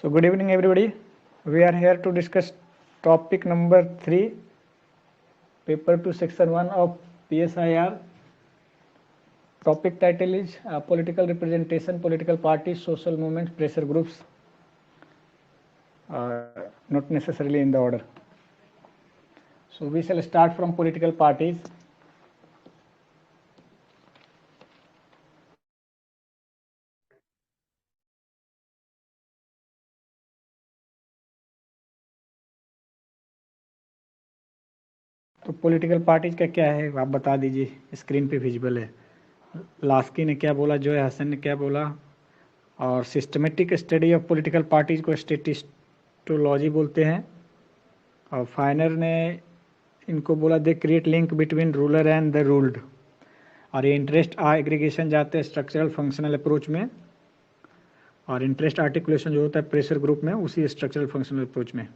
So good evening everybody. We are here to discuss topic number 3, paper 2 section 1 of PSIR. Topic title is political representation, political parties, social movements, pressure groups. Not necessarily in the order. So we shall start from political parties. तो political parties का क्या है आप बता दीजिए, screen पे visible है। Laski ने क्या बोला, जोय हसन ने क्या बोला, और systematic study of political parties को स्टेटिस्टोलॉजी बोलते हैं, और फाइनर ने इनको बोला they create link between ruler and the ruled. और ये इंटरेस्ट एग्रीगेशन जाते हैं स्ट्रक्चरल फंक्शनल अप्रोच में, और इंटरेस्ट आर्टिकुलेशन जो होता है प्रेशर ग्रुप में, उसी स्ट्रक्चरल फंक्शनल अप्रोच में।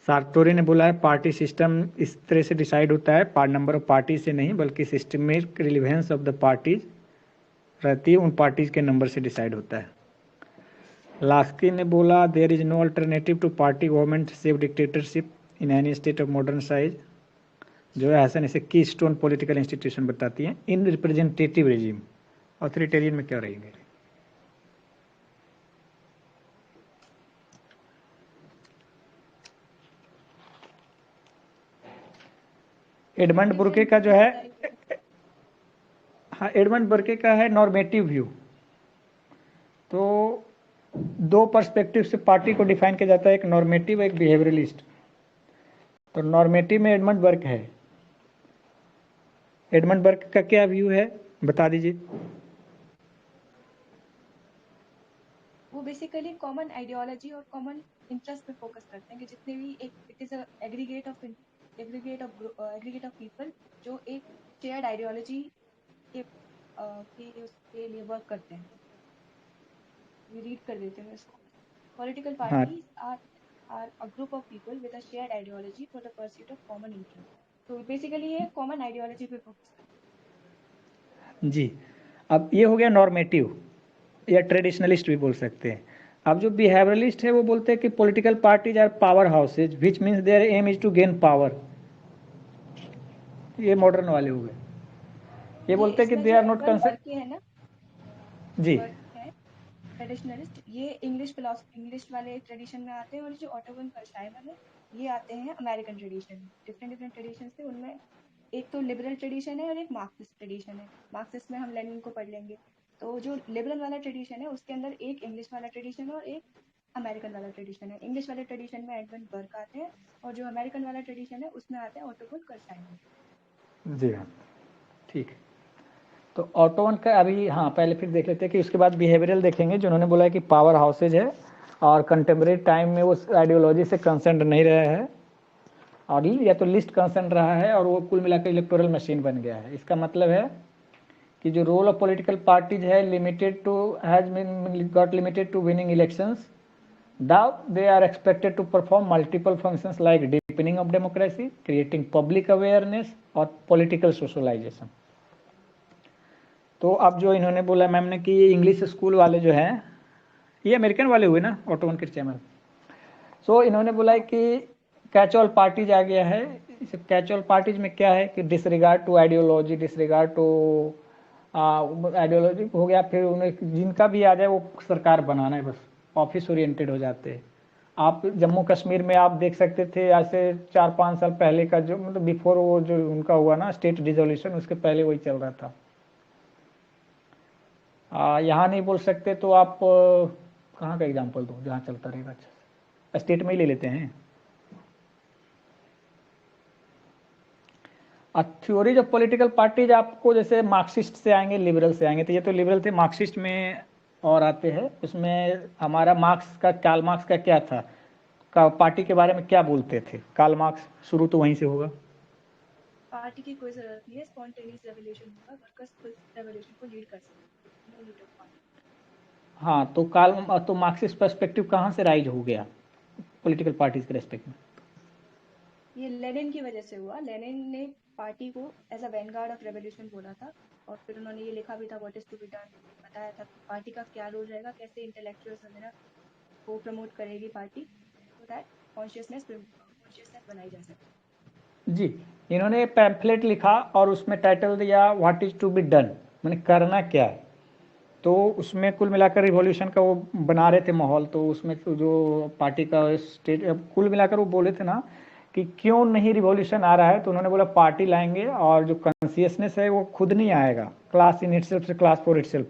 सार्टोरी ने बोला है पार्टी सिस्टम इस तरह से डिसाइड होता है, नंबर ऑफ पार्टी से नहीं बल्कि systemic relevance of the parties रहती है, उन पार्टीज के नंबर से डिसाइड होता है। लास्की ने बोला there is no alternative to party government save dictatorship in any state of modern size. जो है हसन इसे की स्टोन पॉलिटिकल इंस्टीट्यूशन बताती हैं इन रिप्रेजेंटेटिव रेजिम। ऑथोरिटेरियन में क्या रहेंगे? एडमंड बुर्के का जो है, हाँ एडमंड बुर्के का है नॉर्मेटिव व्यू। तो दो पर्सपेक्टिव से पार्टी को डिफाइन किया जाता है, एक नॉर्मेटिव एक बिहेवियरलिस्ट। तो नॉर्मेटिव में एडमंड बर्क है। एडमंड बर्क का क्या व्यू है बता दीजिए। वो बेसिकली कॉमन आइडियोलॉजी और कॉमन इंटरेस्ट पे फोकस करते हैं कि जितने भी एक it is aggregate of people जो एक शेयर्ड आइडियोलॉजी के उसके लिए वर्क करते हैं। ये रीड कर देते हैं इसको। Political parties are a group of people with a shared ideology for the pursuit of common interest. तो बेसिकली ये कॉमन आइडियोलॉजी पे फोकस करते हैं। जी, अब ये हो गया नॉर्मेटिव या ट्रेडिशनलिस्ट भी बोल सकते हैं। अब जो बिहेवियरलिस्ट है वो बोलते हैं कि political parties are power houses which means their aim is to gain power. ये मॉडर्न वाले हो गए। ये बोलते हैं कि दे आर नॉट कंसर्न जी ट्रेडिशनलिस्ट, ये इंग्लिश वाले ट्रेडिशन में आते हैं, और जो ऑटोवन कर्साइमर है ये आते हैं अमेरिकन ट्रेडिशन। डिफरेंट ट्रेडिशन से उनमें एक तो लिबरल ट्रेडिशन है और एक मार्क्सिस्ट ट्रेडिशन है। मार्क्सिस्ट में हम लेनिन को पढ़ लेंगे। तो जो लिबरल वाला ट्रेडिशन है उसके अंदर एक इंग्लिश वाला ट्रेडिशन है और एक अमेरिकन वाला ट्रेडिशन है। इंग्लिश वाले ट्रेडिशन में एडमंड बर्क आते हैं, और जो अमेरिकन वाला ट्रेडिशन है उसमें आते हैं ऑटोवन कर्साइमर। जी हाँ, ठीक है। तो ऑटोवन का अभी हाँ पहले फिर देख लेते हैं कि उसके बाद बिहेवियरल देखेंगे, जो उन्होंने बोला है कि पावर हाउसेज है और कंटेम्प्रेरी टाइम में वो आइडियोलॉजी से कंसर्न नहीं रहा है, और या तो लिस्ट कंसर्न रहा है, और वो कुल मिलाकर इलेक्टोरल मशीन बन गया है। इसका मतलब है कि जो रोल ऑफ पॉलिटिकल पार्टीज है limited to has been got limited to winning elections. Now they are expected to perform multiple functions like deepening of democracy, creating public awareness और political socialization। तो अब जो इन्होंने बोला मैम ने कि ये इंग्लिश स्कूल वाले जो हैं, ये अमेरिकन वाले हुए ना ऑटोवन क्रिश्चियन। सो इन्होंने बोला है कि कैचुअल पार्टीज आ गया है। इस कैचुअल पार्टीज में क्या है कि disregard to ideology, disregard to ideology हो गया, फिर उन्हें जिनका भी आ जाए वो सरकार बनाना है, बस ऑफिस ओरिएंटेड हो जाते हैं। आप जम्मू कश्मीर में आप देख सकते थे ऐसे 4-5 साल पहले का, जो मतलब बिफोर वो जो उनका हुआ ना स्टेट डिसोल्यूशन, उसके पहले वही चल रहा था। यहाँ नहीं बोल सकते तो आप कहाँ का एग्जाम्पल दो जहाँ चलता रहेगा? अच्छा स्टेट में ही ले लेते हैं। थ्योरीज ऑफ पॉलिटिकल पार्टीज आपको जैसे मार्क्सिस्ट से आएंगे, लिबरल से आएंगे। तो ये तो लिबरल थे, मार्क्सिस्ट में और आते हैं। उसमें हमारा मार्क्स का, कार्ल मार्क्स का क्या था, का पार्टी के बारे में क्या बोलते थे कार्ल मार्क्स? शुरू तो वहीं से होगा। पार्टी की कोई जरूरत नहीं है, स्पॉन्टेनियस रेवोल्यूशन होगा, वर्कर्स खुद रेवोल्यूशन को लीड कर सकते हैं, नो नीड ऑफ पार्टी। हाँ, तो कार्ल तो मार्क्सिस्ट पर्सपेक्टिव कहाँ से राइज हो गया पॉलिटिकल पार्टीज के रेस्पेक्ट में? ये लेनिन की वजह से हुआ। लेनिन ने पार्टी को as a vanguard of revolution बोला था, और फिर उन्होंने ये लिखा भी था what is to be done, बताया था पार्टी का क्या रोल रहेगा, कैसे इंटेलेक्चुअल्स वगैरह को प्रमोट करेगी पार्टी, सो दैट कॉन्शियसनेस बनाई जा सके। जी, इन्होंने पैम्फलेट लिखा और उसमें टाइटल दिया what is to be done, मैंने करना क्या है। तो उसमें कुल मिलाकर रिवॉल्यूशन का वो बना रहे थे माहौल। तो उसमें तो जो पार्टी का स्टेट कुल मिलाकर वो बोले थे ना कि क्यों नहीं रिवॉल्यूशन आ रहा है, तो उन्होंने बोला पार्टी लाएंगे और जो कॉन्शियसनेस है वो खुद नहीं आएगा, क्लास इन इटसेल्फ से क्लास फॉर इटसेल्फ,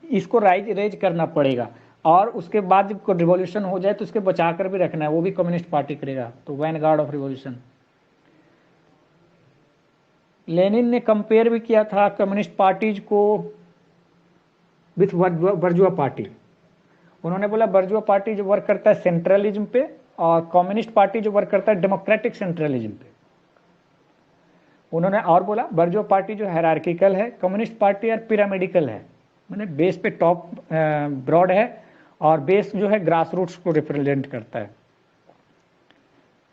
इसको रेज करना पड़ेगा। और उसके बाद जब रिवॉल्यूशन हो जाए तो उसके बचा कर भी रखना है, वो भी कम्युनिस्ट पार्टी करेगा। तो vanguard of revolution. Lenin ने कंपेयर भी किया था कम्युनिस्ट पार्टीज को विथ बर्जुआ पार्टी। उन्होंने बोला बर्जुआ पार्टी जो वर्क करता है सेंट्रलिज्म पे, और कम्युनिस्ट पार्टी जो वर्क करता है डेमोक्रेटिक सेंट्रलिज्म पे। उन्होंने और बोला बर्जुआ पार्टी जो हायरार्किकल है, कम्युनिस्ट पार्टी यार पिरामिडिकल है, मैंने बेस पे टॉप ब्रॉड है और बेस जो है ग्रास रूट्स को रिप्रेजेंट करता है।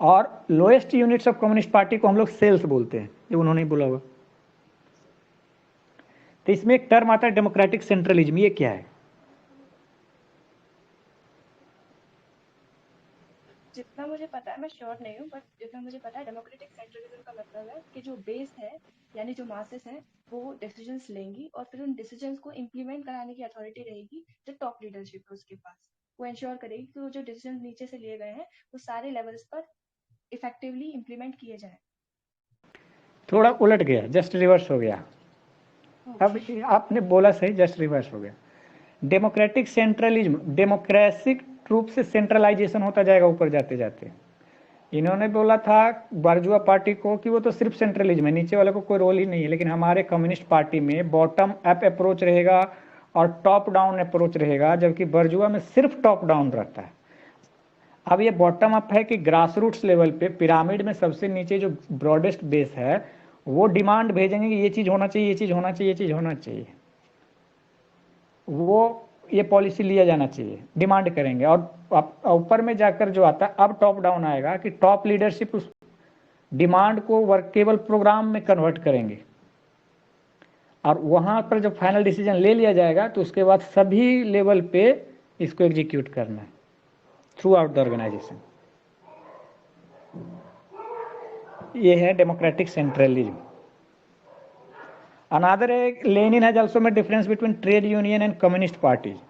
और lowest units of communist party को हम लोग सेल्स बोलते हैं, ये उन्होंने बोला होगा। तो इसमें एक टर्म आता है डेमोक्रेटिक सेंट्रलिज्म, ये क्या है? जितना मुझे पता है, मैं श्योर नहीं हूँ, बट जितना मुझे पता है डेमोक्रेटिक सेंट्रलिज्म का मतलब है कि जो बेस है यानी जो मासेस हैं वो डिसीजंस लेंगी और फिर उन डिसीजंस को इम्प्लीमेंट कराने की अथॉरिटी रहेगी जो टॉप लीडरशिप है उसके पास। वो इंश्योर करेगी कि वो जो डिसीजन नीचे से लिए गए हैं वो सारे लेवल्स पर इफेक्टिवली इम्प्लीमेंट किए जाए। थोड़ा उलट गया, जस्ट रिवर्स हो गया। अब आपने बोला सही, जस्ट रिवर्स हो गया। डेमोक्रेटिक सेंट्रलिज्म, डेमोक्रेसिक रूप से सेंट्रलाइजेशन होता जाएगा ऊपर जाते जाते। इन्होंने बोला था बर्जुआ पार्टी को कि वो तो सिर्फ सेंट्रलिज्म है, नीचे वाले को कोई रोल ही नहीं है। लेकिन हमारे कम्युनिस्ट पार्टी में बॉटम अप अप्रोच रहेगा और टॉप डाउन अप्रोच रहेगा, जबकि बर्जुआ में सिर्फ टॉप डाउन रहता है। अब ये बॉटम अप है कि ग्रास रूट्स लेवल पे पिरामिड में सबसे नीचे जो ब्रॉडेस्ट बेस है वो डिमांड भेजेंगे कि ये चीज होना चाहिए, ये चीज होना चाहिए, ये चीज होना चाहिए, वो ये पॉलिसी लिया जाना चाहिए, डिमांड करेंगे। और ऊपर में जाकर जो आता है अब टॉप डाउन आएगा कि टॉप लीडरशिप उस डिमांड को वर्केबल प्रोग्राम में कन्वर्ट करेंगे। और वहां पर जब फाइनल डिसीजन ले लिया जाएगा तो उसके बाद सभी लेवल पे इसको एग्जीक्यूट करना है थ्रू आउट द ऑर्गेनाइजेशन। ये है democratic centralism. Another, Lenin has also made difference between trade union and communist parties.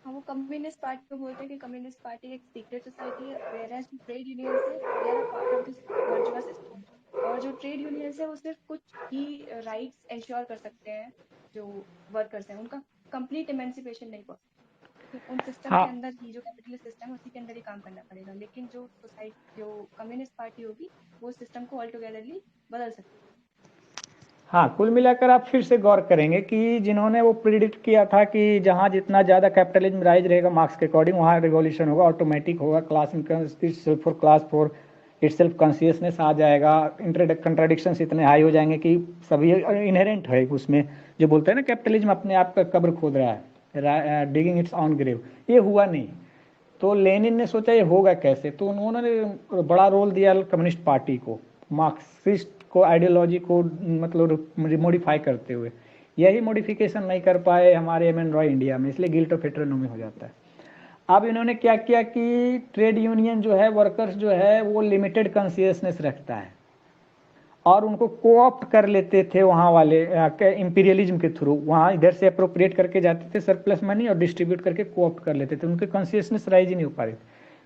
हाँ, वो कम्युनिस्ट पार्टी को बोलते हैं कि कम्युनिस्ट पार्टी एक सीक्रेट सोसाइटी है, whereas जो ट्रेड यूनियंस है they are part of this bourgeois system. और जो ट्रेड यूनियंस है वो सिर्फ कुछ ही राइट्स इंश्योर कर सकते हैं जो वर्कर्स हैं, उनका कंप्लीट इमेंसिपेशन नहीं पॉसिबल। उन सिस्टम के हाँ अंदर ही जो कैपिटलिस्ट सिस्टम है उसी के अंदर ही काम करना पड़ेगा, लेकिन जो सोसाइटी जो कम्युनिस्ट पार्टी होगी वो सिस्टम को ऑल टुगेदरली बदल सकती है। हाँ, कुल मिलाकर आप फिर से गौर करेंगे कि जिन्होंने वो प्रिडिक्ट किया था कि जहाँ जितना ज़्यादा कैपिटलिज्म राइज रहेगा मार्क्स के अकॉर्डिंग वहाँ रिवॉल्यूशन होगा, ऑटोमेटिक होगा, class income self for class for itself consciousness आ जाएगा, कंट्राडिक्शंस इतने हाई हो जाएंगे कि सभी इनहेरेंट है उसमें। जो बोलते हैं ना कैपिटलिज्म अपने आप का कब्र खोद रहा है, डिगिंग इट्स ऑन ग्रेव, ये हुआ नहीं। तो लेनिन ने सोचा ये होगा कैसे, तो उन्होंने बड़ा रोल दिया कम्युनिस्ट पार्टी को, मार्क्सिस्ट को आइडियोलॉजी को मतलब मॉडिफाई करते हुए। यही मॉडिफिकेशन नहीं कर पाए हमारे एम एन रॉय इंडिया में, इसलिए गिल्ट ऑफ हेटेरोनॉमी हो जाता है। अब इन्होंने क्या किया कि ट्रेड यूनियन जो है, वर्कर्स जो है वो लिमिटेड कॉन्शियसनेस रखता है और उनको कोऑप्ट कर लेते थे वहाँ वाले इंपीरियलिज्म के थ्रू, वहाँ इधर से अप्रोप्रिएट करके जाते थे सरप्लस मनी और डिस्ट्रीब्यूट करके कोऑप्ट कर लेते थे, उनके कॉन्शियसनेस राइज ही नहीं हो पा रही।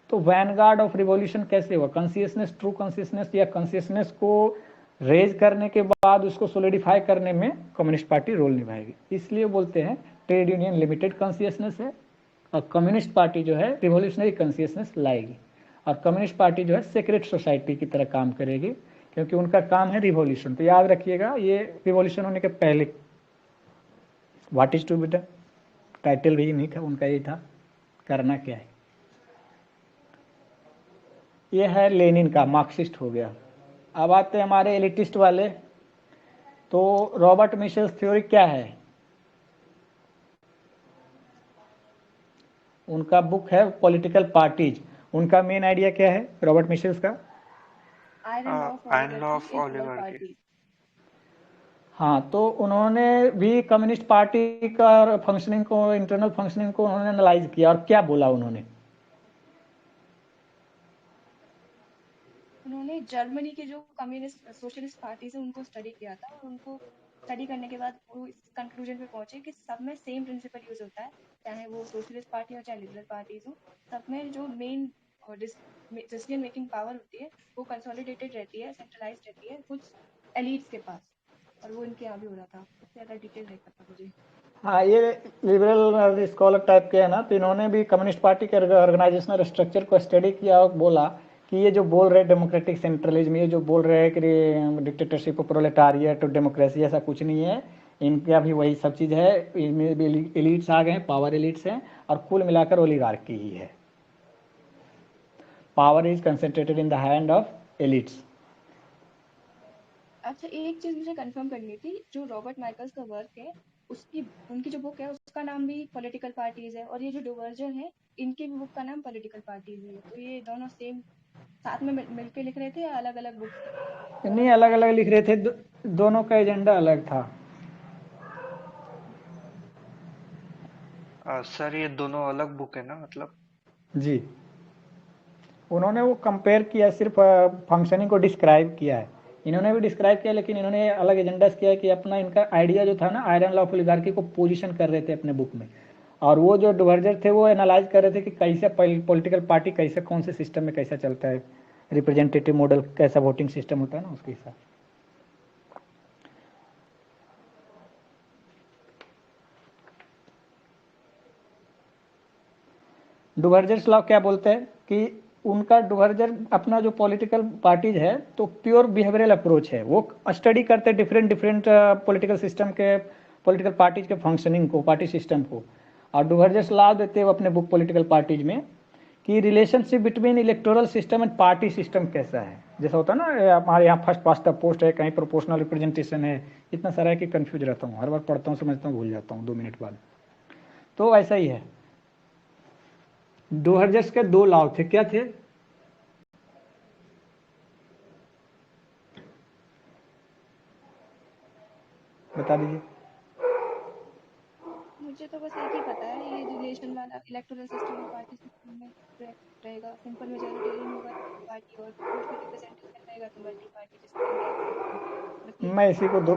तो वैनगार्ड ऑफ रिवॉल्यूशन कैसे हुआ? कॉन्शियसनेस, ट्रू कॉन्शियसनेस या कॉन्शियसनेस को रेज करने के बाद उसको सोलिडिफाई करने में कम्युनिस्ट पार्टी रोल निभाएगी। इसलिए बोलते हैं ट्रेड यूनियन लिमिटेड कॉन्शियसनेस है और कम्युनिस्ट पार्टी जो है रिवॉल्यूशनरी कॉन्शियसनेस लाएगी। और कम्युनिस्ट पार्टी जो है सीक्रेट सोसाइटी की तरह काम करेगी क्योंकि उनका काम है रिवॉल्यूशन। तो याद रखिएगा ये रिवॉल्यूशन होने के पहले what is to be done, title भी नहीं था उनका, ये था करना क्या है। ये है लेनिन का, मार्क्सिस्ट हो गया। अब आते हैं हमारे एलिटिस्ट वाले। तो रॉबर्ट मिशेल्स थ्योरी क्या है? उनका बुक है पॉलिटिकल पार्टीज। उनका मेन आइडिया क्या है रॉबर्ट मिशेल्स का? Iron law of iron law oligarchy of in all oligarchy. Parties. हाँ, तो उन्होंने भी कम्युनिस्ट पार्टी का फंक्शनिंग को, इंटरनल फंक्शनिंग को उन्होंने एनालाइज किया और क्या बोला उन्होंने? उन्होंने जर्मनी के जो कम्युनिस्ट सोशलिस्ट पार्टीज है उनको स्टडी किया था, और उनको स्टडी करने के बाद वो इस कंक्लूजन पे पहुंचे कि सब में सेम प्रिंसिपल यूज होता है, चाहे वो सोशलिस्ट पार्टी हो चाहे लिबरल पार्टीज हो। सब में जो मेन डिसीजन मेकिंग पावर होती है वो कंसोलिडेटेड रहती है, सेंट्रलाइज्ड रहती है कुछ एलिट्स के पास, और वो इनके यहाँ भी हो रहा था। उससे ज़्यादा डिटेल नहीं पता मुझे। हाँ, ये लिबरल स्कॉलर टाइप के है ना, तो इन्होंने भी कम्युनिस्ट पार्टी के ऑर्गेनाइजेशनल स्ट्रक्चर को स्टडी किया और बोला कि ये जो बोल रहे हैं डेमोक्रेटिक सेंट्रलिज्म, ये जो बोल रहे हैं कि डिक्टेटरशिप ऑफ प्रोलेटारिएट और डेमोक्रेसी, ऐसा कुछ नहीं है। इनका भी वही सब चीज़ है, इनमें भी एलिट्स आ गए हैं, पावर एलिट्स हैं, और कुल मिलाकर ओलिगार्की ही है। Power is concentrated in the hand of elites. अच्छा, एक चीज मुझे कंफर्म करनी थी, जो रॉबर्ट माइकल्स का वर्क है उसकी उनकी जो बुक है उसका नाम भी पॉलिटिकल पार्टीज है, और ये जो डिवर्जन है इनकी भी बुक का नाम पॉलिटिकल पार्टीज है, तो ये दोनों सेम साथ में मिलके लिख रहे थे या अलग अलग बुक्स थी? नहीं, अलग अलग अलग पार्टीज लिख थी? रहे थे, दोनों का एजेंडा अलग था। सर ये दोनों अलग बुक है ना, मतलब? जी, उन्होंने वो कंपेयर किया, सिर्फ फंक्शनिंग को डिस्क्राइब किया है। इन्होंने भी डिस्क्राइब किया, लेकिन इन्होंने अलग एजेंडास किया है कि अपना इनका आइडिया जो था ना, आयरन लॉ ऑफ ओलिगार्की को पोजीशन कर रहे थे अपने बुक में। और वो जो डिवर्जर थे वो एनालाइज कर रहे थे कि कैसे पॉलिटिकल पार्टी कैसे, कौन से सिस्टम में कैसा चलता है, रिप्रेजेंटेटिव मॉडल कैसा वोटिंग सिस्टम होता है ना, उसके हिसाब। डुवर्जर्स लॉ क्या बोलते हैं कि उनका डुवर्जर अपना जो पॉलिटिकल पार्टीज है तो प्योर बिहेवियरल अप्रोच है, वो स्टडी करते हैं डिफरेंट डिफरेंट पॉलिटिकल सिस्टम के, पॉलिटिकल पार्टीज के फंक्शनिंग को, पार्टी सिस्टम को। और डुवर्जर्स लॉ देते हैं वो अपने बुक पॉलिटिकल पार्टीज में कि relationship between electoral system and party system कैसा है। जैसा होता है ना, हमारे यहाँ फर्स्ट पास्ट द पोस्ट है, कहीं प्रोपोर्शनल रिप्रेजेंटेशन है, इतना सारा है कि कंफ्यूज रहता हूँ, हर बार पढ़ता हूँ समझता हूँ भूल जाता हूँ 2 मिनट बाद। तो ऐसा ही है। डुवर्जर्स के 2 लॉ थे, क्या थे? बता दीजिए। मुझे तो बस एक ही पता है, ये रिलेशन वाला इलेक्टोरल सिस्टम और पार्टी सिस्टम में रहेगा, सिंपल मेजोरिटेरियन होगा पार्टी और प्रोपोर्शनल रिप्रेजेंटेशन रहेगा तो मल्टी पार्टी सिस्टम रहेगा, बस यही मैं पता इसी को दो,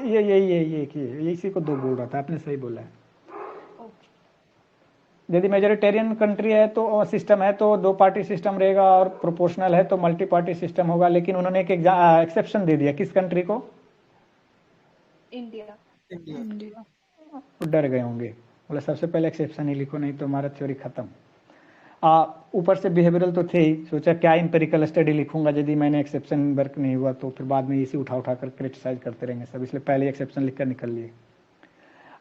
ये एक ही है, इसी को 2 बोल रहा था, आपने सही बोला है। है। ओके। यदि मेजोरिटेरियन कंट्री है तो सिस्टम है तो 2 पार्टी सिस्टम रहेगा, और प्रोपोर्शनल है तो मल्टी पार्टी सिस्टम होगा। लेकिन उन्होंने एक एक्सेप्शन दे दिया, किस कंट्री को? इंडिया। इंडिया। डर गए होंगे, बोले सबसे पहले एक्सेप्शन ही लिखो, नहीं तो हमारा थ्योरी खत्म। ऊपर से बिहेवियरल तो थे ही, सोचा क्या इंपेरिकल स्टडी लिखूंगा यदि मैंने एक्सेप्शन वर्क नहीं हुआ तो फिर बाद में इसी उठा कर क्रिटिसाइज करते रहेंगे सब, इसलिए पहले एक्सेप्शन लिखकर निकल लिए।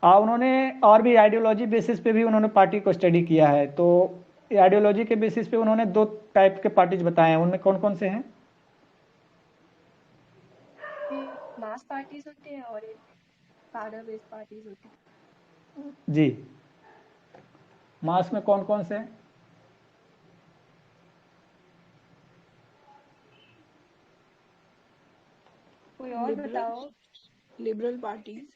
उन्होंने और भी आइडियोलॉजी बेसिस पे भी उन्होंने पार्टी को स्टडी किया है। तो आइडियोलॉजी के बेसिस पे उन्होंने 2 टाइप के पार्टीज बताए हैं, उनमें कौन कौन से हैं? एक मास पार्टीज होते हैं और एक कार्डर बेस्ड पार्टीज होती हैं। जी, मास में कौन कौन से हैं? कोई और लिबरल बताओ। Liberal parties.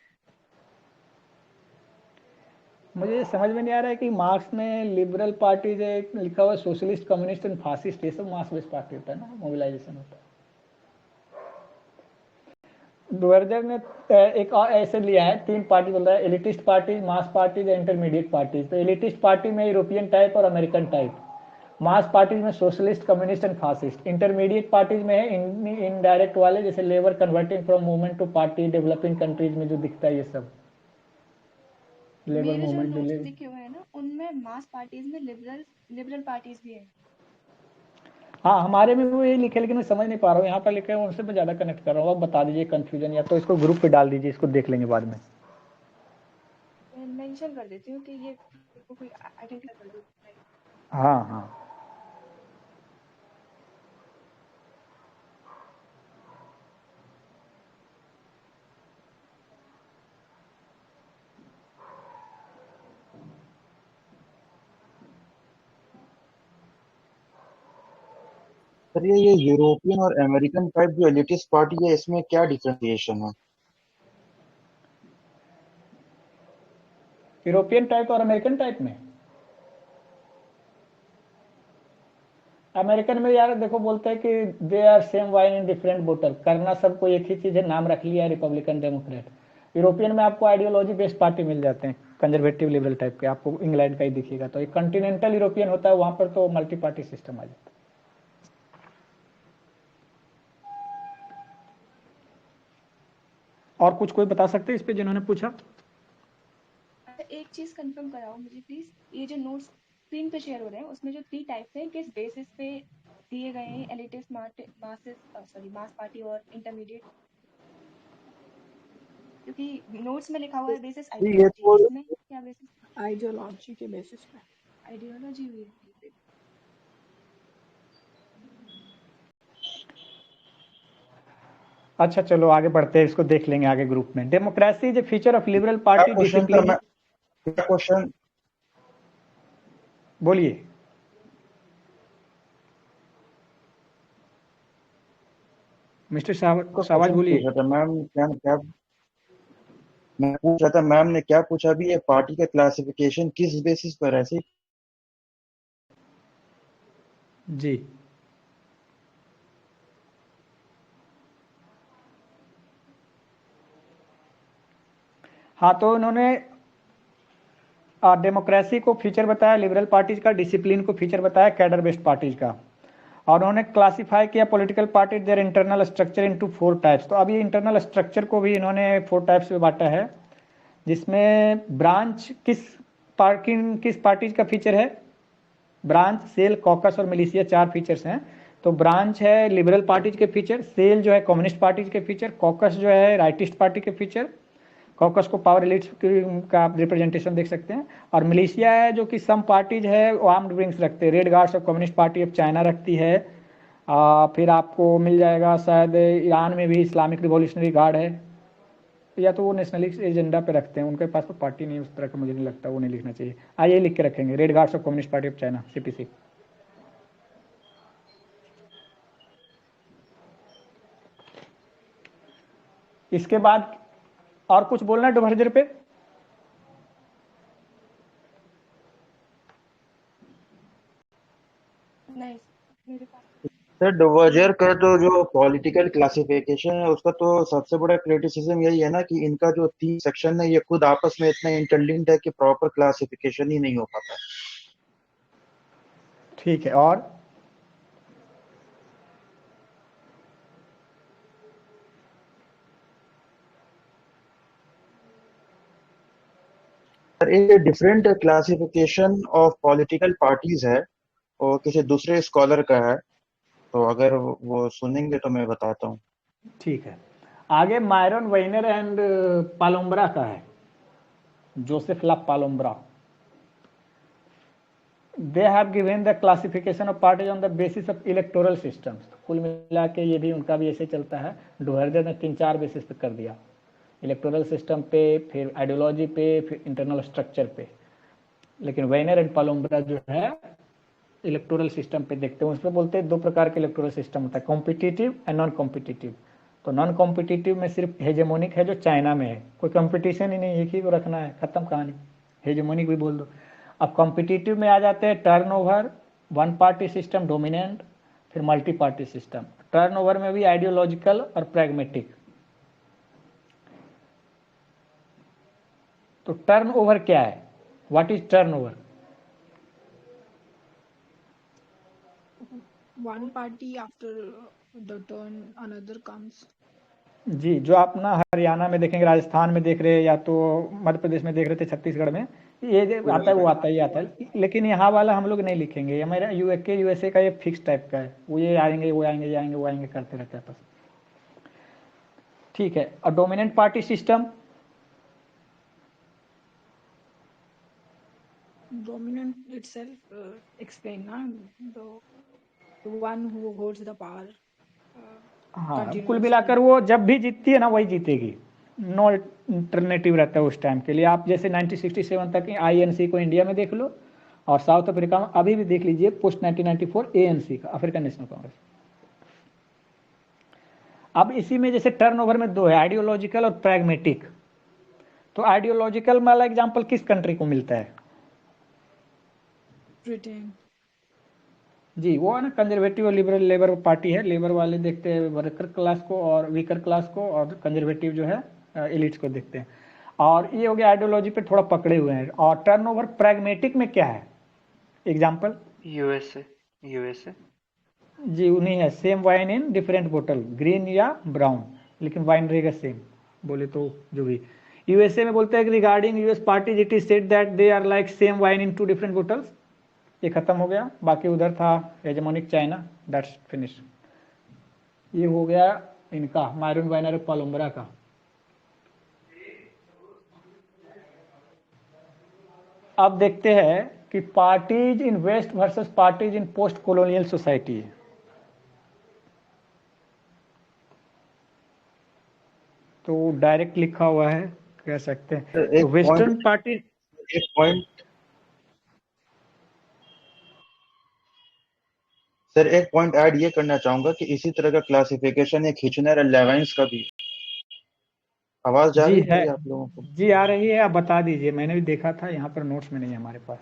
मुझे ये समझ में नहीं आ रहा है कि मार्क्स में लिबरल पार्टीज है, लिखा हुआ सोशलिस्ट, कम्युनिस्ट एंड फासिस्ट, ये सब मास बेस्ड पार्टी होता है ना, मोबिलाइजेशन होता है। डुवर्जर ने एक और ऐसे लिया है, 3 पार्टी बोल रहा है, elitist parties, mass parties, intermediate parties. तो एलिटिस्ट पार्टी में यूरोपियन टाइप और अमेरिकन टाइप, मास पार्टीज में socialist, communist and fascist, intermediate parties में है इनडायरेक्ट वाले, जैसे labour converting from movement to party, developing countries में जो दिखता है ये सब लेबर मेरे जो मूवमेंट जो नोट्स लिखे हुए हैं ना उनमें मास पार्टीज में लिबरल लिबरल पार्टीज भी है। हाँ, हमारे में वो ये लिखे, लेकिन मैं समझ नहीं पा रहा हूँ, यहाँ पर लिखे हैं उनसे मैं ज्यादा कनेक्ट कर रहा हूँ। अब बता दीजिए कंफ्यूजन, या तो इसको ग्रुप पे डाल दीजिए, इसको देख लेंगे बाद में। मैं मेंशन कर देती हूँ कि ये कोई आइडेंटिफाई कर दो। हाँ हाँ। सर ये यूरोपियन और अमेरिकन टाइप जो एलिटिस्ट पार्टी है इसमें क्या डिफरेंशिएशन है? यूरोपियन टाइप और अमेरिकन टाइप में, अमेरिकन में यार देखो बोलते हैं कि they are same wine in different बोतल, करना सबको एक ही चीज है, नाम रख लिया रिपब्लिकन डेमोक्रेट। यूरोपियन में आपको आइडियोलॉजी बेस्ड पार्टी मिल जाते हैं, कंजर्वेटिव लिबरल टाइप के, आपको इंग्लैंड का ही दिखेगा। तो एक कॉन्टिनेंटल यूरोपियन होता है, वहां पर तो मल्टी पार्टी सिस्टम आ जाता है। और कुछ कोई बता सकते हैं इस पे जिन्होंने पूछा? अच्छा, एक चीज कंफर्म कराओ मुझे प्लीज, ये जो नोट्स स्क्रीन पे शेयर हो रहे हैं उसमें जो 3 टाइप्स हैं किस बेसिस पे दिए गए हैं, एलिटिस्ट, मास पार्टी और इंटरमीडिएट? क्योंकि नोट्स में लिखा हुआ है बेसिस ये आइडियोलॉजी, तो इसमें क्या बेसिस? आइडियोलॉजी के बेसिस पे। आइडियोलॉजी हुई है। अच्छा चलो आगे बढ़ते हैं, इसको देख लेंगे आगे ग्रुप में। Democracy is a feature of liberal क्या पार्टी क्वेश्चन था? डिसिप्लिन। क्या क्वेश्चन? बोलिए। मिस्टर सावज क्वेश्चन बोलिए। पूछा था मैम ने, क्या क्या मैं पूछ रहा था, मैम ने क्या पूछा भी, ये पार्टी का क्लासिफिकेशन किस बेसिस पर है? ऐसे जी हाँ, तो उन्होंने डेमोक्रेसी को फीचर बताया, लिबरल पार्टीज का डिसिप्लिन को फीचर बताया, कैडर बेस्ड पार्टीज का। और उन्होंने क्लासिफाई किया political party their internal structure into 4 types. तो अभी इंटरनल स्ट्रक्चर को भी इन्होंने 4 टाइप्स में बांटा है, जिसमें ब्रांच किस पार्टीज का फीचर है? ब्रांच, सेल, कॉकस और मिलिशिया 4 फीचर्स हैं। तो ब्रांच है लिबरल पार्टीज के फीचर, सेल जो है कम्युनिस्ट पार्टीज के फीचर, कॉकस जो है राइटिस्ट पार्टी के फीचर, कॉकस को पावर एलिट्स का रिप्रेजेंटेशन देख सकते हैं। और मिलिशिया है जो कि सम पार्टीज है वो आर्म्ड विंग्स रखते हैं, red guards of communist party of China रखती है। फिर आपको मिल जाएगा शायद ईरान में भी इस्लामिक रिवॉल्यूशनरी गार्ड है, या तो वो नेशनलिस्ट एजेंडा पे रखते हैं, उनके पास तो पार्टी नहीं उस तरह का, मुझे नहीं लगता, वो नहीं लिखना चाहिए। आइए लिख के रखेंगे, red guards of communist party of China, CPC. इसके बाद और कुछ बोलना है डुवर्जर पे? नहीं मेरे पास। सर डुवर्जर का तो जो पॉलिटिकल क्लासिफिकेशन है उसका तो सबसे बड़ा क्रिटिसिज्म यही है ना कि इनका जो 3 सेक्शन है ये खुद आपस में इतना इंटरलिंक्ड है कि प्रॉपर क्लासिफिकेशन ही नहीं हो पाता। ठीक है, और सर ये different classification of political parties है और किसी दूसरे स्कॉलर का है, तो अगर वो सुनेंगे तो मैं बताता हूँ। ठीक है। आगे मायरन वेइनर एंड पालोम्ब्रा का है, Joseph La Palombara. They have given the classification of parties on the basis of electoral systems. कुल मिला के ये भी उनका भी ऐसे चलता है, डुवर्जर ने 3-4 बेसिस पे कर दिया, इलेक्टोरल सिस्टम पे, फिर आइडियोलॉजी पे, फिर इंटरनल स्ट्रक्चर पे। लेकिन वेइनर एंड पालोम्ब्रा जो है इलेक्टोरल सिस्टम पे देखते हैं, उसमें बोलते हैं 2 प्रकार के इलेक्टोरल सिस्टम होता है, कॉम्पिटिटिव एंड नॉन कॉम्पिटिटिव। तो नॉन कॉम्पिटिटिव में सिर्फ हेजेमोनिक है जो चाइना में है, कोई कंपटीशन ही नहीं, एक ही को रखना है, खत्म कहानी, हेजेमोनिक भी बोल दो। अब कॉम्पिटिटिव में आ जाते हैं turnover, one party system dominant, फिर मल्टी पार्टी सिस्टम। टर्नओवर में भी आइडियोलॉजिकल और प्रैग्मेटिक। तो टर्नओवर क्या है? What is turnover? One party after the turn another comes. जी, जो आप ना हरियाणा में देखेंगे, राजस्थान में देख रहे हैं, या तो मध्य प्रदेश में देख रहे थे, छत्तीसगढ़ में, ये जो आता है वो आता ही आता है। लेकिन यहाँ वाला हम लोग नहीं लिखेंगे, ये हमारा यूएसए का ये फिक्स टाइप का है, वो ये आएंगे वो आएंगे ये आएंगे वो आएंगे करते रहते हैं बस। ठीक है, और dominant party system? Dominant itself explain na the one who holds the power. हाँ, कुल मिलाकर वो जब भी जीतती है ना वही जीतेगी, नो अल्टरनेटिव रहता है उस टाइम के लिए। आप जैसे 1967 तक आईएनसी को इंडिया में देख लो, और साउथ अफ्रीका में अभी भी देख लीजिए पोस्ट 1994 एएनसी का, अफ्रीकन नेशनल कांग्रेस। अब इसी में जैसे टर्नओवर में दो है, आइडियोलॉजिकल और प्रैग्मेटिक। तो आइडियोलॉजिकल वाला एग्जांपल किस कंट्री को मिलता है? ब्रिटेन। जी, वो है ना कंजर्वेटिव और लिबरल। लेबर पार्टी है, लेबर वाले देखते हैं वर्कर क्लास को और वीकर क्लास को, और कंजर्वेटिव जो है एलिट्स को देखते हैं। और ये हो गया आइडियोलॉजी पे थोड़ा पकड़े हुए हैं। और टर्नओवर प्रैग्मेटिक में क्या है एग्जांपल? यूएसए। यूएसए। जी, उन्हीं है, सेम वाइन इन डिफरेंट बोतल, ग्रीन या ब्राउन, लेकिन वाइन रहेगा सेम। बोले तो जो भी यूएसए में बोलते हैं कि regarding US parties it is said that they are like same wine in two different bottles. ये खत्म हो गया। बाकी उधर था हेजेमोनिक चाइना, दैट्स फिनिश। ये हो गया इनका मायरून वाइनर कोलंबरा का। अब देखते हैं कि parties in West versus parties in post colonial society. तो डायरेक्ट लिखा हुआ है, कह सकते हैं। तो वेस्टर्न पार्टी, एक पॉइंट सर, एक पॉइंट ऐड ये करना चाहूंगा कि इसी तरह का क्लासिफिकेशन एक हिचनर और लेवाइंस का भी। आवाज जा जी रही है, है आप लोगों को? जी आ रही है, आप बता दीजिए, मैंने भी देखा था, यहाँ पर नोट्स में नहीं है हमारे पास।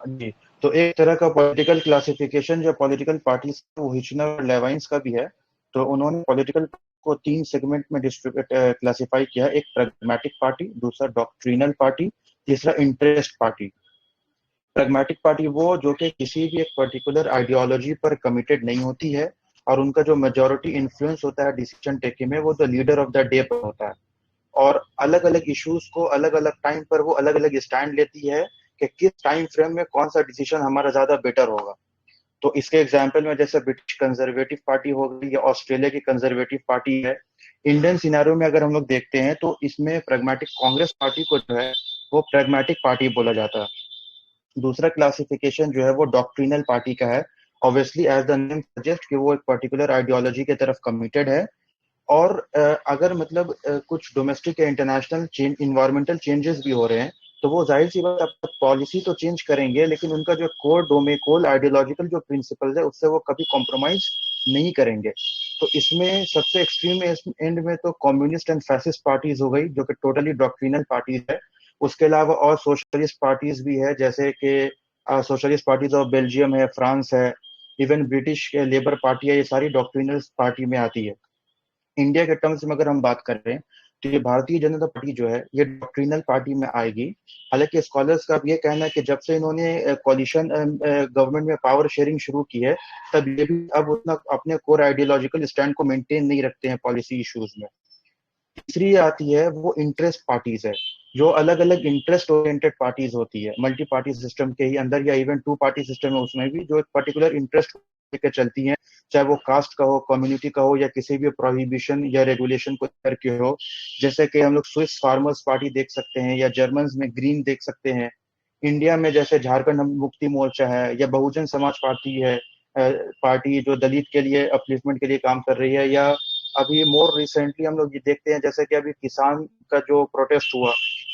जी, तो एक तरह का पॉलिटिकल क्लासिफिकेशन जो पॉलिटिकल पार्टीज वो हिचनर और लेवाइंस का भी है। तो उन्होंने पॉलिटिकल को 3 सेगमेंट में क्लासिफाई किया। एक प्रैग्मेटिक पार्टी, दूसरा डॉक्ट्रिनल पार्टी, तीसरा इंटरेस्ट पार्टी। प्रैग्मेटिक पार्टी वो जो कि किसी भी एक पर्टिकुलर आइडियोलॉजी पर कमिटेड नहीं होती है, और उनका जो मेजोरिटी इन्फ्लुएंस होता है डिसीजन टेकिंग में वो the leader of the day पर होता है। और अलग अलग इश्यूज को अलग अलग टाइम पर वो अलग अलग स्टैंड लेती है कि किस टाइम फ्रेम में कौन सा डिसीजन हमारा ज्यादा बेटर होगा। तो इसके एग्जाम्पल में जैसे ब्रिटिश कंजर्वेटिव पार्टी हो गई या ऑस्ट्रेलिया की कंजर्वेटिव पार्टी है। इंडियन सिनेरियो में अगर हम लोग देखते हैं तो इसमें प्रैग्मेटिक कांग्रेस पार्टी को जो है वो प्रैग्मेटिक पार्टी बोला जाता है। दूसरा क्लासिफिकेशन जो है वो डॉक्ट्रिनल पार्टी का है। Obviously as the name suggest कि वो एक पर्टिकुलर आइडियोलॉजी की तरफ कमिटेड है। और अगर मतलब कुछ डोमेस्टिक या इंटरनेशनल चेंज, इन्वायरमेंटल चेंजेस भी हो रहे हैं, तो वो जाहिर सी बात है पॉलिसी तो चेंज करेंगे, लेकिन उनका जो कोर आइडियोलॉजिकल जो प्रिंसिपल्स है उससे वो कभी कॉम्प्रोमाइज नहीं करेंगे। तो इसमें सबसे एक्सट्रीम एंड में तो कम्युनिस्ट एंड फैसिस्ट पार्टीज हो गई जो कि टोटली डॉक्ट्रिनल पार्टीज है। उसके अलावा और सोशलिस्ट पार्टीज भी है, जैसे कि सोशलिस्ट पार्टीज ऑफ बेल्जियम है, फ्रांस है, इवन ब्रिटिश लेबर पार्टी है, ये सारी डॉक्ट्रिनल पार्टी में आती है। इंडिया के टर्म्स में अगर हम बात कर रहे हैं तो ये भारतीय जनता पार्टी जो है ये डॉक्ट्रिनल पार्टी में आएगी। हालांकि स्कॉलर्स का ये कहना है कि जब से इन्होंने कॉलिशन गवर्नमेंट में पावर शेयरिंग शुरू की है, तब ये भी अब उतना अपने कोर आइडियोलॉजिकल स्टैंड को मेंटेन नहीं रखते हैं पॉलिसी इश्यूज में। तीसरी आती है वो इंटरेस्ट पार्टीज है, जो अलग अलग इंटरेस्ट ओरिएंटेड पार्टीज होती है मल्टी पार्टी सिस्टम के ही अंदर या इवन 2 पार्टी सिस्टम है उसमें भी, जो एक पर्टिकुलर इंटरेस्ट लेकर चलती हैं, चाहे वो कास्ट का हो, कम्युनिटी का हो, या किसी भी प्रोहिबिशन या रेगुलेशन को करके हो। जैसे कि हम लोग स्विस फार्मर्स पार्टी देख सकते हैं, या जर्मन में ग्रीन देख सकते हैं। इंडिया में जैसे झारखंड मुक्ति मोर्चा है, या बहुजन समाज पार्टी है, पार्टी जो दलित के लिए अपलिफ्टमेंट के लिए काम कर रही है। या अभी मोर रिसेंटली हम लोग ये देखते हैं जैसे कि अभी किसान का जो प्रोटेस्ट हुआ,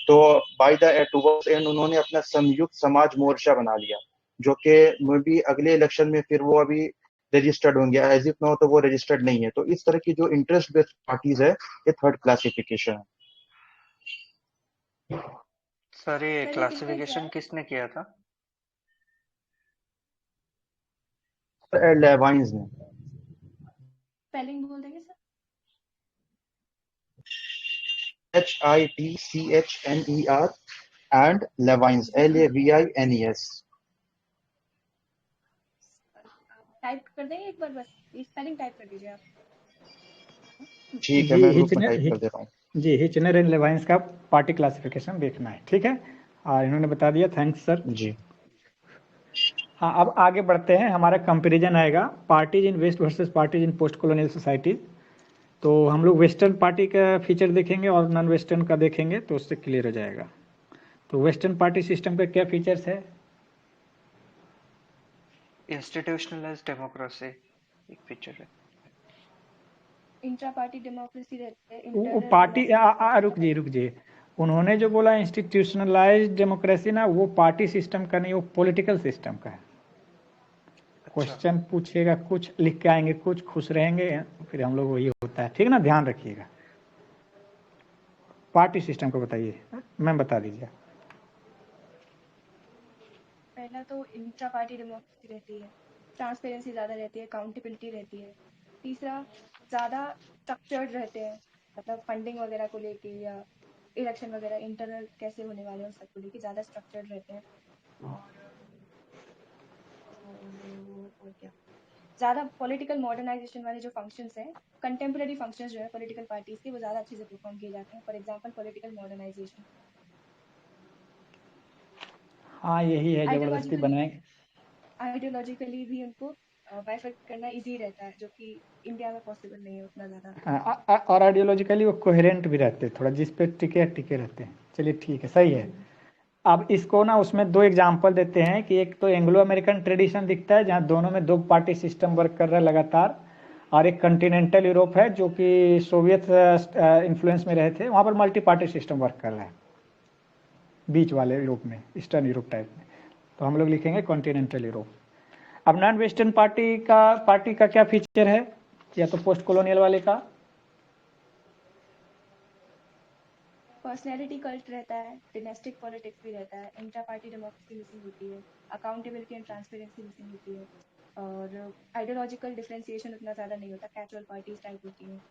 तो बाय द टुवर्ड्स एंड उन्होंने अपना संयुक्त समाज मोर्चा बना लिया, जो कि मे बी अगले इलेक्शन में फिर वो अभी रजिस्टर्ड होंगे। एज इफ नाउ तो वो रजिस्टर्ड नहीं है। तो इस तरह की जो इंटरेस्ट बेस्ड पार्टीज है ये थर्ड क्लासिफिकेशन सर ये सर ये इसमें क्या क्लासिफिकेशन है? किसने किया था? है। लेवाइंस ने। स्पेलिंग बोल देंगे sir? HITCHNER and Levines LAVINES। Type कर देंगे एक बार, बस स्पेलिंग टाइप कर दीजिए आप। ठीक है, जी मैं ग्रुप में टाइप कर दे रहा हूँ। जी, हिचनर एंड लेवाइंस का पार्टी क्लासिफिकेशन देखना है, ठीक है। और इन्होंने बता दिया, थैंक्स सर। जी हाँ, अब आगे बढ़ते हैं। हमारा कंपैरिजन आएगा parties in West versus parties in post colonial societies. तो हम लोग वेस्टर्न पार्टी का फीचर देखेंगे और नॉन वेस्टर्न का देखेंगे, तो उससे क्लियर हो जाएगा। तो वेस्टर्न पार्टी सिस्टम का क्या फीचर्स है? इंस्टीट्यूशनलाइज्ड डेमोक्रेसी एक फीचर है। इंट्रा पार्टी डेमोक्रेसी रहती है, वो इंटरनल पार्टी डेमोक्रेसी। रुक जी, उन्होंने जो बोला इंस्टीट्यूशनलाइज्ड डेमोक्रेसी ना, वो पार्टी सिस्टम का नहीं, वो पॉलिटिकल सिस्टम का है। क्वेश्चन पूछेगा, कुछ लिख के आएंगे, कुछ खुश रहेंगे, फिर हम लोग वही होता है। ठीक है ना, ध्यान रखिएगा। पार्टी सिस्टम को बताइए, मैम बता दीजिए। पहला तो इंट्रा पार्टी डेमोक्रेसी रहती है, ट्रांसपेरेंसी ज़्यादा रहती है, अकाउंटेबिलिटी रहती है। तीसरा, ज़्यादा स्ट्रक्चर्ड रहते हैं, मतलब फंडिंग वगैरह को लेके या इलेक्शन वगैरह इंटरनल कैसे होने वाले हैं उस सब को लेके ज़्यादा स्ट्रक्चर्ड रहते हैं। और क्या, ज़्यादा पॉलिटिकल मॉडर्नाइजेशन वाले जो फंक्शंस हैं, कंटेम्प्रेरी फंक्शंस जो है पॉलिटिकल पार्टीज के, वो ज़्यादा अच्छे से परफॉर्म किए जाते हैं। For example political modernization. हाँ यही है, जबरदस्ती बनाए। आइडियोलॉजिकली भी उनको बाइफर्केट करना इजी रहता है, जो कि इंडिया में पॉसिबल नहीं है उतना ज़्यादा। और आइडियोलॉजिकली वो कोहेरेंट भी रहते हैं, थोड़ा जिस पे टिके टिके रहते हैं। चलिए ठीक है, सही है। अब इसको ना उसमें दो एग्जांपल देते हैं कि एक तो एंग्लो अमेरिकन ट्रेडिशन दिखता है, जहाँ दोनों में दो पार्टी सिस्टम वर्क कर रहा है लगातार, और एक कॉन्टिनेंटल यूरोप है जो कि सोवियत इन्फ्लुएंस में रहे थे, वहाँ पर मल्टी पार्टी सिस्टम वर्क कर रहा है, बीच वाले यूरोप में, ईस्टर्न यूरोप टाइप में। तो हम लोग लिखेंगे कॉन्टिनेंटल यूरोप। अब नॉन वेस्टर्न पार्टी का क्या फीचर है, या तो पोस्ट कॉलोनियल वाले का? पर्सनैलिटी कल्ट रहता है, डिनेस्टिक पॉलिटिक्स भी रहता है, इंट्रा पार्टी डेमोक्रेसी मिसिंग होती है, अकाउंटेबिलिटी एंड ट्रांसपेरेंसी मिसिंग होती है, और आइडियोलॉजिकल डिफरेंशिएशन उतना ज़्यादा नहीं होता, कैजुअल पार्टीज टाइप होती हैं।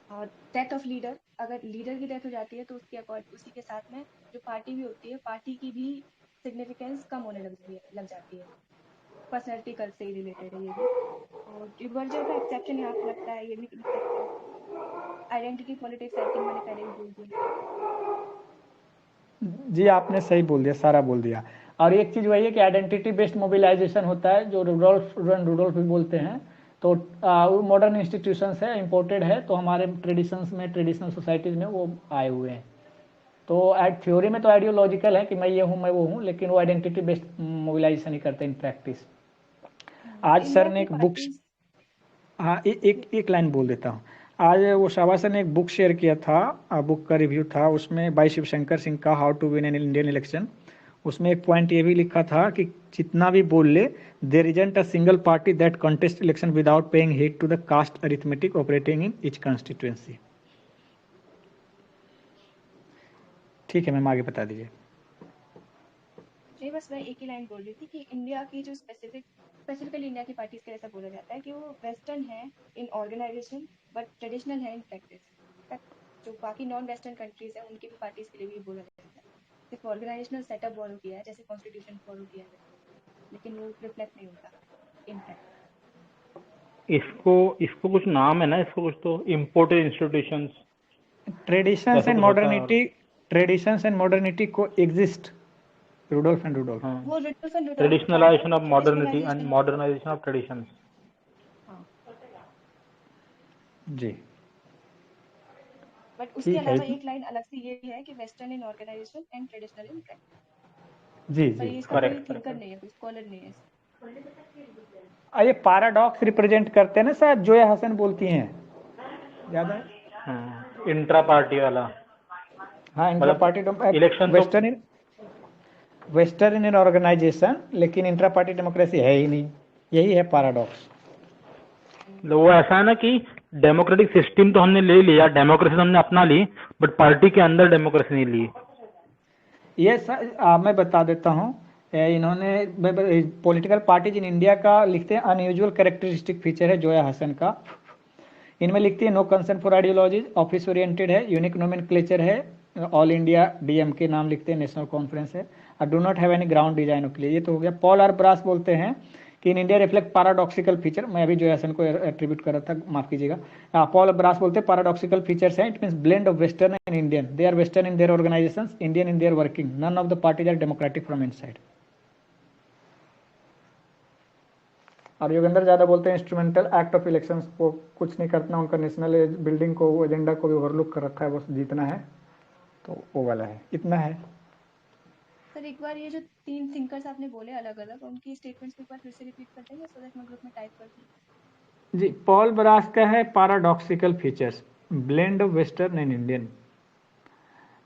और डेथ ऑफ लीडर, अगर लीडर की डेथ हो जाती है तो उसी के साथ में जो पार्टी भी होती है, पार्टी की भी सिग्निफिकेंस कम होने लग जाती है। पर्सनैलिटी कल्ट से ही रिलेटेड है ये भी। और रिवर्जन का एक्सेप्शन यहाँ पे लगता है, ये भी लिख सकते हैं। आइडेंटिटी पॉलिटिक्स आई थिंक मैंने पहले भी बोल दिया। जी आपने सही बोल दिया, सारा बोल दिया। और एक चीज वही है कि आइडेंटिटी बेस्ड मोबिलाइजेशन होता है, जो रूडोल्फ भी बोलते हैं। तो वो मॉडर्न इंस्टीट्यूशंस है, इम्पोर्टेड है, तो हमारे ट्रेडिशंस में, ट्रेडिशनल सोसाइटीज में वो आए हुए हैं। तो थ्योरी में तो आइडियोलॉजिकल है कि मैं ये हूँ, मैं वो हूँ, लेकिन वो आइडेंटिटी बेस्ड मोबिलाइजेशन ही करते हैं इन प्रैक्टिस। आज सर ने एक बुक, हाँ एक लाइन बोल देता हूँ। आज वो शाबा सर ने एक बुक शेयर किया था, बुक का रिव्यू था, उसमें बाई शिवशंकर सिंह का how to win an Indian election. उसमें एक पॉइंट ये भी लिखा था कि जितना भी बोल ले, there isn't a single party that contest election without paying heed to the caste arithmetic operating in each constituency. ठीक है मैम, आगे बता दीजिए। नहीं, बस मैं एक ही लाइन बोल रही थी कि इंडिया की जो स्पेसिफिकली इंडिया की पार्टीज के ऐसा बोला जाता है कि वो वेस्टर्न है इन ऑर्गेनाइजेशन बट ट्रेडिशनल है इन प्रैक्टिस। जो बाकी नॉन वेस्टर्न कंट्रीज हैं उनकी भी पार्टीज के लिए भी बोला जाता है, सिर्फ ऑर्गेनाइजेशनल सेटअप फॉलो किया है, जैसे कॉन्स्टिट्यूशन फॉलो किया है, लेकिन वो रिफ्लेक्ट नहीं होता इन प्रैक्टिस। इसको कुछ नाम है ना, इसको कुछ तो imported institutions, traditions and modernity, traditions and modernity को एग्जिस्ट, रूडोल्फ एंड रूडोल्फ। वो Rudolph and Rudolph traditionalisation of modernity and modernisation of traditions. जी, बट उसके अलावा एक लाइन अलग से ये भी है कि western in organisation and traditional in practice. जी पर जी, ये इसका कोई थिंकर नहीं है, कोई स्कॉलर नहीं है। ये पैराडॉक्स रिप्रेजेंट करते हैं ना, शायद जोया हसन बोलती हैं, याद है? इंट्रा पार्टी वाला। हाँ, intra party election western in organisation, लेकिन इंट्रा पार्टी डेमोक्रेसी है ही नहीं, यही है पैराडॉक्स। वो ऐसा है ना कि डेमोक्रेटिक सिस्टम तो हमने ले लिया, डेमोक्रेसी तो हमने अपना ली, बट पार्टी के अंदर डेमोक्रेसी नहीं ली। ये मैं बता देता हूँ, इन्होंने पॉलिटिकल पार्टीज इन इंडिया का लिखते हैं, अनयूजुअल कैरेक्टरिस्टिक फीचर है जोया हसन का। इनमें लिखती है no concern for ideologies, office oriented है, यूनिक नोमेनक्लेचर है, ऑल इंडिया डीएमके नाम लिखते हैं, नेशनल कॉन्फ्रेंस है, और do not have any ground design के लिए। ये तो हो गया। पॉल आर ब्रास बोलते हैं कि in India reflect paradoxical feature, मैं अभी जोया हसन को एट्रीब्यूट कर रहा था, माफ कीजिएगा। पॉल ब्रास बोलते हैं पैराडॉक्सिकल फीचर्स हैं, it means blend of western and Indian, they are western in their organisations, Indian in their working, none of the parties are democratic from inside. और योगेंद्र ज्यादा बोलते हैं इंस्ट्रूमेंटल एक्ट ऑफ इलेक्शंस को कुछ नहीं करना, उनका नेशनल बिल्डिंग को, एजेंडा को भी ओवरलुक कर रखा है, बस जीतना है, तो वो वाला है। इतना है सर। एक बार ये जो 3 थिंकर्स आपने बोले अलग अलग, उनकी स्टेटमेंट्स को एक बार फिर से रिपीट कर देंगे, सो दैट मैं ग्रुप में टाइप कर दूं। जी। पॉल ब्रास का है paradoxical features, blend of western and Indian,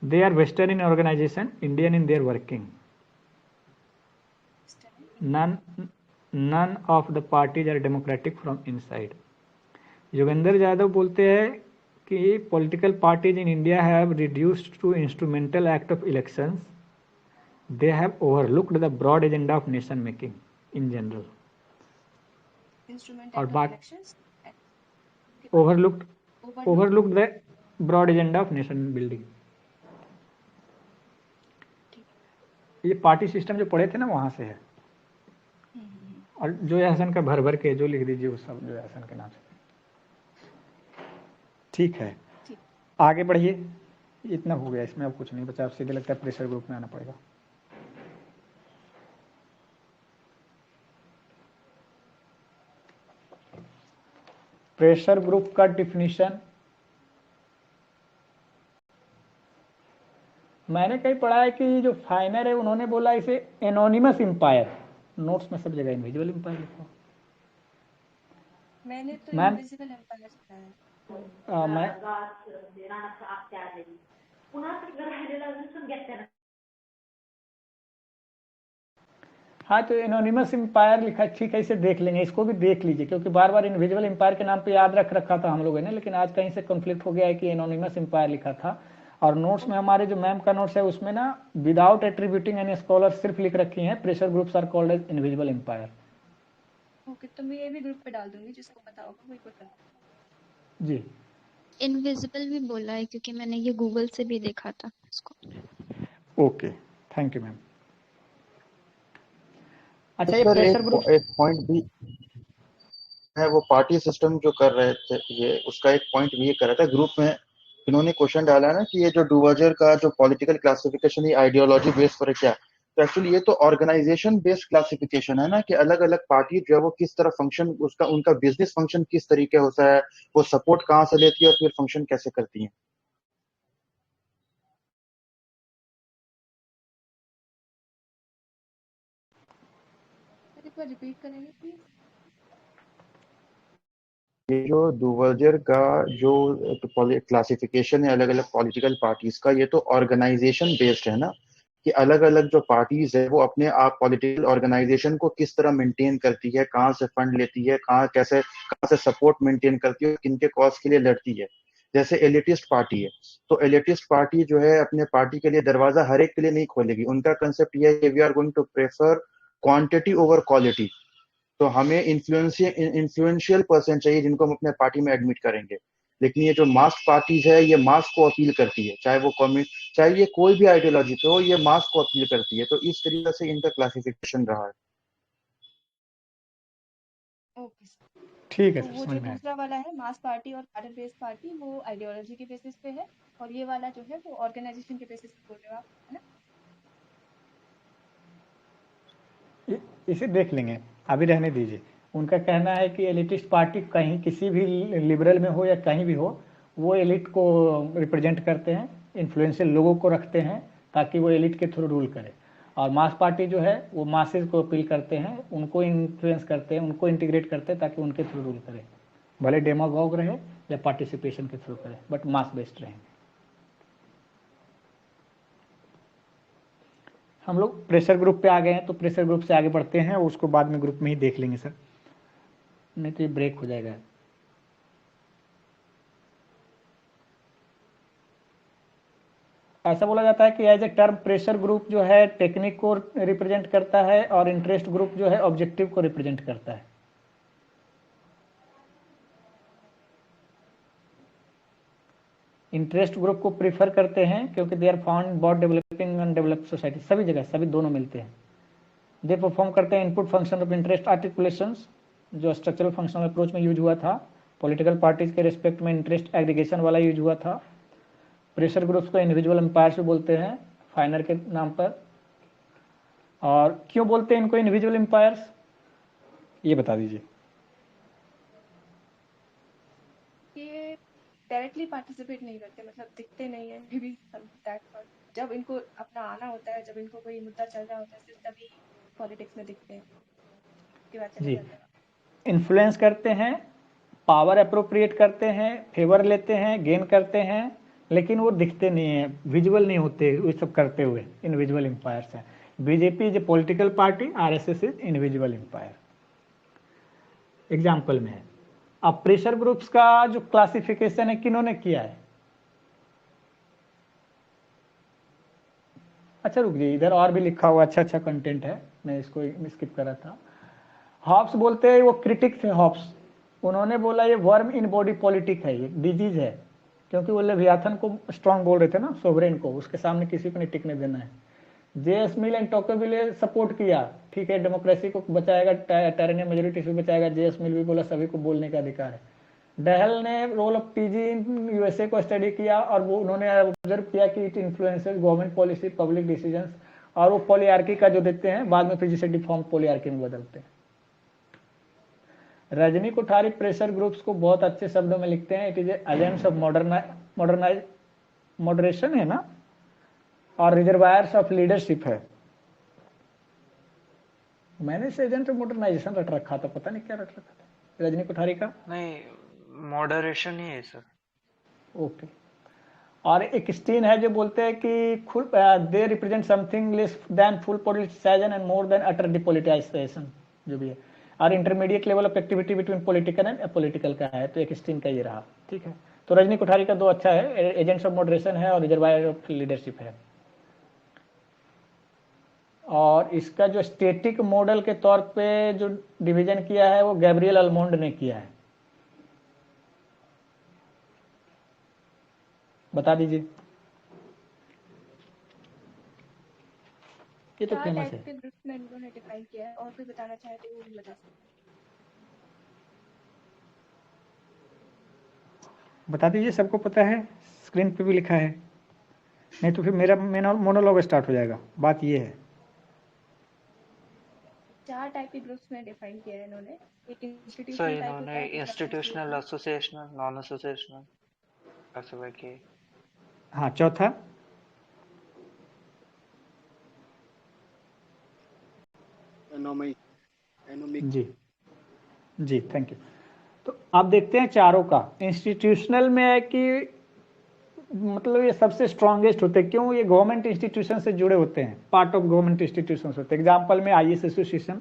they are western in organisation, Indian in their working, none of the parties are democratic from inside. Yogendra Yadav बोलते हैं कि political parties in India have reduced to instrumental act of elections. They have overlooked the broad agenda of nation making in general. Instrument और act of बात elections. overlooked the broad agenda of nation building. ये party system जो पढ़े थे ना वहां से है, और जोया हसन का भर भर के जो लिख दीजिए वो सब जोया हसन के नाम से। ठीक है, आगे बढ़िए। इतना हो गया, इसमें अब कुछ नहीं बचा। अब सीधे लगता है प्रेशर ग्रुप में आना पड़ेगा। प्रेशर ग्रुप का डिफिनीशन मैंने कहीं पढ़ा है कि जो फाइनर है उन्होंने बोला इसे एनोनिमस एम्पायर। नोट्स में सब जगह इनविजिबल एम्पायर लिखा। मैंने तो मैम इनविजिबल एम्पायर पढ़ा है। मैं हाँ, तो एनोनिमस एम्पायर लिखा। ठीक है, इसे देख लेंगे, इसको भी देख लीजिए, क्योंकि बार बार इनविजिबल एम्पायर के नाम पे याद रख रखा था हम लोगों ने, लेकिन आज कहीं से कॉन्फ्लिक्ट हो गया है कि एनोनिमस एम्पायर लिखा था। और नोट्स में हमारे जो मैम का नोट्स है उसमें ना विदाउट एट्रीब्यूटिंग एनी स्कॉलर सिर्फ लिख रखी है pressure groups are called as invisible empire. Okay, तो मैं ये भी ग्रुप पे डाल दूंगी, जिसको पता होगा वही पता। जी, इनविजिबल भी बोला है क्योंकि मैंने ये गूगल से भी देखा था इसको। Okay, thank you ma'am. अच्छा, ये सर प्रेशर ग्रुप एक पॉइंट भी है, वो पार्टी सिस्टम जो कर रहे थे ये, उसका एक पॉइंट भी ये कर रहा था ग्रुप में। इन्होंने क्वेश्चन डाला है ना कि ये जो डुवर्जर का जो पॉलिटिकल क्लासिफिकेशन, ये आइडियोलॉजी बेस्ड पर क्या है, तो एक्चुअली ये तो ऑर्गेनाइजेशन बेस्ड क्लासिफिकेशन है ना, कि अलग अलग पार्टी जो है वो किस तरह फंक्शन, उसका उनका बिजनेस फंक्शन किस तरीके होता है, वो सपोर्ट कहाँ से लेती है और फिर फंक्शन कैसे करती है। एक बार रिपीट करेंगे प्लीज। ये जो डुवर्जर का जो क्लासिफिकेशन है अलग अलग पॉलिटिकल पार्टीज का, ये तो ऑर्गेनाइजेशन बेस्ड है ना, कि अलग अलग जो पार्टीज है वो अपने आप पॉलिटिकल ऑर्गेनाइजेशन को किस तरह मेंटेन करती है, कहाँ से फंड लेती है, कहाँ से सपोर्ट मेंटेन करती है, किनके कॉज के लिए लड़ती है। जैसे एलिटिस्ट पार्टी है, तो एलिटिस्ट पार्टी जो है अपने पार्टी के लिए दरवाजा हर एक के लिए नहीं खोलेगी। उनका कंसेप्ट यह है कि we are going to prefer quantity over quality. तो हमें इन्फ्लुएंशियल पर्सन चाहिए जिनको हम अपने पार्टी में एडमिट करेंगे। लेकिन ये जो मास पार्टीज है ये मास को अपील करती है, चाहे वो कम्युनिस्ट, चाहे ये कोई भी आइडियोलॉजी पे हो, ये मास को अपील करती है। तो इस तरीके से इनका क्लासिफिकेशन रहा है। ओके सर, ठीक है तो सर, वो समझ जो में आया। दूसरा वाला है मास पार्टी और कैडर बेस्ड पार्टी, वो आइडियोलॉजी के बेसिस पे है, और ये वाला जो है वो ऑर्गेनाइजेशन के बेसिस पे बोल रहे हो आप, है ना? इसे देख लेंगे, अभी रहने दीजिए। उनका कहना है कि एलिटिस्ट पार्टी कहीं किसी भी लिबरल में हो या कहीं भी हो, वो एलिट को रिप्रेजेंट करते हैं, इन्फ्लुएंशियल लोगों को रखते हैं ताकि वो एलिट के थ्रू रूल करे। और मास पार्टी जो है वो मासेस को अपील करते हैं, उनको इन्फ्लुएंस करते हैं, उनको इंटीग्रेट करते हैं ताकि उनके थ्रू रूल करे, भले डेमागोग रहे या पार्टिसिपेशन के थ्रू करे, बट मास बेस्ड रहेंगे। हम लोग प्रेशर ग्रुप पे आ गए हैं, तो प्रेशर ग्रुप से आगे बढ़ते हैं, उसको बाद में ग्रुप में ही देख लेंगे सर, नहीं तो ये ब्रेक हो जाएगा। ऐसा बोला जाता है कि as a term pressure group जो है टेक्निक को रिप्रेजेंट करता है और इंटरेस्ट ग्रुप जो है ऑब्जेक्टिव को रिप्रेजेंट करता है। इंटरेस्ट ग्रुप को प्रीफर करते हैं क्योंकि they are found both developing and developed society, सभी जगह सभी दोनों मिलते हैं। दे परफॉर्म करते हैं input function of interest articulations, जो स्ट्रक्चरल फंक्शनल अप्रोच में यूज हुआ था। पॉलिटिकल पार्टीज के रिस्पेक्ट में इंटरेस्ट एग्रीगेशन वाला यूज हुआ था। प्रेशर ग्रुप्स को इंडिविजुअल एम्पायर्स भी बोलते हैं फाइनर के नाम पर। और क्यों बोलते हैं इनको इंडिविजुअल एम्पायर्स, ये बता दीजिए। ये डायरेक्टली पार्टिसिपेट नहीं करते, मतलब दिखते नहीं है, मे बी दैट पार्ट। जब इनको अपना आना होता है, जब इनको कोई मुद्दा चल रहा होता है, सिर्फ तभी पॉलिटिक्स में दिखते हैं, उसके बाद चले जी, जाते हैं। इन्फ्लुएंस करते हैं, पावर अप्रोप्रिएट करते हैं, फेवर लेते हैं, गेन करते हैं, लेकिन वो दिखते नहीं है, विजुअल नहीं होते वो सब करते हुए। इनविजुअल एम्पायर्स हैं। BJP is a political party, RSS is individual empire. Example में है। अब प्रेशर ग्रुप्स का जो क्लासिफिकेशन है किन्होंने किया है? अच्छा रुक जाइए, इधर और भी लिखा हुआ अच्छा कंटेंट है, मैं इसको स्किप कर रहा था। हॉब्स बोलते हैं, वो क्रिटिक थे हॉब्स, उन्होंने बोला ये वर्म इन बॉडी पॉलिटिक है, ये डिजीज है, क्योंकि वो लेवियाथन को स्ट्रांग बोल रहे थे ना, सोवरेन को, उसके सामने किसी को नहीं टिकने देना है। जेएस मिल एंड टोक्योविले सपोर्ट किया, ठीक है डेमोक्रेसी को बचाएगा, टायरेनियन मेजोरिटी से बचाएगा। जेएस मिल भी बोला सभी को बोलने का अधिकार है। डहल ने role of PG in USA को स्टडी किया और वो उन्होंने ऑब्जर्व किया कि it influences government policy, public decisions, और वो पॉलीआर्की का जो देते हैं बाद में फिर से डिफॉर्म पॉलीआर्की में बदलते हैं। रजनी कोठारी प्रेशर ग्रुप्स को बहुत अच्छे शब्दों में लिखते हैं, it is agents of moderation है ना, और रिजर्वायर्स ऑफ लीडरशिप है। मैंने इसे एजेंट ऑफ मॉडर्नाइजेशन रट रखा था, पता नहीं क्या रट रखा था रजनी कोठारी का। नहीं, मॉडरेशन ही है सर। ओके। और एक स्टीन है जो बोलते हैं कि they represent something less than full politicisation and more than utter depoliticisation, जो भी है। और intermediate level of activity between political and apolitical का है, तो एक स्टीन का ये रहा, ठीक है। तो रजनी कोठारी का दो अच्छा है, एजेंट्स ऑफ मॉडरेशन है और रिजर्वायर ऑफ लीडरशिप है। और इसका जो स्टेटिक मॉडल के तौर पे जो डिवीजन किया है वो गैब्रियल अल्मोंड ने किया है, बता दीजिए। ये तो चार फेमस टाइप है। के ग्रुप्स में इन्होंने डिफाइन किया है, और कोई बताना चाहे तो वो भी बता सकते हैं। बता दीजिए, सबको पता है, स्क्रीन पे भी लिखा है, नहीं तो फिर मेरा मोनोलॉग स्टार्ट हो जाएगा। बात ये है, 4 टाइप के ग्रुप्स में डिफाइन किया है इन्होंने। एक सर इंस्टीट्यूशनल टाइप होता इन्होंने है, दूसरा institutional, associational, associational, non associational classify हाँ। चौथा एनोमिक। Ji thank you. तो आप देखते हैं चारों का इंस्टीट्यूशनल में है कि मतलब ये सबसे स्ट्रांगेस्ट होते हैं, क्यों? ये गवर्नमेंट इंस्टीट्यूशन से जुड़े होते हैं, पार्ट ऑफ गवर्नमेंट इंस्टीट्यूशन होते हैं। एग्जाम्पल में आईएएस एसोसिएशन,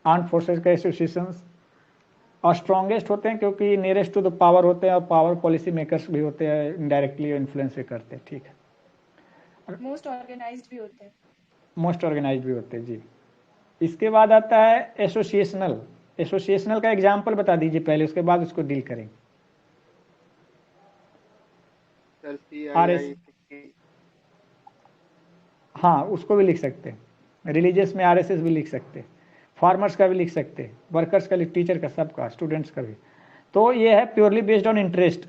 आर्म फोर्सेज का एसोसिएशन, और स्ट्रांगेस्ट होते हैं क्योंकि नियरेस्ट टू द पावर होते हैं और पावर पॉलिसी मेकर्स भी होते हैं, इनडायरेक्टली इन्फ्लुएंस भी करते हैं, ठीक है। मोस्ट ऑर्गेनाइज्ड भी होते हैं। मोस्ट ऑर्गेनाइज भी होते हैं जी। इसके बाद आता है एसोसिएशनल। एसोसिएशनल का एग्जाम्पल बता दीजिए पहले, उसके बाद उसको डील करेंगे। हाँ, उसको भी लिख सकते हैं। रिलीजियस में आरएसएस भी लिख सकते हैं, फार्मर्स का भी लिख सकते हैं, वर्कर्स का, टीचर का, सबका, स्टूडेंट्स का भी। तो ये है purely based on interest,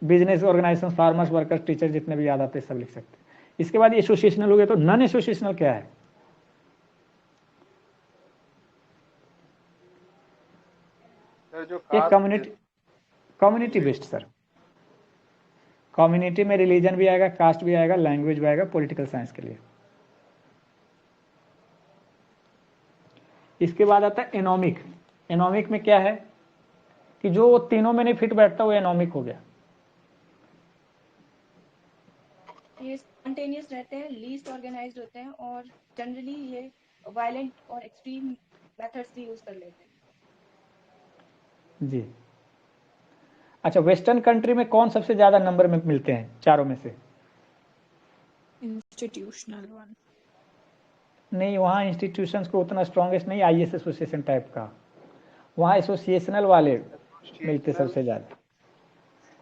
business organisation, farmers, workers, teacher, जितने भी याद आते हैं सब लिख सकते हैं। इसके बाद एसोसिएशनल हो गया। तो नॉन एसोसिएशनल क्या है? एक कम्युनिटी बेस्ड सर। कम्युनिटी में रिलीजन भी आएगा, कास्ट भी आएगा, लैंग्वेज भी आएगा, पॉलिटिकल साइंस के लिए। इसके बाद आता है एनोमिक। एनोमिक में क्या है कि जो तीनों में नहीं फिट बैठता वो एनोमिक हो गया। ये स्पॉन्टेनियस रहते हैं, लीस्ट ऑर्गेनाइज्ड होते हैं, और जनरली ये वायलेंट और एक्सट्रीम मेथड्स भी यूज कर लेते हैं जी। अच्छा, वेस्टर्न कंट्री में कौन सबसे ज्यादा नंबर में मिलते हैं चारों में से? Institutional one. नहीं, वहाँ इंस्टीट्यूशंस को उतना स्ट्रॉन्गेस्ट नहीं, आईएएस एसोसिएशन टाइप का। वहाँ एसोसिएशनल वाले मिलते सबसे ज़्यादा।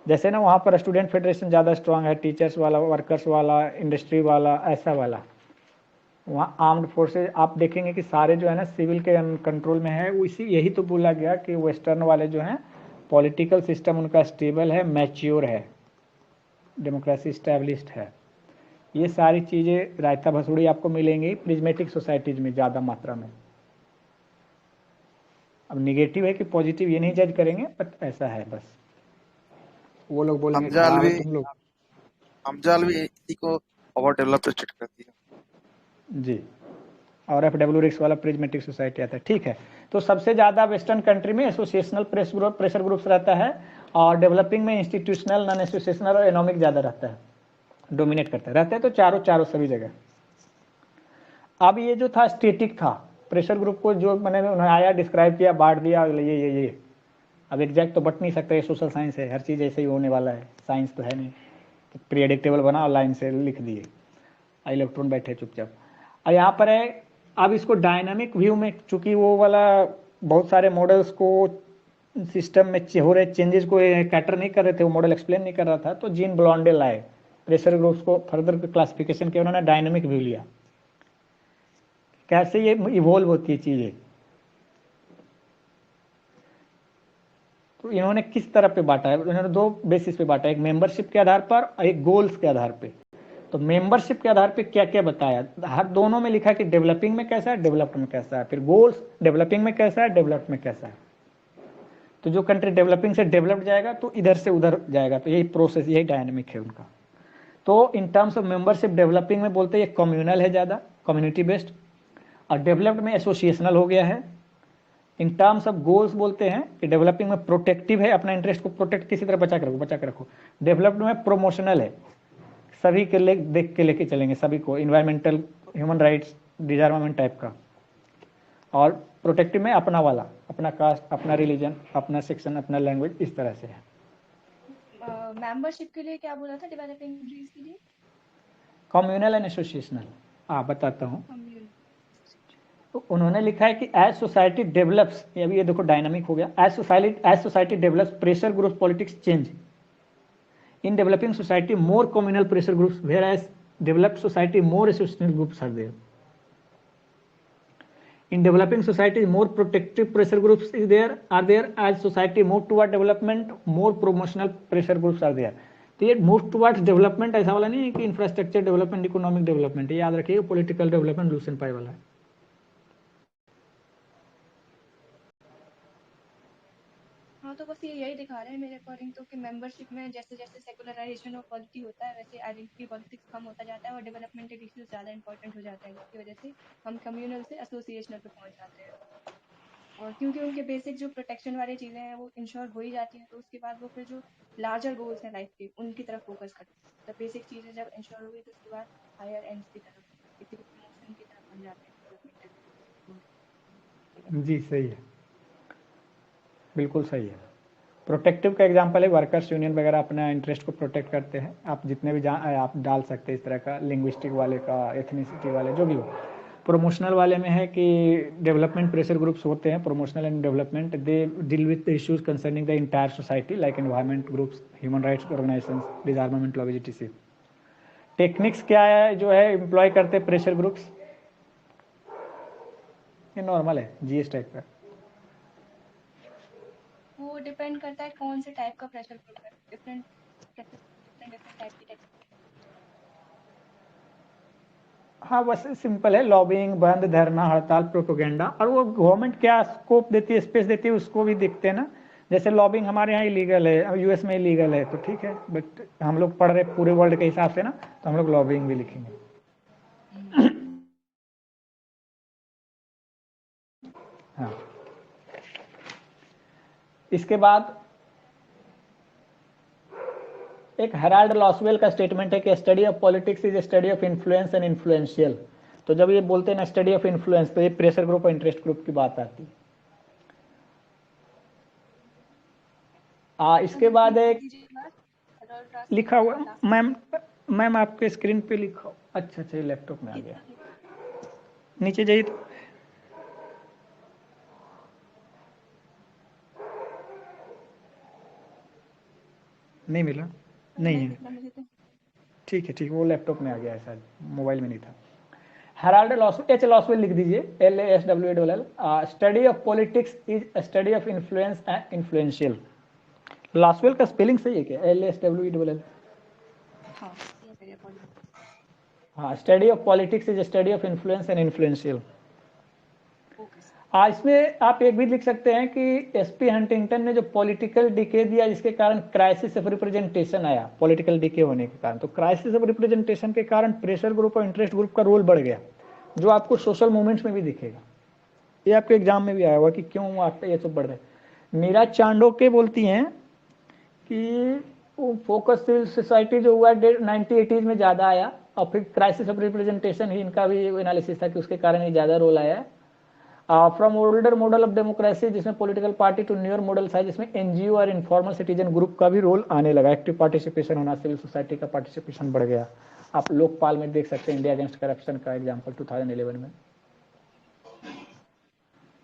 जैसे ना वहाँ पर स्टूडेंट फेडरेशन ज़्यादा स्ट्रांग है, टीचर्स वाला, वर्कर्स वाला, इंडस्ट्री वाला, ऐसा वाला। वहाँ आर्म्ड फोर्सेज आप देखेंगे कि सारे जो है ना सिविल के कंट्रोल में है। इसी यही तो बोला गया कि वेस्टर्न वाले जो हैं पॉलिटिकल सिस्टम उनका स्टेबल है, मैच्योर है, डेमोक्रेसी स्टैब्लिश्ड है। ये सारी चीज़ें रायता भसुड़ी आपको मिलेंगी प्रिज्मेटिक सोसाइटीज में ज़्यादा मात्रा में। अब निगेटिव है कि पॉजिटिव ये नहीं जज करेंगे, बट ऐसा है बस। वो लोग बोलेंगे खराब है तुम लोग। हमजाल भी इसी को ओवर डेवलप स्टेट करती है जी। और FWRX वाला प्रिज्मेटिक सोसाइटी आता है, ठीक है। तो सबसे ज़्यादा वेस्टर्न कंट्री में एसोसिएशनल प्रेशर ग्रुप्स रहता है, और डेवलपिंग में इंस्टीट्यूशनल, नॉन एसोसिएशनल और एनोमिक ज़्यादा रहता है, डोमिनेट करता है। रहते हैं तो चारों सभी जगह। अब ये जो था स्टेटिक था, प्रेशर ग्रुप को जो मैंने उन्होंने आया डिस्क्राइब किया, बांट दिया, ये अब एग्जैक्ट तो बट नहीं सकता, ये सोशल साइंस है, हर चीज़ ऐसे ही होने वाला है, साइंस तो है नहीं। प्रिडिक्टेबल बना और लाइन से लिख दिए, इलेक्ट्रॉन बैठे चुपचाप। और यहाँ पर है, अब इसको डायनामिक व्यू में, चूंकि वो वाला बहुत सारे मॉडल्स को सिस्टम में हो रहे चेंजेस को कैटर नहीं कर रहे थे, वो मॉडल एक्सप्लेन नहीं कर रहा था, तो जीन ब्लॉन्डेल आए, प्रेशर ग्रुप्स को फर्दर क्लासिफिकेशन किया उन्होंने, डायनामिक व्यू लिया, कैसे ये इवॉल्व होती है चीजें। तो इन्होंने किस तरह पे बांटा है, इन्होंने दो बेसिस पे बांटा है, एक मेंबरशिप के आधार पर और एक गोल्स के आधार पे। तो मेंबरशिप के आधार पे क्या क्या बताया, हर दोनों में लिखा कि डेवलपिंग में कैसा है, डेवलप्ड में कैसा है, फिर गोल्स डेवलपिंग में कैसा है, डेवलप्ड में कैसा है। तो जो कंट्री डेवलपिंग से डेवलप्ड जाएगा तो इधर से उधर जाएगा, तो यही प्रोसेस, यही डायनेमिक है उनका। तो in terms of membership developing में बोलते हैं ये कम्युनल है, ज़्यादा कम्युनिटी बेस्ड, और डेवलप्ड में एसोसिएशनल हो गया है। इन टर्म्स ऑफ गोल्स बोलते हैं कि डेवलपिंग में प्रोटेक्टिव है, अपना इंटरेस्ट को प्रोटेक्ट किसी तरह बचा के रखो। डेवलप्ड में प्रोमोशनल है, सभी के लिए देख के लेके चलेंगे, सभी को, इन्वायरमेंटल, ह्यूमन राइट्स, डिजार्मामेंट टाइप का। और प्रोटेक्टिव में अपना वाला, अपना कास्ट, अपना रिलीजन, अपना सेक्शन, अपना लैंग्वेज, इस तरह से है। मेंबरशिप के लिए क्या बोला था डेवलपिंग कंट्रीज के लिए? Communal and associational. बताता हूँ, कम्युनल। तो उन्होंने लिखा है कि एज सोसाइटी डेवलप्स, अभी ये देखो डायनामिक हो गया, as society develops pressure group politics change. In developing society more communal pressure groups, whereas developed society more associational groups are there. In developing societies, more protective pressure groups are there. As society move toward development, more promotional pressure groups are there. तो ये move towards development ऐसा वाला नहीं है कि infrastructure development, economic development, याद रखिए political development Lucent पाई वाला है। हाँ, तो बस ये यही दिखा रहे हैं मेरे अकॉर्डिंग तो कि मेंबरशिप में जैसे जैसे सेकुलराइजेशन ऑफ पॉलिटी होता है वैसे आइडेंटिटी पॉलिटिक्स कम होता जाता है और डेवलपमेंटल इश्यूज ज़्यादा इंपॉर्टेंट हो जाता है, जिसकी वजह से हम कम्युनल से एसोसिएशनल पे पहुंच जाते हैं। और क्योंकि उनके बेसिक जो प्रोटेक्शन वाली चीज़ें हैं वो इंश्योर हो ही जाती हैं, तो उसके बाद वो फिर जो लार्जर गोल्स हैं लाइफ के उनकी तरफ फोकस करते हैं। तो बेसिक चीज़ें जब इंश्योर हो गई तो उसके बाद हायर एंड्स की तरफ, किसी प्रमोशन की तरफ बन जाते हैं डेवलपमेंटल। जी सही है, बिल्कुल सही है। प्रोटेक्टिव का एग्जांपल है, वर्कर्स यूनियन वगैरह अपना इंटरेस्ट को प्रोटेक्ट करते हैं। आप जितने भी आप डाल सकते हैं इस तरह का, लिंग्विस्टिक वाले का, एथनिसिटी वाले, जो भी हो। प्रोमोशनल वाले में है कि डेवलपमेंट प्रेशर ग्रुप्स होते हैं, promotional and development, they deal with issues concerning the entire society like environment groups, human rights organisations, डिसआर्मामेंट lobby, etc। Techniques क्या है जो है एम्प्लॉय करते हैं प्रेशर ग्रुप्स, ये नॉर्मल है, जीएस टाइप का। वो डिपेंड करता है कौन से टाइप का प्रेशर ग्रुप है, डिफरेंट टाइप की टेक्निक। हाँ बस सिंपल है, लॉबिंग, बंद, धरना, हड़ताल, प्रोपोगेंडा। और वो गवर्नमेंट क्या स्कोप देती है, स्पेस देती है, उसको भी देखते हैं ना। जैसे लॉबिंग हमारे यहाँ इलीगल है, यूएस में इलीगल है, तो ठीक है, बट हम लोग पढ़ रहे पूरे वर्ल्ड के हिसाब से ना, तो हम लोग लॉबिंग भी लिखेंगे। हाँ, इसके बाद एक हेराल्ड लॉसवेल का स्टेटमेंट है कि study of politics is study of influence and influential. तो जब ये बोलते हैं ना स्टडी ऑफ इन्फ्लुएंस, तो ये प्रेशर ग्रुप और इंटरेस्ट ग्रुप की बात आती है। इसके बाद एक लिखा हुआ, मैम आपके स्क्रीन पे लिखा, अच्छा ये लैपटॉप में आ गया, नीचे जाइए तो नहीं मिला, नहीं है, ठीक है, वो लैपटॉप में आ गया है, शायद मोबाइल में नहीं था। हेराल्ड लॉसवेल, एच लॉसवेल लिख दीजिए, LASWELL। Study of politics is study of influence and influential. Lasswell का स्पेलिंग सही है क्या, LASWELL? हाँ, study of politics is study of influence and influential. इसमें आप एक भी लिख सकते हैं कि एसपी हंटिंगटन ने जो पॉलिटिकल डिके दिया, जिसके कारण क्राइसिस ऑफ रिप्रेजेंटेशन आया, पॉलिटिकल डिके होने के कारण। तो क्राइसिस ऑफ रिप्रेजेंटेशन के कारण प्रेशर ग्रुप और इंटरेस्ट ग्रुप का रोल बढ़ गया, जो आपको सोशल मूवमेंट्स में भी दिखेगा। ये आपके एग्जाम में भी आया हुआ कि क्यों आप ये सब बढ़ रहे। मीरा चांडोके बोलती हैं कि फोकस सिविल सोसाइटी जो हुआ 1980s में ज़्यादा आया, और फिर क्राइसिस ऑफ रिप्रेजेंटेशन ही इनका भी एनालिसिस था कि उसके कारण ही ज़्यादा रोल आया। From older model of democracy जिसमें political party to newer models है जिसमें एनजीओ और इनफॉर्मल सिटीजन ग्रुप का भी रोल आने लगा, एक्टिव पार्टिसिपेशन होना, सिविल सोसाइटी का पार्टिसिपेशन बढ़ गया। आप लोकपाल में देख सकते हैं इंडिया अगेंस्ट करप्शन का एग्जाम्पल 2011 में।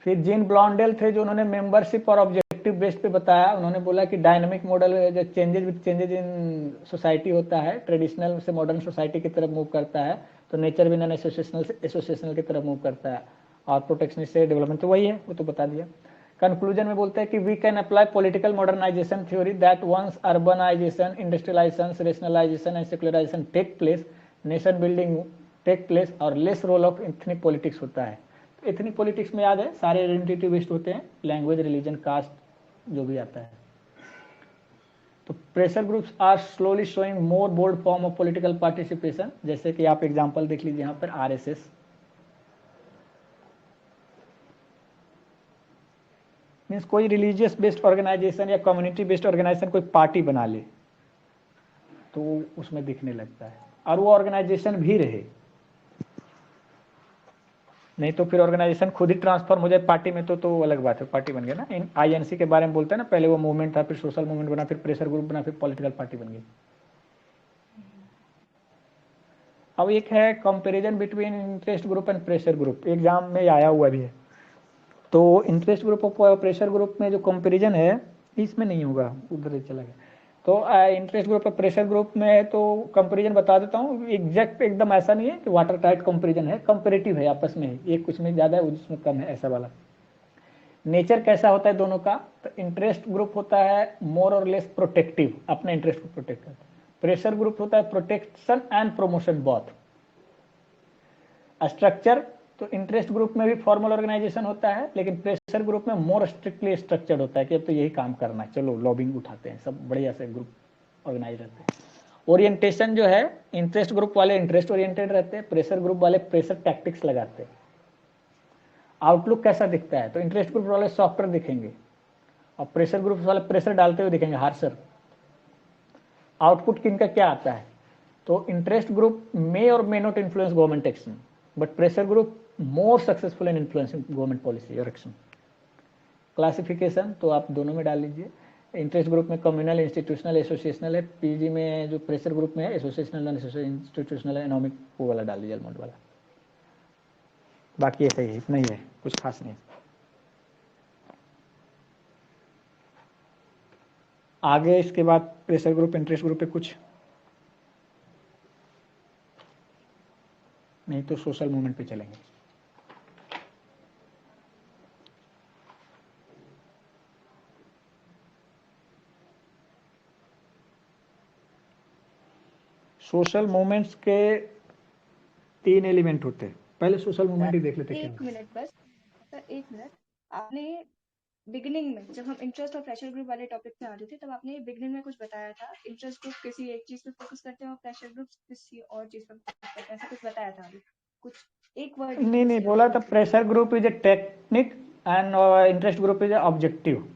फिर जीन ब्लॉन्डेल थे जो उन्होंने मेंबरशिप और ऑब्जेक्टिव बेस्ड पे बताया। उन्होंने बोला कि डायनामिक मॉडल जो changes with changes in society होता है, ट्रेडिशनल से मॉडर्न सोसाइटी की तरफ मूव करता है, तो नेचर भी नॉन एसोसिएशनल से एसोसिएशनल की तरफ मूव करता है, और प्रोटेक्शनिस्ट से डेवलपमेंट, तो वही है, वो तो बता दिया। कंक्लूजन में बोलते हैं कि we can apply political modernisation theory that once urbanisation, industrialisation, rationalisation and secularisation take place, nation building take place और less role of ethnic politics होता है। एथनिक पॉलिटिक्स में याद है सारे आइडेंटिटी बेस्ड होते हैं, लैंग्वेज, रिलीजन, कास्ट जो भी आता है। तो pressure groups are slowly showing more bold form of political participation, जैसे कि आप एग्जांपल देख लीजिए यहाँ पर आरएसएस। मीन्स कोई रिलीजियस बेस्ड ऑर्गेनाइजेशन या कम्युनिटी बेस्ड ऑर्गेनाइजेशन कोई पार्टी बना ले तो उसमें दिखने लगता है, और वो ऑर्गेनाइजेशन भी रहे, नहीं तो फिर ऑर्गेनाइजेशन खुद ही ट्रांसफॉर्म हो जाए पार्टी में तो अलग बात है, पार्टी बन गया ना। आईएनसी के बारे में बोलते हैं ना, पहले वो मूवमेंट था, फिर सोशल मूवमेंट बना, फिर प्रेशर ग्रुप बना, फिर पॉलिटिकल पार्टी बन गई। अब एक है comparison between interest group and pressure group, exam में आया हुआ भी है। तो इंटरेस्ट ग्रुप और प्रेशर ग्रुप में जो कंपैरिजन है, इसमें नहीं होगा, उधर ही चला गया। तो इंटरेस्ट ग्रुप और प्रेशर ग्रुप में तो कंपैरिजन बता देता हूँ, एग्जैक्ट एकदम ऐसा नहीं है कि वाटर टाइट कंपैरिजन है, कंपैरेटिव है आपस में, एक कुछ में ज़्यादा है उसमें कम है, ऐसा वाला। नेचर कैसा होता है दोनों का, तो इंटरेस्ट ग्रुप होता है मोर और लेस प्रोटेक्टिव, अपने इंटरेस्ट को प्रोटेक्ट करता है। प्रेशर ग्रुप होता है protection and promotion both. Structure, तो इंटरेस्ट ग्रुप में भी फॉर्मल ऑर्गेनाइजेशन होता है, लेकिन प्रेशर ग्रुप में मोर स्ट्रिक्टली स्ट्रक्चर्ड होता है कि अब तो यही काम करना है, चलो लॉबिंग उठाते हैं, सब बढ़िया से ग्रुप ऑर्गेनाइज रहते हैं। ओरिएंटेशन जो है, इंटरेस्ट ग्रुप वाले इंटरेस्ट ओरिएंटेड रहते हैं, प्रेशर ग्रुप वाले प्रेशर टैक्टिक्स लगाते हैं। आउटलुक कैसा दिखता है, तो इंटरेस्ट ग्रुप वाले सॉफ्टवेयर दिखेंगे और प्रेशर ग्रुप वाले प्रेशर डालते हुए दिखेंगे, हार्शर। आउटपुट किनका क्या आता है, तो इंटरेस्ट ग्रुप मे और may not influence government action, but pressure group more successful in influencing government policy or action. Classification तो आप दोनों में डाल लीजिए, इंटरेस्ट ग्रुप में कम्युनल, इंस्टीट्यूशनल, एसोसिएशनल है, पीजी में जो प्रेशर ग्रुप में है एसोसिएशनल, नॉन इंस्टीट्यूशनल, एकोनॉमिक, वो वाला डाल लीजिए, अल्मोंड वाला। बाकी ऐसा ही है, इतना ही है, कुछ खास नहीं। आगे इसके बाद प्रेशर ग्रुप, इंटरेस्ट ग्रुप पे कुछ नहीं तो सोशल मूवमेंट पे चलेंगे। सोशल मूवमेंट्स के 3 एलिमेंट होते हैं, पहले सोशल मूवमेंट ही देख लेते हैं। एक मिनट बस सर, एक मिनट। आपने बिगिनिंग में जब हम इंटरेस्ट और प्रेशर ग्रुप वाले टॉपिक पे आ रहे थे, तब आपने बिगिनिंग में कुछ बताया था, इंटरेस्ट ग्रुप किसी एक चीज पे फोकस करते हैं और प्रेशर ग्रुप किसी और चीज पे फोकस करते हैं, ऐसा कुछ बताया था अभी, कुछ एक वर्ड नहीं बोला था, pressure group is a technique and interest group is a objective.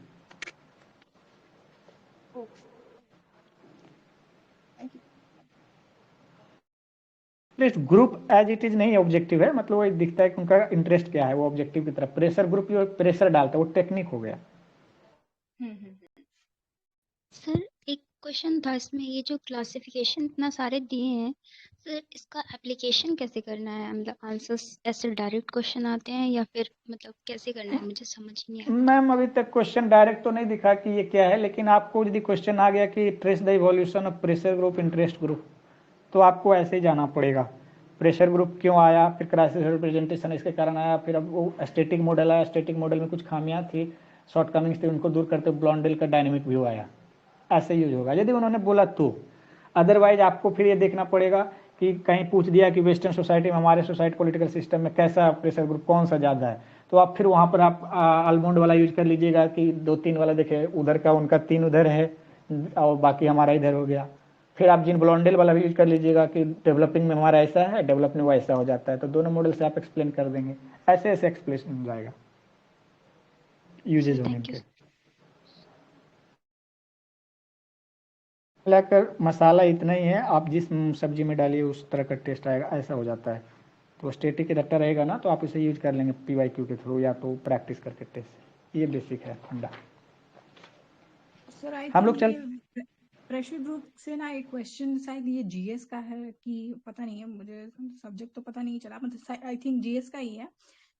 Interest group as it is नहीं, ऑब्जेक्टिव है, मतलब वो दिखता है कि उनका इंटरेस्ट क्या है, वो ऑब्जेक्टिव की तरफ। प्रेशर ग्रुप जो प्रेशर डालता है वो टेक्निक हो गया। सर एक क्वेश्चन था इसमें, ये जो क्लासिफिकेशन इतना सारे दिए हैं सर, इसका एप्लीकेशन कैसे करना है, मतलब आंसर्स ऐसे डायरेक्ट क्वेश्चन आते हैं या फिर मतलब कैसे करना है, मुझे समझ नहीं आया। मैम अभी तक क्वेश्चन डायरेक्ट तो नहीं दिखा कि ये क्या है, लेकिन आपको यदि क्वेश्चन आ गया कि trace the evolution of pressure group, interest group, तो आपको ऐसे ही जाना पड़ेगा। प्रेशर ग्रुप क्यों आया, फिर क्राइसिस रिप्रेजेंटेशन इसके कारण आया, फिर अब वो स्टैटिक मॉडल आया, स्टैटिक मॉडल में कुछ खामियां थी, शॉर्टकमिंग्स थी, उनको दूर करते ब्लॉन्डेल का डायनेमिक व्यू आया। ऐसे यूज होगा यदि उन्होंने बोला तो। अदरवाइज आपको फिर ये देखना पड़ेगा कि कहीं पूछ दिया कि वेस्टर्न सोसाइटी में, हमारे सोसाइटी पॉलिटिकल सिस्टम में कैसा प्रेशर ग्रुप, कौन सा ज़्यादा है, तो आप फिर वहाँ पर आप आलमोंड वाला यूज कर लीजिएगा कि 2-3 वाला देखे, उधर का उनका 3 उधर है और बाकी हमारा इधर हो गया। फिर आप जीन ब्लॉन्डेल वाला भी यूज कर लीजिएगा कि डेवलपिंग में हमारा ऐसा है, डेवलप में वो ऐसा हो जाता है, तो दोनों मॉडल से आप एक्सप्लेन कर देंगे, ऐसे ऐसे एक्सप्लेन हो जाएगा यूजेज होने के। मिलाकर मसाला इतना ही है, आप जिस सब्जी में डालिए उस तरह का टेस्ट आएगा, ऐसा हो जाता है। तो स्टैटिक डाटा रहेगा ना, तो आप इसे यूज कर लेंगे PYQ के थ्रू या तो प्रैक्टिस करके टेस्ट। ये बेसिक है फंडा। सर आई हम लोग थिंक चल ये प्रेशर ग्रुप से ना एक क्वेश्चन शायद ये जीएस का है कि पता नहीं है, मुझे सब्जेक्ट तो पता नहीं चला, मतलब आई थिंक जीएस का ही है।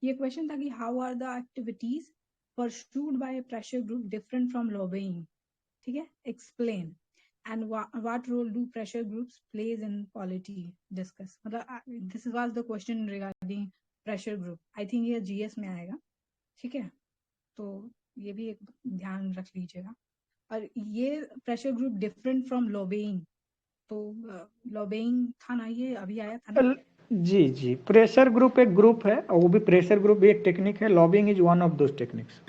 ये क्वेश्चन था कि how are the activities pursued by pressure group different from lobbying, ठीक है, explain and what role do pressure groups play in polity, discuss. मतलब this was the question regarding pressure group. I think ये GS में आएगा, ठीक है, तो ये भी एक ध्यान रख लीजिएगा। और ये pressure group different from lobbying, तो लॉबिंग था ना, ये अभी आया था ना। जी जी, प्रेशर ग्रुप एक ग्रुप है, और वो भी प्रेशर ग्रुप भी एक टेक्निक है। Lobbying is one of those techniques.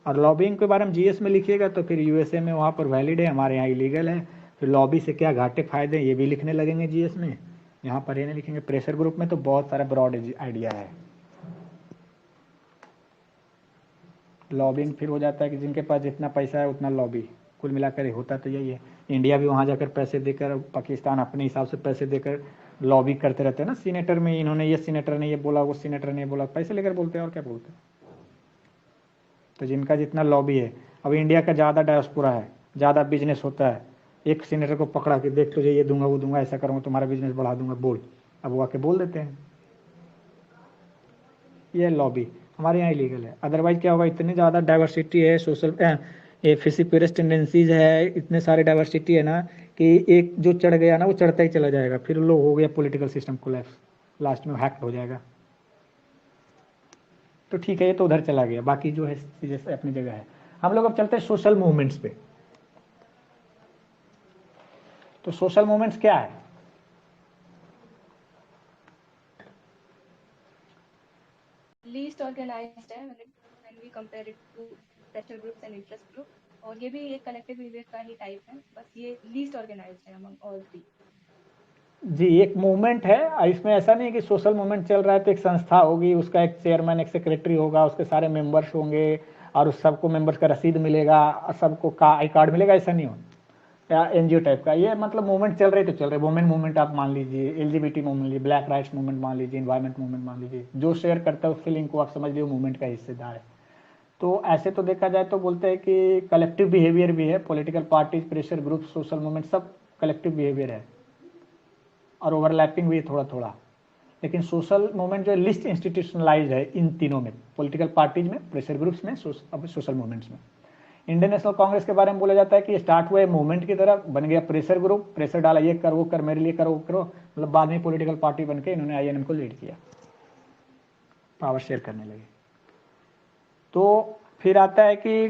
और लॉबिंग के बारे में जीएस में लिखिएगा तो फिर यूएसए में वहाँ पर वैलिड है, हमारे यहाँ इलीगल है। फिर लॉबी से क्या घाटे फायदे ये भी लिखने लगेंगे जीएस में, यहाँ पर ये नहीं लिखेंगे। प्रेशर ग्रुप में तो बहुत सारा ब्रॉड आइडिया है। लॉबिंग फिर हो जाता है कि जिनके पास जितना पैसा है उतना लॉबी, कुल मिलाकर होता तो यही है। इंडिया भी वहाँ जाकर पैसे देकर, पाकिस्तान अपने हिसाब से पैसे देकर लॉबी करते रहते हैं ना। सीनेटर में इन्होंने ये सीनेटर ने ये बोला, वो सीनेटर ने ये बोला, पैसे लेकर बोलते हैं और क्या बोलते हैं। तो जिनका जितना लॉबी है, अब इंडिया का ज़्यादा डायस्पोरा है, ज़्यादा बिजनेस होता है, एक सीनेटर को पकड़ा के देख तुझे ये दूंगा वो दूंगा, ऐसा करूँगा तुम्हारा बिजनेस बढ़ा दूंगा, बोल। अब वो आके बोल देते हैं, ये लॉबी। हमारे यहाँ इलीगल है। अदरवाइज क्या होगा, इतनी ज़्यादा डाइवर्सिटी है, सोशल ये फिसिपियरस टेंडेंसीज है, इतने सारे डाइवर्सिटी है ना कि एक जो चढ़ गया ना वो चढ़ता ही चला जाएगा, फिर लो हो गया पॉलिटिकल सिस्टम कोलैप्स, लास्ट में हैक्ड हो जाएगा। तो ठीक है, ये तो उधर चला गया, बाकी जो है जैसे अपनी जगह है। हम लोग अब चलते हैं सोशल मूवमेंट्स पे। तो सोशल मूवमेंट्स क्या है? लीस्ट ऑर्गेनाइज्ड है when we compare it to pressure groups and interest group, और ये भी एक कलेक्टिव बिहेवियर का ही टाइप है, बस ये लीस्ट ऑर्गेनाइज्ड है अमंग ऑल थ्री। जी, एक मूवमेंट है, इसमें ऐसा नहीं कि सोशल मूवमेंट चल रहा है तो एक संस्था होगी, उसका एक चेयरमैन एक सेक्रेटरी होगा, उसके सारे मेंबर्स होंगे और उस सबको मेंबर्स का रसीद मिलेगा, सबको का आई कार्ड मिलेगा, ऐसा नहीं हो। या एनजीओ टाइप का ये मतलब मूवमेंट चल रही तो चल रहे। वुमेन मूवमेंट आप मान लीजिए, LGBT मूवमेंट लीजिए, ब्लैक राइट्स मूवमेंट मान लीजिए, इन्वायरमेंट मूवमेंट मान लीजिए, जो शेयर करता है उस फीलिंग को आप समझ लीजिए मूवमेंट का हिस्सेदार है। तो ऐसे तो देखा जाए तो बोलते हैं कि कलेक्टिव बिहेवियर भी है, political parties, pressure group, social movement सब कलेक्टिव बिहेवियर है और ओवरलैपिंग भी थोड़ा थोड़ा। लेकिन सोशल मूवमेंट जो लिस्ट इंस्टीट्यूशनलाइज है इन तीनों में, पॉलिटिकल पार्टीज में, प्रेशर ग्रुप्स में, सोशल मूवमेंट्स में। इंडियन नेशनल कांग्रेस के बारे में बोला जाता है कि स्टार्ट हुआ मूवमेंट की तरह, बन गया प्रेशर ग्रुप, प्रेशर डाला ये कर वो कर, मेरे लिए करो वो करो, मतलब बाद में पॉलिटिकल पार्टी बन के इन्होंने INM को लीड किया, पावर शेयर करने लगे। तो फिर आता है कि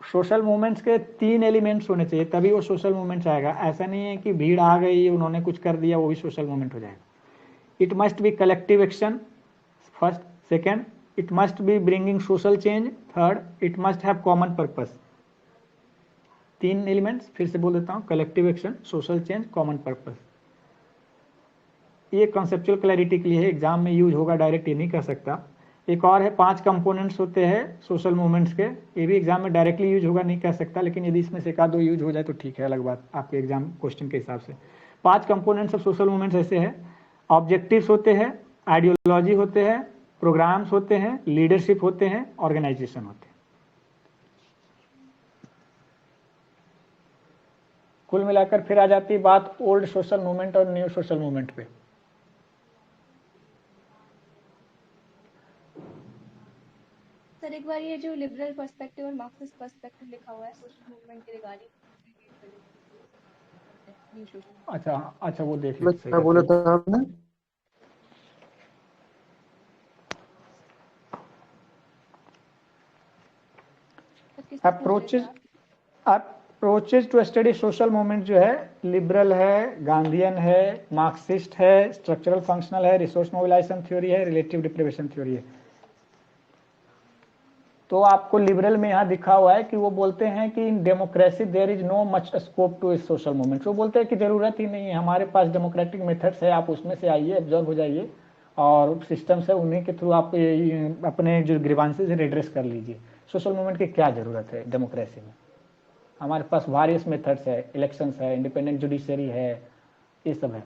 सोशल मूवमेंट्स के 3 एलिमेंट्स होने चाहिए तभी वो सोशल मूवमेंट्स आएगा। ऐसा नहीं है कि भीड़ आ गई उन्होंने कुछ कर दिया वो भी सोशल मूवमेंट हो जाएगा। It must be collective action first, second it must be bringing social change, third it must have common purpose। 3 elements फिर से बोल देता हूँ, collective action, social change, common purpose. ये कॉन्सेप्चुअल क्लैरिटी के लिए है, एग्जाम में यूज होगा, डायरेक्ट ये नहीं कर सकता। एक और है 5 कंपोनेंट्स होते हैं सोशल मूवमेंट्स के, ये भी एग्जाम में डायरेक्टली यूज होगा नहीं कह सकता, लेकिन यदि इसमें से एक आध दो यूज हो जाए तो ठीक है, अलग बात आपके एग्जाम क्वेश्चन के हिसाब से। 5 कंपोनेंट्स ऑफ सोशल मूवमेंट्स ऐसे हैं, ऑब्जेक्टिव्स होते हैं, आइडियोलॉजी होते हैं, प्रोग्राम्स होते हैं, लीडरशिप होते हैं, ऑर्गेनाइजेशन होते हैं। कुल मिलाकर फिर आ जाती है बात ओल्ड सोशल मूवमेंट और न्यू सोशल मूवमेंट पे। सर एक बार ये जो लिबरल पर्सपेक्टिव और मार्क्सिस्ट पर्सपेक्टिव लिखा हुआ है सोशल मूवमेंट के रिगार्डिंग, अच्छा वो देख लीजिए। क्या बोला था आपने? Approaches to study social movement जो है, लिबरल है, गांधीयन है, मार्क्सिस्ट है, स्ट्रक्चरल फंक्शनल है, रिसोर्स मोबिलाइजेशन थ्योरी है, रिलेटिव डिप्रिवेशन थ्योरी है। तो आपको लिबरल में यहाँ दिखा हुआ है कि वो बोलते हैं कि in democracy there is no much scope to social movement. वो बोलते हैं कि जरूरत ही नहीं है, हमारे पास डेमोक्रेटिक मेथड्स है, आप उसमें से आइए, एब्जॉर्व हो जाइए और सिस्टम्स है उन्हीं के थ्रू आप अपने जो ग्रीवांसेस है रिड्रेस कर लीजिए। सोशल मूवमेंट की क्या जरूरत है डेमोक्रेसी में, हमारे पास वारियस मेथड्स है, इलेक्शंस है, इंडिपेंडेंट जुडिशरी है, ये सब है।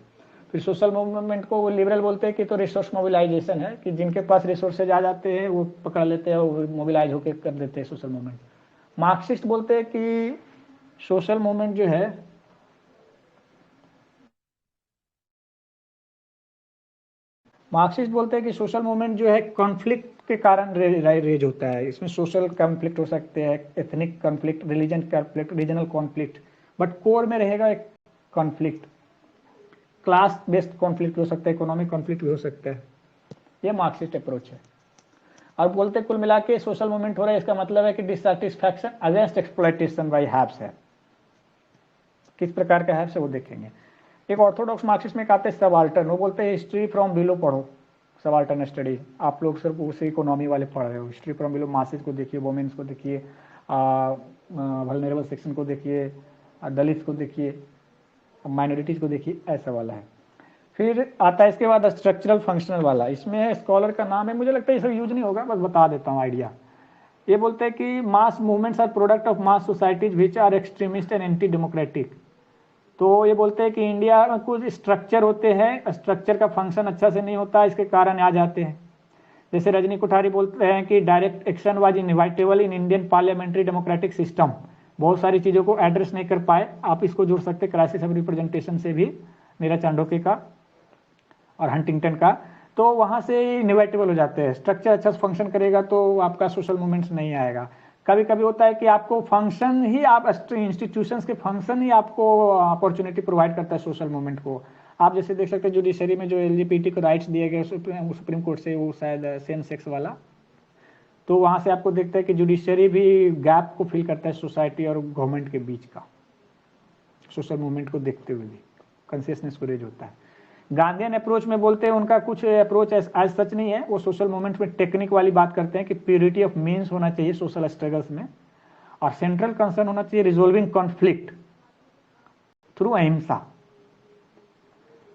फिर सोशल मूवमेंट को वो लिबरल बोलते हैं कि तो रिसोर्स मोबिलाइजेशन है, कि जिनके पास रिसोर्सेज आ जाते हैं वो पकड़ लेते हैं, वो मोबिलाइज होकर कर देते हैं सोशल मूवमेंट। मार्क्सिस्ट बोलते हैं कि सोशल मूवमेंट जो है मार्क्सिस्ट बोलते हैं कि सोशल मूवमेंट जो है कॉन्फ्लिक्ट के कारण रेज होता है। इसमें सोशल कॉन्फ्लिक्ट हो सकते हैं, ethnic conflict, religion conflict, regional conflict, but core में रहेगा एक कॉन्फ्लिक्ट। क्लास बेस्ड कॉन्फ्लिक्ट हो सकता है, इकोनॉमिक कॉन्फ्लिक्ट भी हो सकता है। ये मार्क्सिस्ट अप्रोच है। और बोलते कुल मिला के सोशल मूवमेंट हो रहा है, इसका मतलब है कि dissatisfaction against exploitation bye haves है। किस प्रकार का हैव्स है वो देखेंगे। एक ऑर्थोडॉक्स मार्क्सिस्ट में कहते हैं सबाल्टर्न, वो बोलते हैं हिस्ट्री फ्रॉम बिलो पढ़ो, सबाल्टर्न स्टडी। आप लोग सिर्फ उसी इकोनॉमी वाले पढ़ रहे हो, हिस्ट्री फ्रॉम बिलो मासेज को देखिए, वोमेन्स को देखिए, वल्नरेबल सेक्शन को देखिए, दलित को देखिए, माइनॉरिटीज को देखिए, ऐसा वाला है। फिर आता है इसके बाद स्ट्रक्चरल फंक्शनल वाला, इसमें स्कॉलर का नाम है, मुझे लगता है ये सब यूज नहीं होगा, बस बता देता हूँ आइडिया। ये बोलते हैं कि mass movements are product of mass societies which are extremist and anti democratic. तो ये बोलते हैं कि इंडिया में कुछ स्ट्रक्चर होते हैं, स्ट्रक्चर का फंक्शन अच्छा से नहीं होता, इसके कारण आ जाते हैं। जैसे रजनी कोठारी बोलते हैं कि direct action was inevitable in Indian parliamentary democratic system. बहुत सारी चीज़ों को एड्रेस नहीं कर पाए। आप इसको जोड़ सकते क्राइसिस ऑफ रिप्रेजेंटेशन से भी, नीरज चांडोके का और हंटिंगटन का। तो वहाँ से इनएविटेबल हो जाते हैं। स्ट्रक्चर अच्छा से फंक्शन करेगा तो आपका सोशल मूवमेंट्स नहीं आएगा। कभी कभी होता है कि आपको फंक्शन ही, आप इंस्टीट्यूशंस के फंक्शन ही आपको अपॉर्चुनिटी प्रोवाइड करता है सोशल मूवमेंट को। आप जैसे देख सकते हैं जुडिशरी में जो एलजीबीटी को राइट्स दिए गए सुप्रीम कोर्ट से, वो शायद सेम सेक्स वाला, तो वहाँ से आपको देखते हैं कि जुडिशरी भी गैप को फिल करता है सोसाइटी और गवर्नमेंट के बीच का, सोशल मूवमेंट को देखते हुए भी कॉन्शियसनेस को रेज होता है। गांधीयन अप्रोच में बोलते हैं उनका कुछ अप्रोच आज सच नहीं है, वो सोशल मूवमेंट में टेक्निक वाली बात करते हैं कि प्योरिटी ऑफ मीन्स होना चाहिए सोशल स्ट्रगल्स में, और सेंट्रल कंसर्न होना चाहिए रिजोल्विंग कॉन्फ्लिक्ट थ्रू अहिंसा।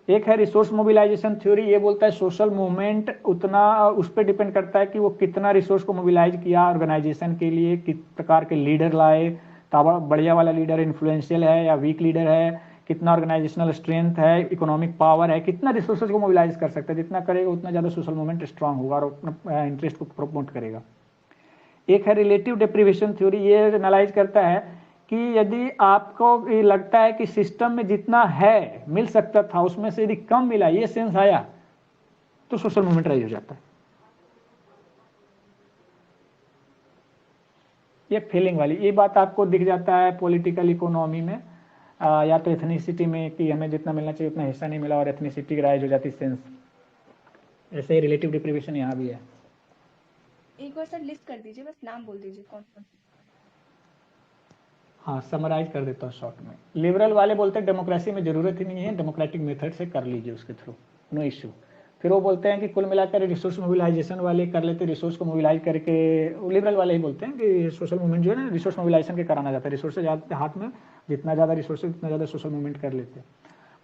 एक है रिसोर्स मोबिलाइजेशन थ्योरी, ये बोलता है सोशल मूवमेंट उतना उस पर डिपेंड करता है कि वो कितना रिसोर्स को मोबिलाइज किया ऑर्गेनाइजेशन के लिए, किस प्रकार के लीडर लाए, बढ़िया वाला लीडर इन्फ्लुएंशियल है या वीक लीडर है, कितना ऑर्गेनाइजेशनल स्ट्रेंथ है, इकोनॉमिक पावर है, कितना रिसोर्सेज को मोबिलाइज कर सकता है। जितना करेगा उतना ज़्यादा सोशल मूवमेंट स्ट्रांग होगा और अपना इंटरेस्ट को प्रमोट करेगा। एक है रिलेटिव डिप्रीवेशन थ्योरी, ये एनालाइज करता है कि यदि आपको ये लगता है कि सिस्टम में जितना है मिल सकता था उसमें से यदि कम मिला, ये सेंस आया, तो सोशल मूवमेंट राइज हो जाता है। ये फीलिंग वाली, ये बात आपको दिख जाता है पॉलिटिकल इकोनॉमी में, या तो एथनिसिटी में कि हमें जितना मिलना चाहिए उतना हिस्सा नहीं मिला और एथनिसिटी राइज हो जाती सेंस। ऐसे ही रिलेटिव डिप्रीवेशन यहाँ भी है। एक बार सर लिस्ट कर दीजिए, बस नाम बोल दीजिए कौन कौन से। हाँ, समराइज कर देता हूँ शॉर्ट में। लिबरल वाले बोलते हैं डेमोक्रेसी में जरूरत ही नहीं है, डेमोक्रेटिक मेथड से कर लीजिए उसके थ्रू, नो इश्यू। फिर वो बोलते हैं कि कुल मिलाकर रिसोर्स मोबिलाइजेशन वाले कर लेते, रिसोर्स को मोबिलाइज करके, लिबरल वाले ही बोलते हैं कि सोशल मूवमेंट जो है ना रिसोर्स मोबिलाइजेशन के कराना जाता है, रिसोर्सेज हाथ में, जितना ज़्यादा रिसोर्सेज उतना ज़्यादा सोशल मूवमेंट कर लेते हैं।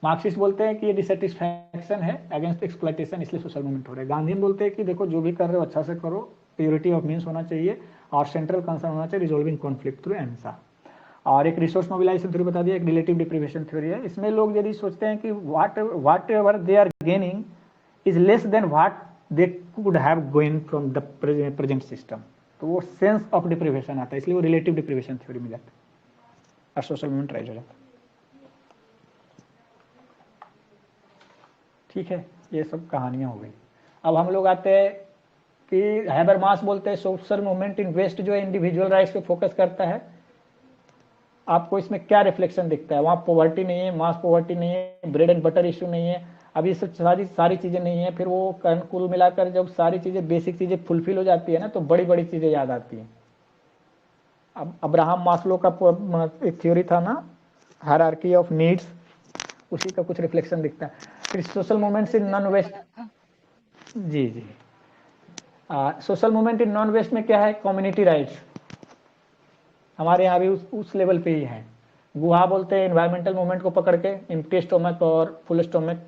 मार्क्सिस्ट बोलते हैं कि ये डिससेटिस्फैक्शन है अगेंस्ट एक्सप्लॉयटेशन, इसलिए सोशल मूवमेंट हो रहा है। गांधीयन बोलते हैं कि देखो जो भी कर रहे हो अच्छा से करो, प्योरिटी ऑफ मीन्स होना चाहिए और सेंट्रल कंसर्न होना चाहिए रिजोल्विंग कॉन्फ्लिक्ट थ्रू अहिंसा। और एक रिसोर्स मोबिलाइजेशन थ्योरी बता दिया, एक रिलेटिव डिप्रीवेशन थ्योरी है। इसमें लोग यदि सोचते हैं कि whatever they are gaining is less than what they could have gain from the present system, तो वो सेंस ऑफ डिप्रीवेशन आता है, इसलिए वो रिलेटिव डिप्रीवेशन थ्योरी में जाता है और सोशल मूवमेंट राइज हो जाता है। ठीक है, ये सब कहानियां हो गई। अब हम लोग आते हैं कि हैबरमास बोलते हैं सोशल मूवमेंट इन वेस्ट जो है इंडिविजुअल राइट्स पे फोकस करता है। आपको इसमें क्या रिफ्लेक्शन दिखता है? वहाँ पॉवर्टी नहीं है, मास पॉवर्टी नहीं है, ब्रेड एंड बटर इशू नहीं है, अभी सब सारी चीज़ें नहीं है। फिर वो कुल मिलाकर जब सारी चीज़ें बेसिक चीज़ें फुलफिल हो जाती है ना, तो बड़ी बड़ी चीज़ें याद आती हैं। अब अब्राहम मास्लो का एक थ्योरी था ना, हायरार्की ऑफ नीड्स, उसी का कुछ रिफ्लेक्शन दिखता है। फिर social movements in non west, जी social movement in non west में क्या है? कम्युनिटी राइट्स, हमारे यहाँ भी उस लेवल पे ही है। गुहा बोलते हैं एनवायरमेंटल मूवमेंट को पकड़ के, एम्प्टी स्टोमक और full stomach,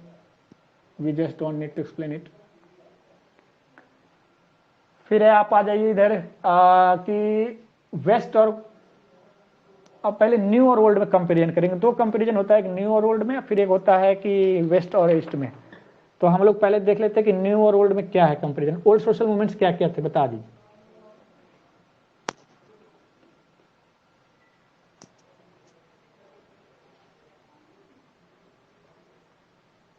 we just don't need to explain it. फिर है, आप आ जाइए इधर कि वेस्ट और अब पहले न्यू और ओल्ड में कंपेरिजन करेंगे। दो कंपेरिजन होता है, एक न्यू और ओल्ड में, फिर एक होता है कि वेस्ट और ईस्ट में। तो हम लोग पहले देख लेते हैं कि न्यू और ओल्ड में क्या है कंपेरिजन। ओल्ड सोशल मूवमेंट्स क्या क्या थे, बता दीजिए।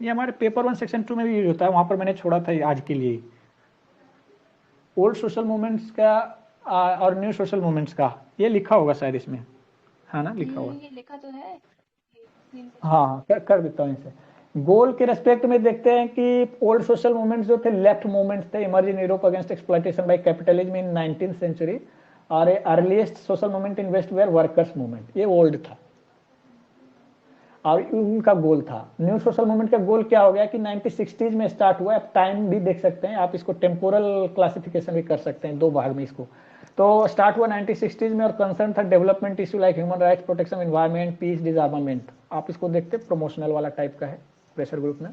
ये हमारे पेपर 1 सेक्शन 2 में भी यूज होता है, वहां पर मैंने छोड़ा था आज के लिए। ओल्ड सोशल मूवमेंट्स का और न्यू सोशल मूवमेंट्स का ये लिखा होगा शायद इसमें, है ना? लिखा होगा, ये लिखा तो है। हाँ कर देता हूँ इसे। गोल के रेस्पेक्ट में देखते हैं कि ओल्ड सोशल मूवमेंट्स जो थे लेफ्ट मूवमेंट्स थे, emerge in Europe against exploitation by capitalism in 19th century, और earliest social movement in west where workers movement, ये ओल्ड था और उनका गोल था। न्यू सोशल मूवमेंट का गोल क्या हो गया कि 1960s में स्टार्ट हुआ। आप टाइम भी देख सकते हैं, आप इसको टेम्पोरल क्लासिफिकेशन भी कर सकते हैं, दो भाग में इसको। तो स्टार्ट हुआ 1960s में और कंसर्न था development issue like human rights, protection environment, peace, disarmament. आप इसको देखते प्रोमोशनल वाला टाइप का है प्रेशर ग्रुप में।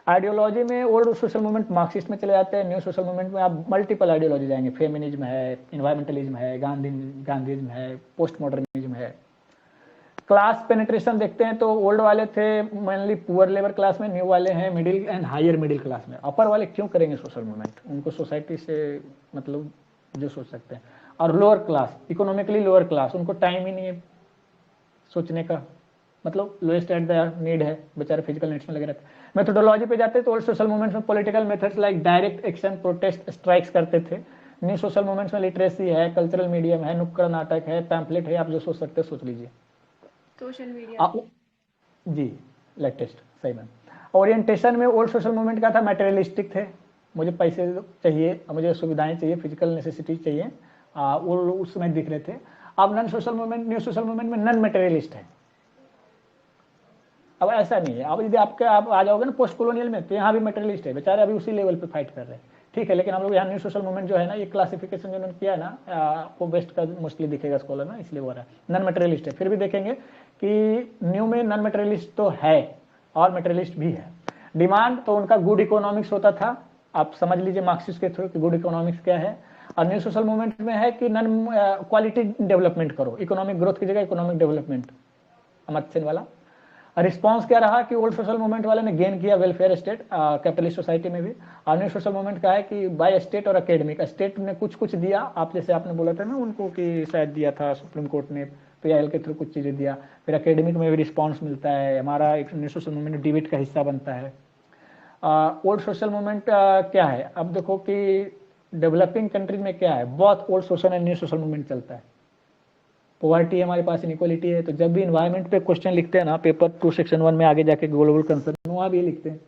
आइडियोलॉजी में ओल्ड सोशल मूवमेंट मार्क्सिस्ट में चले जाते हैं, न्यू सोशल मूवमेंट में आप मल्टीपल आइडियोलॉजी जाएंगे, फेमिनिज्म है, इन्वायरमेंटलिज्म है, गांधीज्म है, पोस्ट मॉडर्निज्म है। क्लास पेनिट्रेशन देखते हैं तो ओल्ड वाले थे मेनली पुअर लेबर क्लास में, न्यू वाले हैं middle and higher middle class में। अपर वाले क्यों करेंगे सोशल मूवमेंट, उनको सोसाइटी से मतलब जो सोच सकते हैं। और lower class, economically lower class, उनको टाइम ही नहीं है सोचने का, मतलब लोएस्ट एट द नीड है, बेचारे फिजिकल नीड्स में लगे रहते हैं। मेथोडोलॉजी पे जाते हैं तो ओल्ड सोशल मूवमेंट्स में political methods like direct action, protest, strikes करते थे। न्यू सोशल मूवमेंट्स में लिटरेसी है, कल्चरल मीडियम है, नुक्कड़ नाटक है, पैम्पलेट है, आप जो सोच सकते हैं सोच लीजिए। सोशल मीडिया जी लेटेस्ट, सही मैम। ओरिएंटेशन में ओल्ड सोशल मूवमेंट का था मटेरियलिस्टिक थे, मुझे पैसे चाहिए, मुझे सुविधाएं चाहिए, फिजिकल नेसेसिटी चाहिए, वो उस समय दिख रहे थे। अब non social movement, new social movement में नन मटेरियलिस्ट है। अब ऐसा नहीं है, अब यदि आप आ जाओगे ना पोस्ट कॉलोनियल में, तो यहाँ भी मटेरियलिस्ट है, बेचारे अभी उसी लेवल पे फाइट कर रहे हैं, ठीक है। लेकिन हम लोग यहाँ न्यू सोशल मूवमेंट जो है ना, ये क्लासिफिकेशन जो उन्होंने किया है ना, आपको वेस्ट का मोस्टली दिखेगा स्कॉलर में, इसलिए हो रहा है नन मटेरियलिस्ट है। फिर भी देखेंगे कि न्यू में नन मटेरियलिस्ट तो है और मटेरियलिस्ट भी है। डिमांड तो उनका गुड इकोनॉमिक्स होता था, आप समझ लीजिए मार्क्सिस्ट के थ्रू कि गुड इकोनॉमिक्स क्या है। और न्यू सोशल मूवमेंट में है कि नन क्वालिटी डेवलपमेंट करो, इकोनॉमिक ग्रोथ की जगह इकोनॉमिक डेवलपमेंट, अमर्त्य सेन वाला। रिस्पांस क्या रहा कि ओल्ड सोशल मूवमेंट वाले ने गेन किया वेलफेयर स्टेट कैपिटलिस्ट सोसाइटी में भी, और न्यू सोशल मूवमेंट का है कि बाय स्टेट और एकेडमिक, स्टेट ने कुछ कुछ दिया, आप जैसे आपने बोला था ना उनको कि शायद दिया था सुप्रीम कोर्ट ने PIL के थ्रू कुछ चीजें दिया, फिर एकेडमिक में भी रिस्पांस मिलता है, हमारा एक न्यू सोशल मूवमेंट डिबेट का हिस्सा बनता है। ओल्ड सोशल मूवमेंट क्या है, अब देखो कि डेवलपिंग कंट्रीज में क्या है, बहुत old social and new social movement चलता है। पॉवर्टी हमारे पास, इनइक्वालिटी है। तो जब भी इन्वायरमेंट पे क्वेश्चन लिखते हैं ना पेपर 2 सेक्शन 1 में आगे जाके ग्लोबल कंसर्न, वहाँ भी लिखते हैं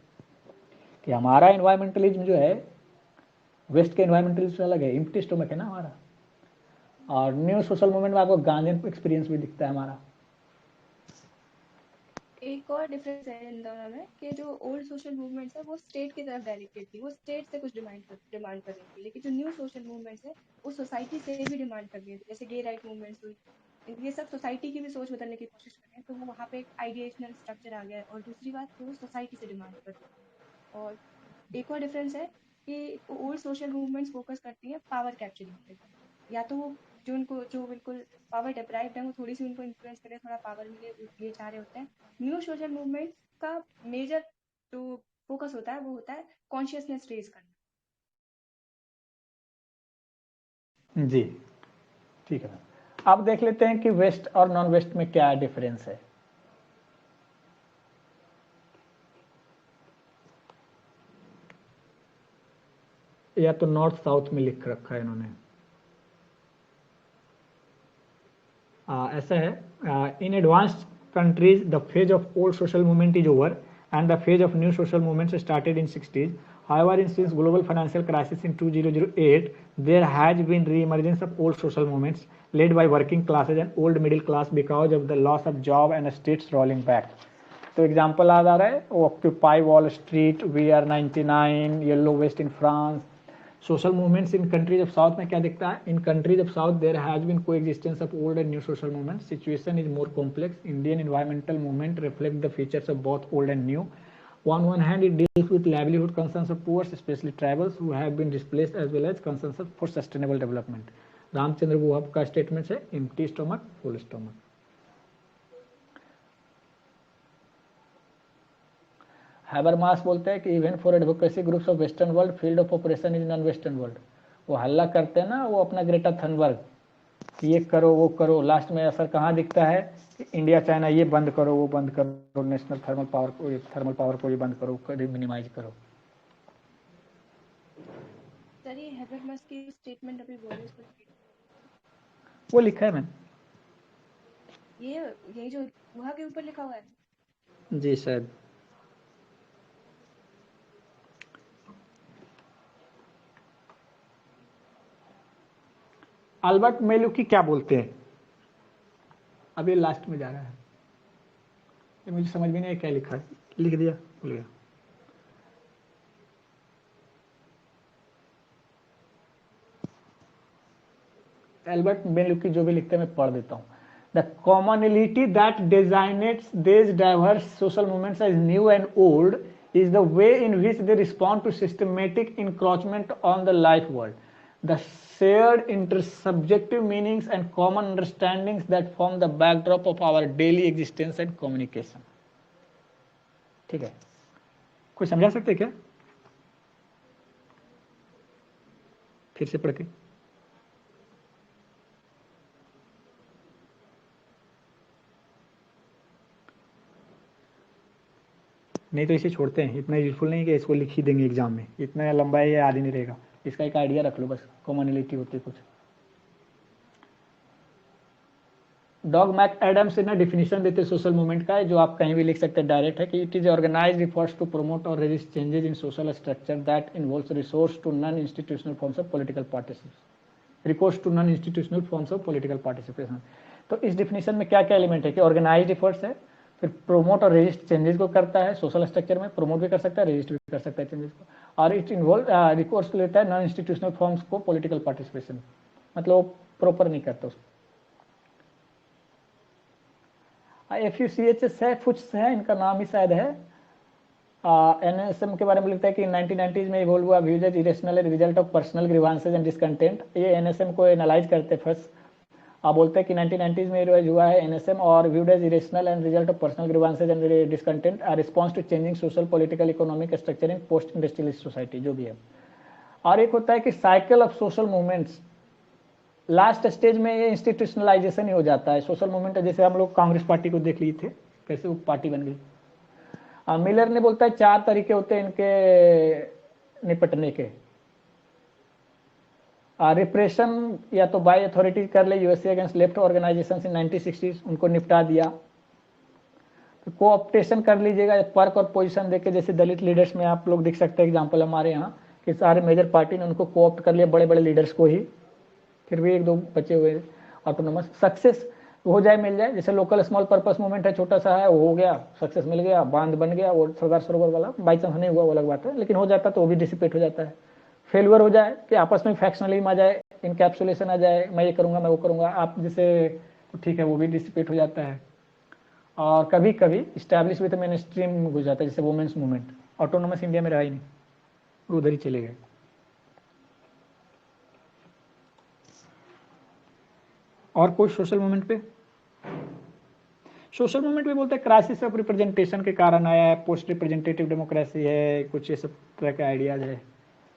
कि हमारा इन्वायरमेंटलिज्म जो है वेस्ट के इन्वायरमेंटलिज्म से अलग है, एम्प्टी स्टोमक है ना हमारा। और न्यू सोशल मूवमेंट में आपको गांधीयन एक्सपीरियंस भी दिखता है हमारा। एक और डिफरेंस है इन दोनों में कि जो ओल्ड सोशल मूवमेंट्स है वो स्टेट की तरफ डायरेक्टेड थी, वो स्टेट से कुछ डिमांड कर रही थी। लेकिन जो न्यू सोशल मूवमेंट्स है वो सोसाइटी से भी डिमांड कर रही है, जैसे गे राइट मूवमेंट्स हुई, ये सब सोसाइटी की भी सोच बदलने की कोशिश कर रहे हैं। तो वो वहाँ पे एक आइडिएशनल स्ट्रक्चर आ गया है। और दूसरी बात कि वो सोसाइटी से डिमांड कर रही है। और एक और डिफरेंस है कि ओल्ड सोशल मूवमेंट्स फोकस करती हैं पावर कैप्चरिंग पे, या तो वो जो बिल्कुल पावर डिप्राइव्ड है वो थोड़ी सी उनको इन्फ्लुएंस करे, थोड़ा पावर मिले, ये चाह रहे होते हैं। न्यू सोशल मूवमेंट का मेजर जो फोकस होता है वो होता है कॉन्शियसनेस रेज करना। जी ठीक है। अब देख लेते हैं कि वेस्ट और नॉन वेस्ट में क्या डिफरेंस है। या तो नॉर्थ साउथ में लिख रखा है इन्होंने, ऐसा है, इन advanced countries the phase of old social movement is over and the phase of new social movements started in 60s. However, since global financial crisis in 2008, there has been re-emergence of old social movements led by working classes and old middle class because of the loss of job and states rolling back. तो example याद आ रहा है, occupy wall street, VR99, yellow vest in France. Social movements in countries of south में क्या दिखता है, in countries of south there has been coexistence of old and new social movement, situation is more complex, Indian environmental movement reflect the features of both old and new. On one hand, it deals with livelihood concerns of poor, especially tribals who have been displaced, as well as concerns for sustainable development. Ramachandra Guha का statement है, empty stomach, full stomach. Habermas बोलते हैं कि even for advocacy groups of western world field of operation is non western world. वो हल्ला करते हैं ना, वो अपना ग्रेटा थनबर्ग ये करो वो करो, लास्ट में असर कहाँ दिखता है कि इंडिया चाइना ये बंद करो वो बंद करो, नेशनल थर्मल पावर को ये बंद करो, मिनिमाइज करो। सर ये हैबरमास की स्टेटमेंट अभी बोले उसको वो लिखा है मैंने, ये यही जो वहाँ के ऊपर लिखा हुआ है। जी शायद। अल्बर्ट मेलुकी क्या बोलते हैं, अभी लास्ट में जा रहा है, ये मुझे समझ में नहीं आया क्या लिखा है, लिख दिया भूल गया। एल्बर्ट मेलुकी जो भी लिखते हैं मैं पढ़ देता हूँ। The commonality that designates these diverse social movements as new and old is the way in which they respond to systematic encroachment on the life world. The shared intersubjective meanings and common understandings that form the backdrop of our daily existence and communication. ठीक है, कोई समझा सकते क्या फिर से पढ़ के? नहीं तो इसे छोड़ते हैं, इतना यूजफुल नहीं कि इसको लिख ही देंगे एग्जाम में, इतना लंबा ये याद ही नहीं रहेगा। इसका एक आइडिया रख लो बस, कॉमनलिटी होती कुछ। डॉग मैक एडम्स ने डिफिनेशन देते सोशल मूवमेंट का है, जो आप कहीं भी लिख सकते हैं, डायरेक्ट है कि it is organised efforts to promote और resist changes in social structure that involves resource to non institutional forms of political participation, recourse to non institutional forms of political participation. तो इस डिफिनेशन में क्या क्या element है कि organised efforts है, फिर प्रोमोट और रेजिस्ट चेंजेस को करता है, सोशल स्ट्रक्चर में प्रमोट भी कर सकता है, रेजिस्ट भी कर सकता है चेंजेस को, और इट इन्वॉल्व रिकोर्स लेता है नॉन इंस्टीट्यूशनल फॉर्म्स को पॉलिटिकल पार्टिसिपेशन, मतलब प्रॉपर नहीं करता उसको। FUCHS है, फुच है, इनका नाम ही शायद है। NSM के बारे में लिखता है कि 1990s में इवॉल्व हुआ views as irrational result of personal grievances and discontent. ये NSM को एनालाइज करते हैं फर्स्ट, आप बोलते हैं कि 1990s में हुआ है NSM और viewed as irrational and result of personal grievances and discontent response to changing social political economic structure in post industrialist society, जो भी है। और एक होता है कि cycle of social movements, last stage में ये इंस्टीट्यूशनलाइजेशन ही हो जाता है सोशल मूवमेंट। जैसे हम लोग कांग्रेस पार्टी को देख लिए थे कैसे वो पार्टी बन गई। मिलर ने बोलता है 4 तरीके होते हैं इनके निपटने के। रिप्रेशन या तो बाय अथॉरिटी कर ले, यूएसए अगेंस्ट लेफ्ट ऑर्गेनाइजेशन इन 1960s, उनको निपटा दिया। तो कोऑप्टेशन कर लीजिएगा, पर्क और पोजीशन देके, जैसे दलित लीडर्स में आप लोग देख सकते हैं एग्जांपल हमारे यहाँ कि सारे मेजर पार्टी ने उनको कोऑप्ट कर लिया, बड़े बड़े लीडर्स को ही, फिर भी 1-2 बचे हुए ऑटोनोमस। सक्सेस हो जाए मिल जाए, जैसे लोकल स्मॉल पर्पस मूवमेंट है, छोटा सा है, वो हो गया, सक्सेस मिल गया, बांध बन गया, वो सरदार सरोवर वाला बाई चांस नहीं हुआ वो अलग बात है, लेकिन हो जाता तो वो भी डिसिपेट हो जाता है। फेलियर हो जाए कि आपस में फैक्शनलिज्म आ जाए, इनकैप्सुलेशन आ जाए, मैं ये करूंगा मैं वो करूंगा, आप जैसे तो ठीक है, वो भी डिसिपेट हो जाता है। और कभी कभी इस्टेब्लिश विद मेन स्ट्रीम हो जाता है, जैसे वुमेन्स मूवमेंट, ऑटोनोमस इंडिया में रहा ही नहीं, उधर ही चले गए। और कोई सोशल मूवमेंट पे? सोशल मूवमेंट में बोलते हैं क्राइसिस ऑफ रिप्रेजेंटेशन के कारण आया है, पोस्ट रिप्रेजेंटेटिव डेमोक्रेसी है, कुछ ये सब तरह के आइडियाज है।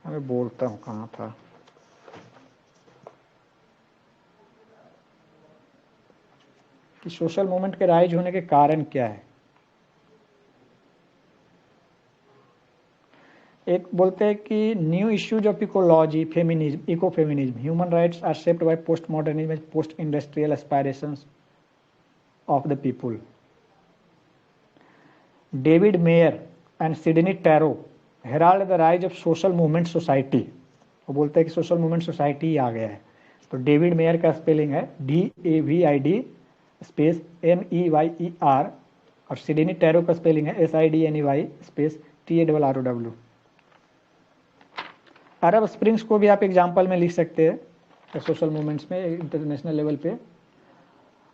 मैं बोलता हूँ कहाँ था, कि सोशल मूवमेंट के राइज होने के कारण क्या है। एक बोलते हैं कि new issues of ecology, feminism, ecofeminism, human rights are shaped by post modernism, post industrial aspirations of the people. David Mayer and Sidney Taro herald the rise of social movement society. वो बोलते हैं कि social movement society ही आ गया है। तो David mayor का spelling है DAVID space MEYER और सिडनी टैरो का स्पेलिंग है SIDNEY स्पेस TARROW। अरब स्प्रिंग्स को भी आप एग्जाम्पल में लिख सकते हैं सोशल मूवमेंट्स में इंटरनेशनल लेवल पे।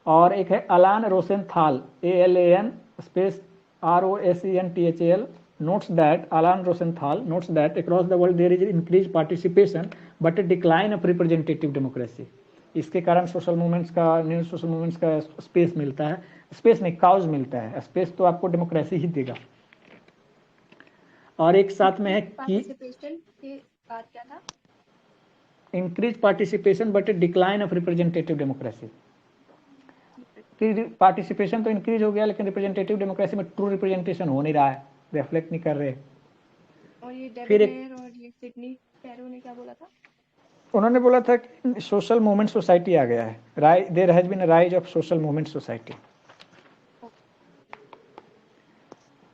और एक है अलान रोसेनथाल ALAN space ROSENTHAL notes that Alan Rosenthal notes that across the world there is increased participation but a decline of representative democracy. इसके कारण सोशल मूवमेंट्स का, न्यू सोशल मूवमेंट्स का स्पेस मिलता है, स्पेस नहीं काउज मिलता है, स्पेस तो आपको डेमोक्रेसी ही देगा। और एक साथ में है की पार्टिसिपेशन के बाद क्या था? Increase participation but A decline of representative democracy. कि पार्टिसिपेशन तो इंक्रीज हो गया लेकिन रिप्रेजेंटेटिव डेमोक्रेसी में ट्रू रिप्रेजेंटेशन हो नहीं रहा है, रिफ्लेक्ट नहीं कर रहे। और ये फिर डेविड एक मेयर और ये सिडनी कैरो ने क्या बोला था? उन्होंने बोला था कि सोशल मूवमेंट सोसाइटी आ गया है, there has been a rise of social movement society.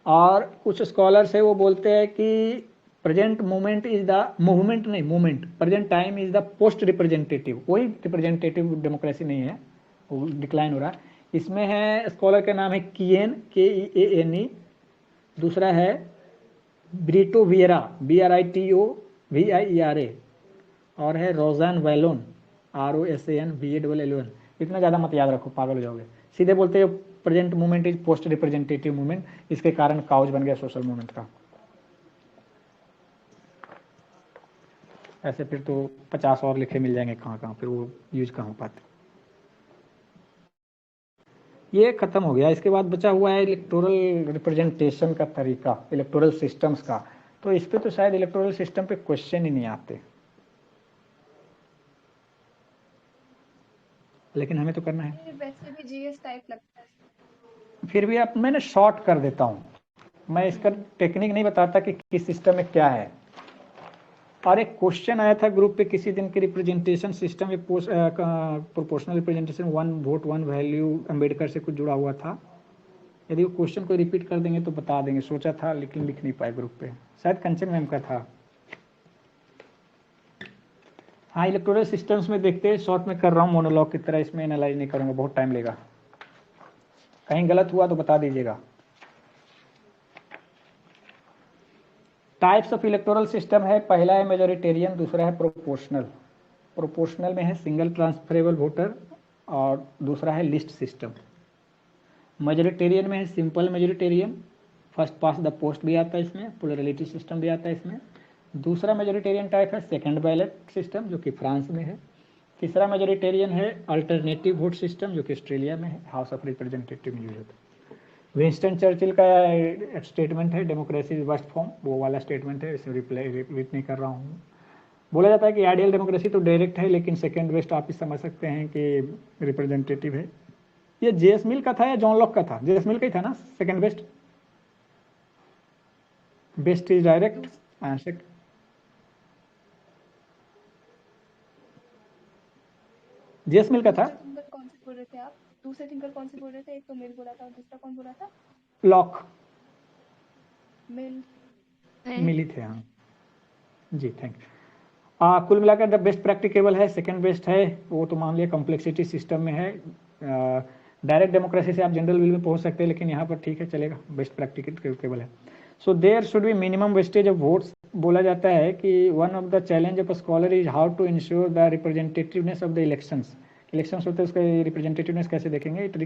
और कुछ स्कॉलर्स है वो बोलते हैं कि present movement is the movement नहीं movement present time is the post representative, कोई रिप्रेजेंटेटिव डेमोक्रेसी नहीं है, वो डिक्लाइन हो रहा है। इसमें है स्कॉलर का नाम है किएन KEANE, दूसरा है ब्रिटो वियरा BRITO VIERA, और है रोजान वैलोन ROSAN VALLON। इतना ज़्यादा मत याद रखो, पागल हो जाओगे। सीधे बोलते हैं present movement is post representative movement, इसके कारण काउज बन गया सोशल मूवमेंट का। ऐसे फिर तो 50 और लिखे मिल जाएंगे कहाँ कहाँ, फिर वो यूज कहाँ हो पाते। ये खत्म हो गया। इसके बाद बचा हुआ है इलेक्टोरल रिप्रेजेंटेशन का तरीका, इलेक्टोरल सिस्टम्स का। तो इस पे तो शायद इलेक्टोरल सिस्टम पे क्वेश्चन ही नहीं आते, लेकिन हमें तो करना है। ये वैसे भी जीएस टाइप लगता है। फिर भी आप, मैंने शॉर्ट कर देता हूँ, मैं इसका टेक्निक नहीं बताता कि किस सिस्टम में क्या है। और एक क्वेश्चन आया था ग्रुप पे किसी दिन कि रिप्रेजेंटेशन सिस्टम में proportional representation 1 vote 1 value Ambedkar से कुछ जुड़ा हुआ था। यदि वो क्वेश्चन को रिपीट कर देंगे तो बता देंगे, सोचा था लेकिन लिख नहीं पाए ग्रुप पे, शायद कंचन मैम का था। हाँ, इलेक्टोरल सिस्टम्स में देखते हैं, शॉर्ट में कर रहा हूँ मोनोलॉग की तरह, इसमें एनालाइज नहीं करूँगा, बहुत टाइम लेगा। कहीं गलत हुआ तो बता दीजिएगा। टाइप्स ऑफ इलेक्टोरल सिस्टम है, पहला है मेजोरिटेरियन, दूसरा है प्रोपोर्शनल। प्रोपोर्शनल में है सिंगल ट्रांसफरेबल वोटर और दूसरा है लिस्ट सिस्टम। मेजोरिटेरियन में है simple majoritarian, first pass the post भी आता है इसमें, प्लुरलिटी सिस्टम भी आता है इसमें। दूसरा मेजोरिटेरियन टाइप है सेकंड बैलेट सिस्टम जो कि फ्रांस में है। तीसरा मेजोरिटेरियन है अल्टरनेटिव वोट सिस्टम जो कि ऑस्ट्रेलिया में है, हाउस ऑफ रिप्रेजेंटेटिव में यूज होता है। विंस्टन चर्चिल का स्टेटमेंट है डेमोक्रेसी इज वर्स्ट फॉर्म, वो वाला स्टेटमेंट है, इसे रिपीट नहीं कर रहा हूँ। बोला जाता है कि आइडियल डेमोक्रेसी तो डायरेक्ट है, लेकिन सेकंड बेस्ट आप इस समझ सकते हैं कि रिप्रेजेंटेटिव है। ये जेएस मिल का था या जॉन लॉक का था? जेएस मिल का ही था ना second best. Best is direct answer. JS Mill का था। थिंकर कौन से बोल रहे थे आप? दूसरे थिंकर कौन से बोल रहे थे? एक तो मिल बोला था और दूसरा कौन बोला था? लॉक। मिल मिल ही थे, हाँ जी, थैंक यू। कुल मिलाकर द बेस्ट प्रैक्टिकेबल है, सेकंड बेस्ट है, वो तो मान लिया कॉम्प्लेक्सिटी सिस्टम में है। डायरेक्ट डेमोक्रेसी से आप जनरल विल में पहुंच सकते हैं, लेकिन यहाँ पर ठीक है, चलेगा, बेस्ट प्रैक्टिकेबल है। So there should be minimum wastage of votes. बोला जाता है कि one of the challenge of a scholar is how to ensure the representativeness of the elections होते हैं, उसका रिप्रेजेंटेटिवनेस कैसे देखेंगे? It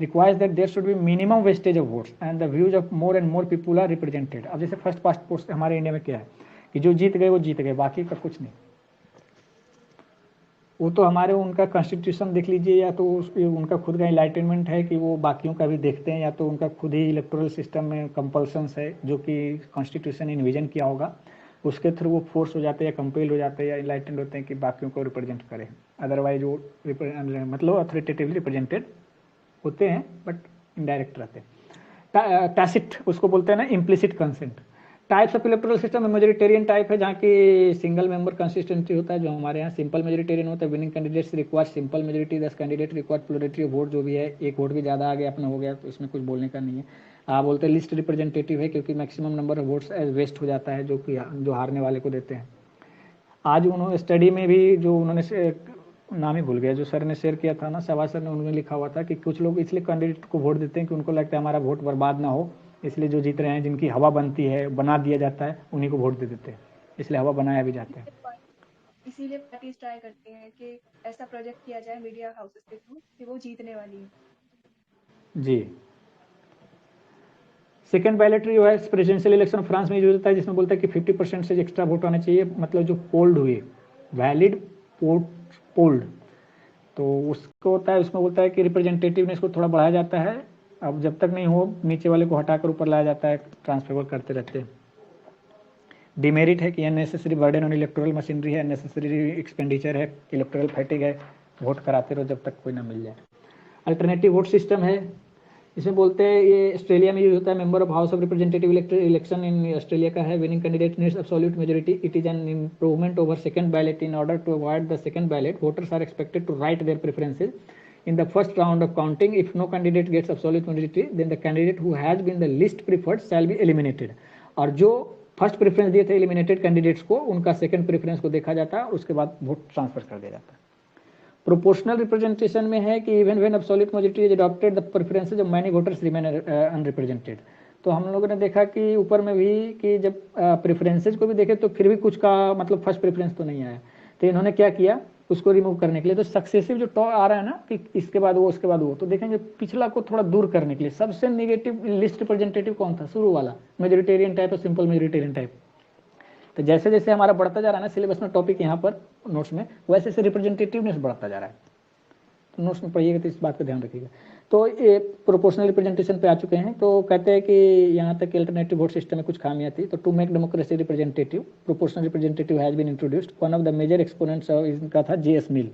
requires that there should be minimum wastage of votes and the views of more and more people are represented. अब जैसे first past post हमारे India में क्या है कि जो जीत गए वो जीत गए, बाकी का कुछ नहीं। वो तो हमारे उनका कॉन्स्टिट्यूशन देख लीजिए, या तो उनका खुद का इनलाइटनमेंट है कि वो बाकियों का भी देखते हैं, या तो उनका खुद ही इलेक्टोरल सिस्टम में कंपल्सन्स है जो कि कॉन्स्टिट्यूशन इन्विजन किया होगा, उसके थ्रू वो फोर्स हो जाते हैं या कंपेल हो जाते हैं या इनलाइटेंड होते हैं कि बाकियों को रिप्रेजेंट करें। अदरवाइज वो मतलब अथॉरिटेटिवली रिप्रेजेंटेड होते हैं बट इनडायरेक्ट रहते हैं। टैसिट उसको बोलते हैं ना, implicit consent. Types of electoral system में मेजोरिटेरियन टाइप है जहाँ की सिंगल मेंबर कंसिस्टेंसी होता है, जो हमारे यहाँ सिंपल मेजोरिटेरियन होता है। Winning candidates require simple majority, 10 candidate require plurality of vote, जो भी है, एक वोट भी ज़्यादा आ गया अपना हो गया तो इसमें कुछ बोलने का नहीं है। आप बोलते हैं लिस्ट रिप्रेजेंटेटिव है क्योंकि maximum number of votes as waste हो जाता है जो हारने वाले को देते हैं। आज उन्होंने स्टडी में भी जो उन्होंने नाम ही भूल गया, जो सर ने शेयर किया था ना, सवा सर ने, उन्होंने लिखा हुआ था कि कुछ लोग इसलिए कैंडिडेट को वोट देते हैं कि उनको लगता है हमारा वोट बर्बाद ना हो, इसलिए जो जीत रहे हैं, जिनकी हवा बनती है, बना दिया जाता है, उन्हीं को वोट दे देते हैं, इसलिए हवा बनाया भी जाता है। इसीलिए पार्टीज ट्राई करती हैं कि ऐसा प्रोजेक्ट किया जाए मीडिया हाउसेस के थ्रू कि वो जीतने वाली है। जी। सेकेंड बैलेटरी जो है प्रेसिडेंशियल इलेक्शन फ्रांस में यूज होता है, जिसमें बोलता है कि 50% से एक्स्ट्रा वोट आने चाहिए, मतलब जो पोल्ड हुए, वैलिड पोल्ड, तो उसको होता है, उसमें बोलता है कि रिप्रेजेंटेटिवनेस को थोड़ा बढ़ाया जाता है। अब जब तक नहीं हो, नीचे वाले को हटाकर ऊपर लाया जाता है, ट्रांसफर करते रहते हैं। डिमेरिट है कि unnecessary burden on electoral machinery है, अननेसेसरी एक्सपेंडिचर है, इलेक्टोरल फैटिग है, वोट कराते रहो जब तक कोई ना मिल जाए। अल्टरनेटिव वोट सिस्टम है, इसमें बोलते हैं ये ऑस्ट्रेलिया में यूज होता है, member of house of representative election in Australia का है, winning candidate needs absolute majority, it is an improvement over second ballot, in order to avoid the second ballot voters are expected to write their preferences in the first round of counting. If no candidate gets absolute majority, then the candidate who has been the least preferred shall be eliminated. और जो first preference दिए थे eliminated candidates को, उनका second preference को देखा जाता है, उसके बाद वोट ट्रांसफर कर दिया जाता है। प्रोपोर्शनल रिप्रेजेंटेशन में है कि even when absolute majority is adopted the preferences of many voters remain unrepresented. तो हम लोगों ने देखा कि ऊपर में भी कि जब प्रेफरेंसेज को भी देखे तो फिर भी कुछ का मतलब फर्स्ट प्रेफरेंस तो नहीं आया, तो इन्होंने क्या किया उसको रिमूव करने के लिए। तो सक्सेसिव जो टॉ आ रहा है ना कि इसके बाद वो उसके बाद वो, तो देखेंगे पिछला को थोड़ा दूर करने के लिए सबसे नेगेटिव लिस्ट रिप्रेजेंटेटिव कौन था, शुरू वाला मेजोरिटेरियन टाइप और सिंपल मेजोरिटेरियन टाइप। तो जैसे जैसे हमारा बढ़ता जा रहा है ना सिलेबस में टॉपिक यहाँ पर नोट्स में, वैसे से रिप्रेजेंटेटिवनेस बढ़ता जा रहा है। तो नोट्स में पढ़िएगा तो इस बात का ध्यान रखिएगा। तो ये प्रोपोर्शनल रिप्रेजेंटेशन पे आ चुके हैं। तो कहते हैं कि यहाँ तक अल्टरनेटिव वोट सिस्टम में कुछ खामियां थी। तो to make democracy representative proportional representative has been introduced, one of the major exponents इनका था जेएस मिल।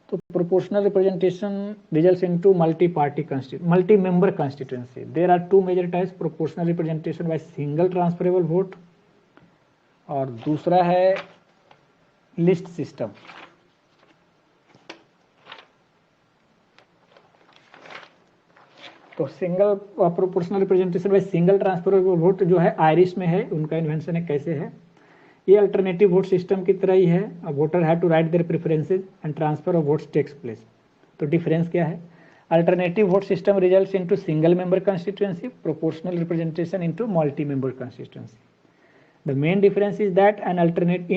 तो proportional representation results into multi party multi member constituency. There are two major types, proportional representation by single transferable vote और दूसरा है list system. तो single proportional representation by single transferable vote जो है Irish में है, उनका इन्वेंशन है। कैसे है ये अल्टरनेटिव वोट सिस्टम की तरह ही है। Voter have to write their preferences and transfer of votes takes place. तो डिफरेंस क्या है, alternative vote system results into single member constituency, proportional representation into multi member constituency. The main difference is that in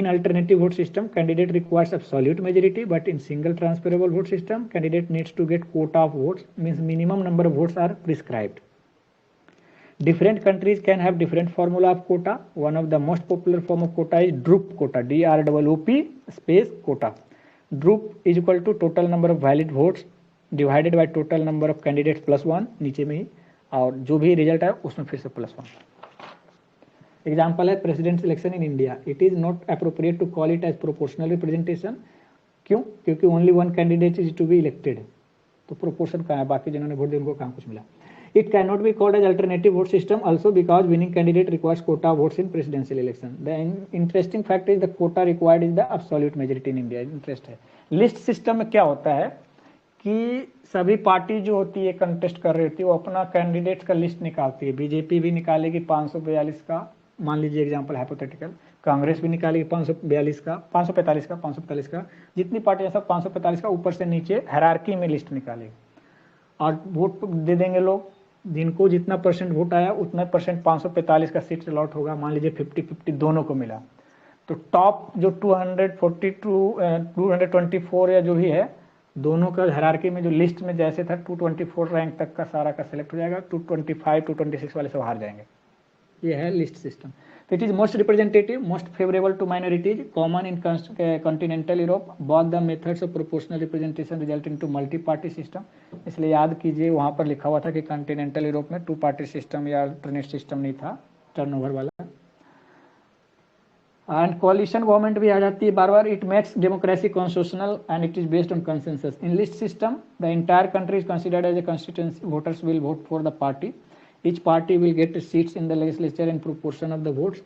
alternative vote system, candidate requires absolute majority, but in single transferable vote system, candidate needs to get quota of votes, means minimum number of votes are prescribed. Different countries can have different formula of quota. One of the most popular form of quota is DROOP quota, DROOP space quota. DROOP is equal to total number of valid votes divided by total number of candidates plus 1, नीचे में ही, और जो भी result है उसमें फिर से +1। Example है president election in India, it is not appropriate to call it as proportional representation. क्यों? क्योंकि only one candidate is to be elected. तो प्रोपोर्शन कहाँ है, बाकी जिन्होंने वोट दिया उनको कहाँ कुछ मिला। It can not be called as alternative vote system also because winning candidate requires quota votes in presidential election. The interesting fact is the quota required is the absolute majority in India. Interest है list system में क्या होता है कि सभी party जो होती है कंटेस्ट कर रही होती है वो अपना कैंडिडेट का लिस्ट निकालती है। बीजेपी भी निकालेगी 542 का, मान लीजिए एग्जांपल हाइपोथेटिकल, कांग्रेस भी निकालेगी 542 का, 545 का, जितनी पार्टियां सब 545 का ऊपर से नीचे हायरार्की में लिस्ट निकालेगी और वोट दे देंगे लोग। जिनको जितना परसेंट वोट आया उतना परसेंट 545 का सीट अलॉट होगा। मान लीजिए 50-50 दोनों को मिला, तो टॉप जो 224 या जो भी है दोनों का हायरार्की में जो लिस्ट में जैसे था 224 रैंक तक का सारा का सिलेक्ट हो जाएगा। 225 226 वाले सब हार जाएंगे। ये है लिस्ट सिस्टम। तो it is most representative, most favourable to minorities, common in continental Europe. Both the methods of proportional representation resulting to multi party system. इसलिए याद कीजिए वहां पर लिखा हुआ था कि कॉन्टिनेंटल यूरोप में 2 पार्टी सिस्टम या अल्टरनेट सिस्टम नहीं था, टर्नओवर वाला। एंड कोalition गवर्नमेंट भी आ जाती है बार बार। It makes democracy constitutional and it is based on consensus. In list system the entire country is considered as a constituency, voters will vote for the party, each party will get seats in the legislature in proportion of the votes।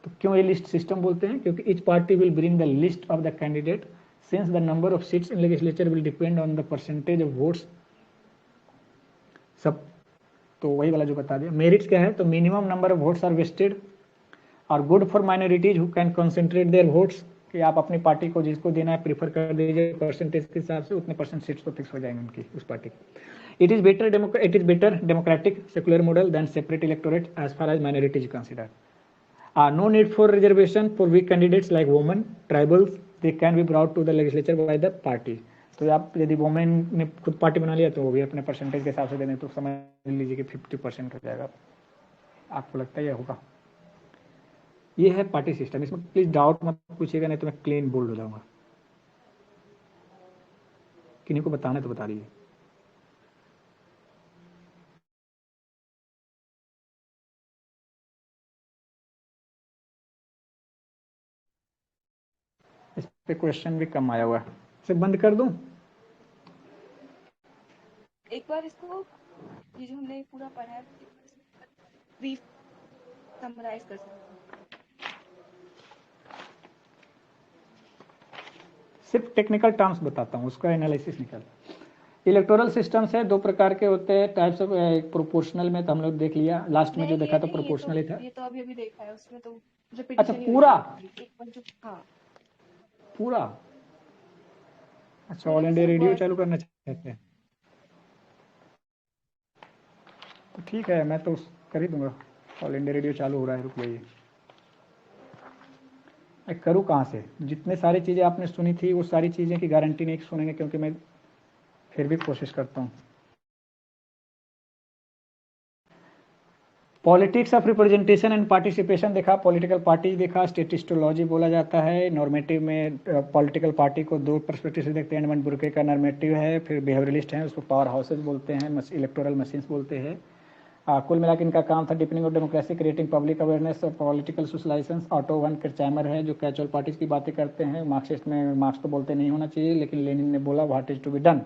तो क्यों ये list system बोलते हैं? क्योंकि each party will bring the list of the candidate since the number of seats in legislature will depend on the percentage of votes सब। तो वही वाला जो बता दिया। मेरिट्स क्या है? तो minimum number of votes are wasted और good for minorities who can concentrate their votes, कि आप अपनी पार्टी को जिसको देना है प्रीफर कर दीजिए परसेंटेज के हिसाब से, उतने परसेंट सीट्स तो फिक्स हो जाएंगे उनकी उस पार्टी की। It is better democratic secular model than separate electorate as far as minority is considered. No need for reservation for weak candidates like women, tribals. They can be brought to the legislature by the party. तो आप यदि women ने खुद party बना लिया तो वो भी अपने परसेंटेज के हिसाब से देने, तो समझ लीजिए कि 50% हो जाएगा। आपको लगता है ये होगा? ये है पार्टी सिस्टम। इसमें प्लीज डाउट मत पूछिएगा, नहीं तो मैं क्लीन बोल्ड हो जाऊंगा। किन्हीं को बताना तो बता दीजिए। पे क्वेश्चन भी कम आया हुआ है। इसे बंद कर दूं? एक बार इसको, ये जो हमने पूरा पढ़ा है ब्रीफ समराइज कर सकते हैं। सिर्फ टेक्निकल टर्म्स बताता हूँ, उसका एनालिसिस निकल। इलेक्टोरल सिस्टम्स है, 2 प्रकार के होते हैं टाइप्स ऑफ। प्रोपोर्शनल में तो हम लोग देख लिया, लास्ट में जो नहीं, देखा ये तो नहीं, प्रोपोर्शनल ही था। ये तो अभी देखा है, उसमें तो अच्छा रिपीटिशन ही हुई पूरा है। एक बार जो, हाँ पूरा, अच्छा पूरा ऑल में इंडिया सिर्फ रेडियो वर्ड चालू करना चाहते हैं तो ठीक है, मैं तो कर ही दूंगा। ऑल इंडिया रेडियो चालू हो रहा है, रुक जाइए। मैं करूँ कहाँ से? जितने सारी चीज़ें आपने सुनी थी वो सारी चीज़ें की गारंटी नहीं सुनेंगे, क्योंकि मैं फिर भी कोशिश करता हूँ। Politics of representation and participation देखा, पॉलिटिकल पार्टी देखा, स्टेटिस्टोलॉजी बोला जाता है। नॉर्मेटिव में पॉलिटिकल पार्टी को 2 पर्सपेक्टिव से देखते हैं। एडमंड बुर्के का नॉर्मेटिव है, फिर बिहेवियरलिस्ट है, उसको पावर हाउसेज बोलते हैं, इलेक्टोरल मशीन्स बोलते हैं। कुल मिलाकर इनका काम था depending on democracy, creating public awareness और पॉलिटिकल सोशलाइजेशन। ऑटो वन कर्चाइमर है जो कैजुअल पार्टीज की बातें करते हैं। मार्क्सिस्ट में मार्क्स तो बोलते नहीं होना चाहिए, लेकिन लेनिन ने बोला what is to be done.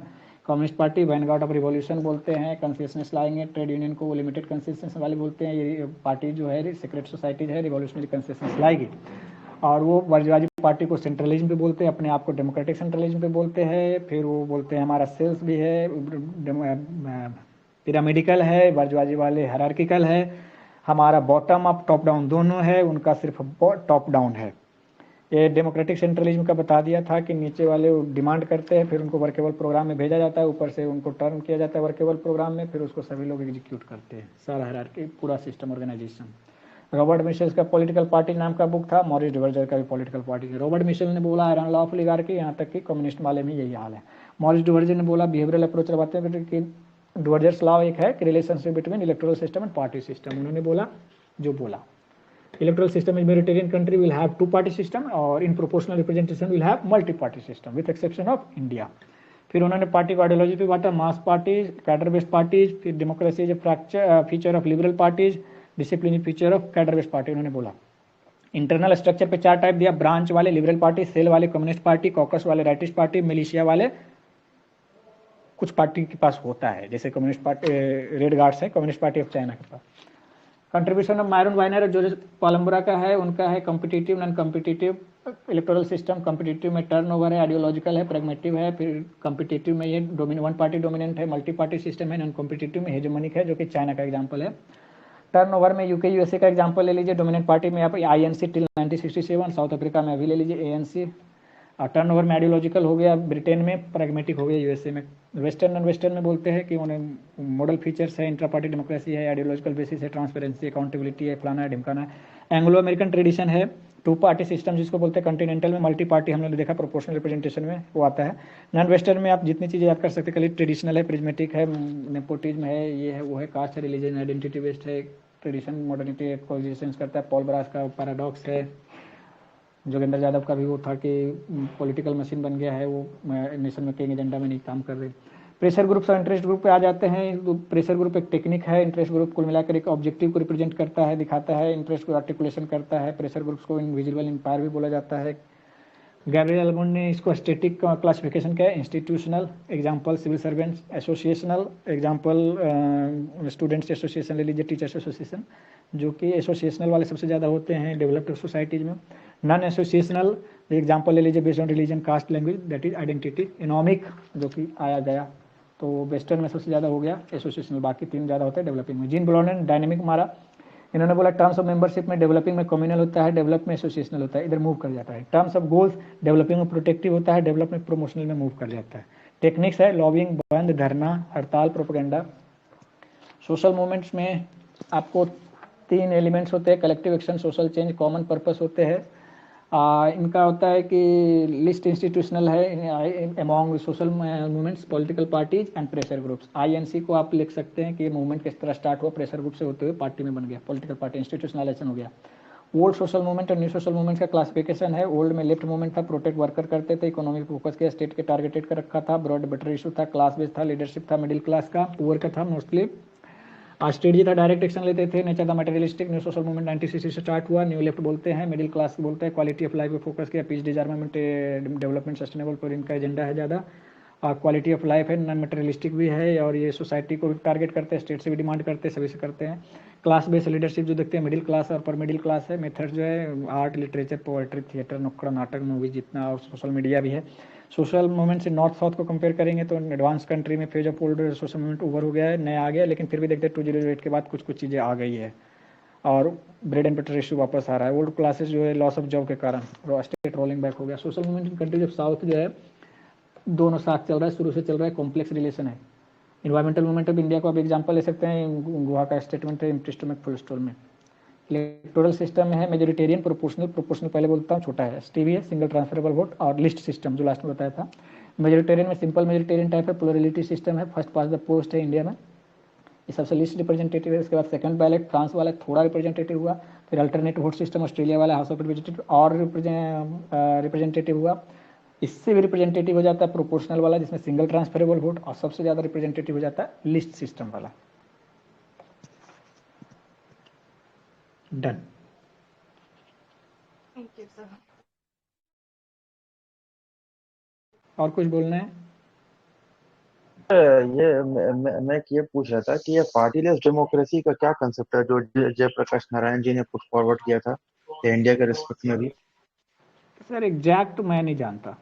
Communist party vanguard of revolution बोलते हैं, कंसेशनस लाएंगे। ट्रेड यूनियन को लिमिटेड कंसेशनस वाले बोलते हैं। ये पार्टी जो है सीक्रेट सोसाइटीज है, रिवॉल्यूशनरी कंसेशनस लाएगी। और वो वर्जवाजी पार्टी को सेंट्रलिज्म पे बोलते हैं, अपने आप को डेमोक्रेटिक सेंट्रलिज्म पे बोलते हैं। फिर वो बोलते हैं हमारा सेल्स भी है, पिरामिडिकल है, वर्जवाजी वाले हायरार्किकल है। हमारा बॉटम अप टॉप डाउन दोनों है, उनका सिर्फ टॉप डाउन है। ये डेमोक्रेटिक सेंट्रलिज्म का बता दिया था कि नीचे वाले डिमांड करते हैं, फिर उनको वर्केबल प्रोग्राम में भेजा जाता है, ऊपर से उनको टर्न किया जाता है वर्केबल प्रोग्राम में, फिर उसको सभी लोग एग्जीक्यूट करते हैं। सारा हायरार्की, पूरा सिस्टम, ऑर्गेनाइजेशन। रॉबर्ट मिशेल का पॉलिटिकल पार्टी नाम का बुक था, मॉरिस डिवर्जर का भी पॉलिटिकल पार्टी है। रॉबर्ट मिशेल ने बोला आयरन लॉ ऑफ ओलिगार्की, यहाँ तक कि कम्युनिस्ट वाले में यही हाल है। मॉरिस डिवर्जर ने बोला बिहेवियरल अप्रोच लगाते हैं कि डिवर्जर्स लॉ एक है कि relationship between electoral system and party system. उन्होंने बोला जो बोला, electoral system is majoritarian country will have 2 party system और in proportional representation will have multi party system with exception of India. फिर उन्होंने पार्टी को आइडियोलॉजी पे बांटा, mass parties, cadre based parties, फिर democracy is feature of liberal parties, discipline is feature of cadre based party. उन्होंने बोला internal structure पे 4 type दिया, ब्रांच वाले लिबरल पार्टी, सेल वाले कम्युनिस्ट पार्टी, कॉकस वाले राइटिस्ट पार्टी, मिलिशिया वाले कुछ पार्टी के पास होता है, जैसे कम्युनिस्ट पार्टी रेड गार्ड्स है, कम्युनिस्ट पार्टी ऑफ चाइना के पास। कंट्रीब्यूशन ऑफ मायरन वाइनर और जोसेफ पालम्बरा का है, उनका है competitive non competitive electoral system. Competitive में टर्नओवर है, आइडियोलॉजिकल है, प्रैग्मेटिव है। फिर कॉम्पिटिटिव में ये वन पार्टी डोमिनेंट है, मल्टी पार्टी सिस्टम है। नॉन कॉम्पिटिटिव में हेजेमोनिक है, जो कि चाइना का एग्जांपल है। टर्नओवर में यूके यूएसए का एग्जांपल ले लीजिए, डोमिनेंट पार्टी में आप आईएनसी टिल 1967, साउथ अफ्रीका में अभी ले लीजिए एएनसी। टर्नओवर में आइडियोलॉजिकल हो गया ब्रिटेन में, प्रैग्मेटिक हो गया यूएसए में। वेस्टर्न नॉन वेस्टर्न में बोलते हैं कि उन्हें मॉडल फीचर्स है, इंट्रा पार्टी डेमोक्रेसी है, आइडियोलॉजिकल बेसिस है, ट्रांसपेरेंसी, अकाउंटेबिलिटी है, फलाना है ढिमकाना है। एंग्लो अमेरिकन ट्रेडिशन है, 2 पार्टी सिस्टम जिसको बोलते हैं। कॉन्टिनेंटल में मल्टी पार्टी हम लोगों ने देखा, प्रोपोर्शनल रिप्रेजेंटेशन में वो आता है। नॉन वेस्टर्न में आप जितनी चीज़ें याद कर सकते हैं, ट्रेडिशनल है, प्रिज्मेटिक है, नेपोटिज्म है, ये है वो है, कास्ट है, रिलीजन, आइडेंटिटी बेस्ड है, ट्रेडिशन मॉडर्निटी कोएग्जिस्टेंस करता है। पॉल ब्रास का पैराडॉक्स है। जोगेंद्र यादव का भी वो था कि पॉलिटिकल मशीन बन गया है, वो नेशन मेकिंग एजेंडा में नहीं काम कर रहे। प्रेशर ग्रुप्स और इंटरेस्ट ग्रुप पे आ जाते हैं। प्रेशर ग्रुप एक टेक्निक है, इंटरेस्ट ग्रुप कुल मिलाकर एक ऑब्जेक्टिव को रिप्रेजेंट करता है, दिखाता है, इंटरेस्ट को आर्टिकुलेशन करता है। प्रेशर ग्रुप्स को इनविजिबल एम्पायर भी बोला जाता है। गैब्रियल अल्मोंड ने इसको स्टैटिक क्लासिफिकेशन किया है। Institutional example civil servants, associational example students association ले लीजिए, टीचर्स एसोसिएशन, जो कि एसोसिएशनल वाले सबसे ज़्यादा होते हैं डेवलप्ड सोसाइटीज़ में। नॉन एसोसिएशनल एग्जांपल ले लीजिए based on religion, caste, language, that is identity. Economic जो कि आया गया तो वेस्टर्न में सबसे ज़्यादा हो गया एसोसिएशनल, बाकी 3 ज़्यादा होते हैं डेवलपिंग में। जीन ब्लॉन ने डायनेमिक मारा, इन्होंने बोला टर्म्स ऑफ मेंबरशिप में डेवलपिंग में कम्युनल होता है, डेवलप में एसोसिएशनल होता है, इधर मूव कर जाता है। टर्म्स ऑफ गोल्स डेवलपिंग में प्रोटेक्टिव होता है, डेवलप में प्रमोशनल में मूव कर जाता है। टेक्निक्स है लॉबिंग, बंद, धरना, हड़ताल, प्रोपेगेंडा। सोशल मूवमेंट्स में आपको 3 एलिमेंट्स होते हैं, collective action, social change, common purpose होते हैं। इनका होता है कि लिस्ट इंस्टीट्यूशनल है among social movements, political parties and pressure groups. INC को आप लिख सकते हैं कि मूवमेंट किस तरह स्टार्ट हुआ, प्रेशर ग्रुप से होते हुए पार्टी में बन गया, पॉलिटिकल पार्टी, इंस्टीट्यूशनलाइजेशन हो गया। ओल्ड सोशल मूवमेंट और न्यू सोशल मूवमेंट का क्लासिफिकेशन है। ओल्ड में लेफ्ट मूवमेंट था, प्रोटेक्ट वर्कर करते थे, इकोनॉमिक फोकस किया, स्टेट के टारगेटेड कर रखा था, ब्रॉड बेटर इशू था, क्लास बेस्ड था, लीडरशिप था मिडिल क्लास का, पुअर का था मोस्टली। ऑस्ट्रेट जी था डायरेक्ट एक्शन लेते थे, nature the materialistic, new social movement 1960 से स्टार्ट हुआ, न्यू लेफ्ट बोलते हैं, मिडिल क्लास बोलते हैं, क्वालिटी ऑफ लाइफ पे फोकस किया, पीस डिजार्मेंट डेवलपमेंट सस्टेनेबल पर इनका एजेंडा है ज़्यादा, और क्वालिटी ऑफ लाइफ है, नॉन मटेरियलिस्टिक भी है, और ये सोसाइटी को भी टारगेट करते हैं, स्टेट से भी डिमांड करते हैं, सभी से करते हैं। क्लास बेस्ड लीडरशिप जो देखते हैं मिडिल क्लास और पर मिडिल क्लास है। मेथड जो है आर्ट, लिटरेचर, पोएट्री, थिएटर, नुक्कड़ नाटक, मूवी जितना, और सोशल मीडिया भी है। सोशल मूवमेंट से नॉर्थ साउथ को कंपेयर करेंगे तो एडवांस कंट्री में phase of old social movement over हो गया है, नया आ गया, लेकिन फिर भी देखते हैं 2008 के बाद कुछ कुछ चीज़ें आ गई है, और ब्रेड एंड बटर इशू वापस आ रहा है। ओल्ड क्लासेस जो है लॉस ऑफ जॉब के कारण स्टेट रोलिंग बैक हो गया। Social movement in countries of south जो है दोनों साथ चल रहा है, शुरू से चल रहा है, कॉम्प्लेक्स रिलेशन है। इन्वायरमेंटल मूवमेंट ऑफ इंडिया को आप एग्जाम्पल ले सकते हैं, गुहा का स्टेटमेंट है इंटरेस्टमेंट फुल स्टॉल में। इलेक्टोरल सिस्टम में है मेजोरिटेरियन, प्रोपोर्शनल, प्रोपोर्शनल पहले बोलता हूँ छोटा है, एसटीवी है, सिंगल ट्रांसफरेबल वोट, और लिस्ट सिस्टम जो लास्ट में बताया था। मेजोरिटेरियन में सिंपल मेजोरिटेरियन टाइप है, प्लूरलिटी सिस्टम है, फर्स्ट पास द पोस्ट है इंडिया में, ये सबसे लिस्ट रिप्रेजेंटेटिव है। इसके बाद सेकंड बैलेट फ्रांस वाला थोड़ा रिप्रेजेंटेटिव हुआ, फिर अल्टरनेट वोट सिस्टम ऑस्ट्रेलिया वाला हाउस ऑफ रिप्रेजेंटेटिव और रिप्रेजेंटेटिव हुआ। इससे भी रिप्रेजेंटेटिव हो जाता है प्रोपोर्शनल वाला जिसमें सिंगल ट्रांसफरेबल वोट, और सबसे ज़्यादा रिप्रेजेंटेटिव हो जाता है लिस्ट सिस्टम वाला। डन। Thank you sir. और कुछ बोलना है? मैं ये पूछ रहा था कि ये पार्टीलेस डेमोक्रेसी का क्या कंसेप्ट है जो जयप्रकाश नारायण जी ने पुट फॉरवर्ड किया था इंडिया के रिस्पेक्ट में भी? सर एग्जैक्ट मैं नहीं जानता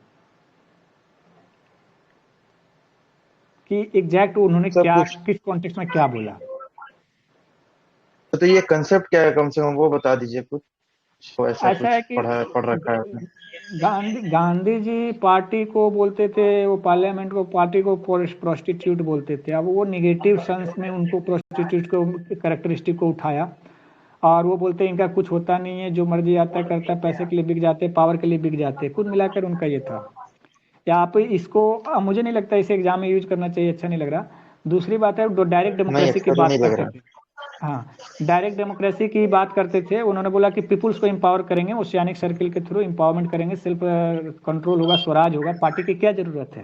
कि एग्जैक्ट उन्होंने सब क्या कुछ किस कॉन्टेक्स्ट में क्या बोला। तो ये कंसेप्ट क्या है, कम से कम वो बता दीजिए कुछ, तो ऐसा ऐसा कुछ है कि पढ़ रखा है आपने? गांधी जी पार्टी को बोलते थे, वो पार्लियामेंट को पार्टी को प्रोस्टिट्यूट बोलते थे। अब वो निगेटिव सेंस में उनको प्रोस्टिट्यूट को कैरेक्टरिस्टिक को उठाया, और वो बोलते हैं इनका कुछ होता नहीं है, जो मर्जी आता है करता है, पैसे के लिए बिक जाते हैं, पावर के लिए बिक जाते हैं। कुल मिलाकर उनका ये था। या आप इसको मुझे नहीं लगता इसे एग्जाम में यूज करना चाहिए, अच्छा नहीं लग रहा। दूसरी बात है डायरेक्ट नहीं, डेमोक्रेसी की अच्छा तो बात नहीं लग करते रहा। थे। हाँ, डायरेक्ट डेमोक्रेसी की बात करते थे। उन्होंने बोला कि पीपुल्स को एम्पावर करेंगे, ओशियानिक सर्किल के थ्रू एम्पावरमेंट करेंगे, सेल्फ कंट्रोल होगा, स्वराज होगा, पार्टी की क्या जरूरत है,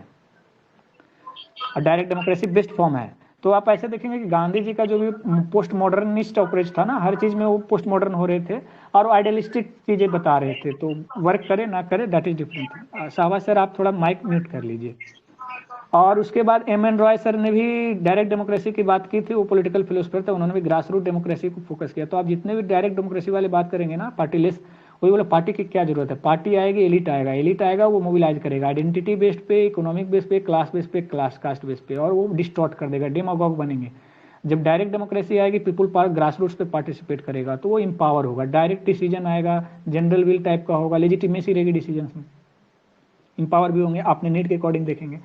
और डायरेक्ट डेमोक्रेसी बेस्ट फॉर्म है। तो आप ऐसे देखेंगे कि गांधी जी का जो भी पोस्ट मॉडर्निस्ट अप्रोच था ना, हर चीज में वो पोस्ट मॉडर्न हो रहे थे और आइडियलिस्टिक चीजें बता रहे थे। तो वर्क करे ना करे that is different thing. Shahbaz sir आप थोड़ा माइक म्यूट कर लीजिए। और उसके बाद एम.एन. रॉय सर ने भी डायरेक्ट डेमोक्रेसी की बात की थी, वो पॉलिटिकल फिलोसफर थे, उन्होंने भी ग्रास रूट डेमोक्रेसी को फोकस किया। तो आप जितने भी डायरेक्ट डेमोक्रेसी वाले बात करेंगे ना, पार्टीलेस, वही बोले पार्टी की क्या जरूरत है, पार्टी आएगी, एलिट आएगा, एलिट आएगा वो मोबिलाइज करेगा आइडेंटिटी बेस्ड पे, इकोनॉमिक बेस पे, क्लास बेस पे, क्लास कास्ट बेस पे, और वो डिस्टॉर्ट कर देगा, डेमागॉग बनेंगे। जब डायरेक्ट डेमोक्रेसी आएगी, पीपुल पावर ग्रास रूट्स पे पार्टिसिपेट करेगा, तो वो इंपावर होगा, डायरेक्ट डिसीजन आएगा, जनरल विल टाइप का होगा, लेजिटिमेसी रहेगी डिसीजन में, इंपावर भी होंगे, आपने नीड के अकॉर्डिंग देखेंगे।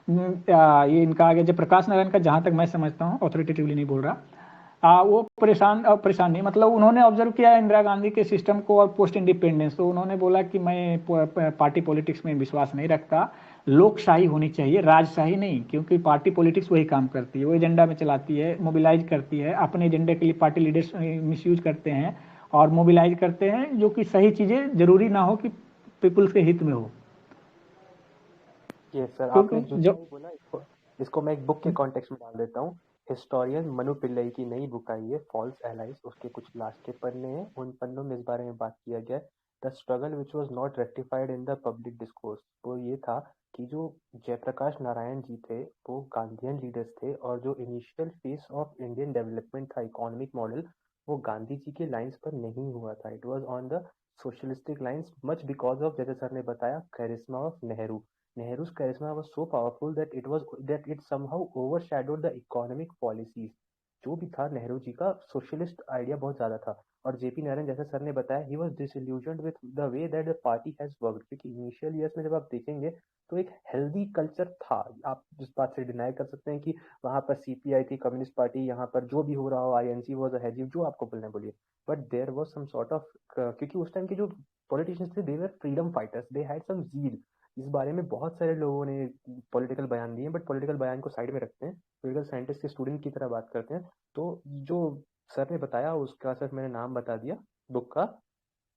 ये इनका आगे जब प्रकाश नारायण का, जहां तक मैं समझता हूँ, ऑथोरिटेटिवली नहीं बोल रहा, वो परेशान नहीं, मतलब उन्होंने ऑब्जर्व किया इंदिरा गांधी के सिस्टम को और पोस्ट इंडिपेंडेंस, तो उन्होंने बोला कि मैं पार्टी पॉलिटिक्स में विश्वास नहीं रखता, लोकशाही होनी चाहिए, राजशाही नहीं, क्योंकि पार्टी पॉलिटिक्स वही काम करती है, वो एजेंडा में चलाती है, मोबिलाइज करती है, अपने एजेंडे के लिए पार्टी लीडर्स मिसयूज करते हैं और मोबिलाइज करते हैं, जो कि सही चीजें जरूरी ना हो कि पीपुल्स के हित में हो। ये सर क्योंकि आपने जो जो नहीं बोला इसको मैं एक बुक के कॉन्टेक्स्ट में डाल देता हूँ। हिस्टोरियन मनु पिल्लई की नई बुक आई है फॉल्स एलाइज, उसके कुछ लास्ट के पन्ने हैं, उन पन्नों में इस बारे में बात किया गया है। The struggle which was not rectified in the public discourse, वो ये था कि जो जयप्रकाश नारायण जी थे वो गांधीयन लीडर्स थे, और जो initial phase of Indian development था, इकोनॉमिक मॉडल, वो गांधी जी के लाइंस पर नहीं हुआ था। It was on the socialistic lines, much because of, जैसे सर ने बताया, करिश्मा of Nehru. Nehru's charisma was so powerful that it somehow overshadowed the economic policies। जो भी था नेहरू जी का सोशलिस्ट आइडिया बहुत ज्यादा था। और जेपी नारायण, जैसे सर ने बताया, he was disillusioned with the way that the party has worked, क्योंकि इनिशियल ईयर्स में जब आप देखेंगे तो एक हेल्दी कल्चर था। आप जिस बात से डिनाई कर सकते हैं कि वहां पर सीपीआई थी, कम्युनिस्ट पार्टी, यहाँ पर जो भी हो रहा हो, आईएनसी वाज अ हेजिव, जो आपको बोलना बोलिए, but there was some sort of, क्योंकि उस टाइम के जो पॉलिटिशियंस थे, they were freedom fighters, they had some zeal. इस बारे में बहुत सारे लोगों ने पॉलिटिकल बयान दिए, बट पॉलिटिकल बयान को साइड में रखते हैं, पॉलिटिकल साइंटिस्ट के स्टूडेंट की तरह बात करते हैं। तो जो सर ने बताया उसका सिर्फ मैंने नाम बता दिया बुक का,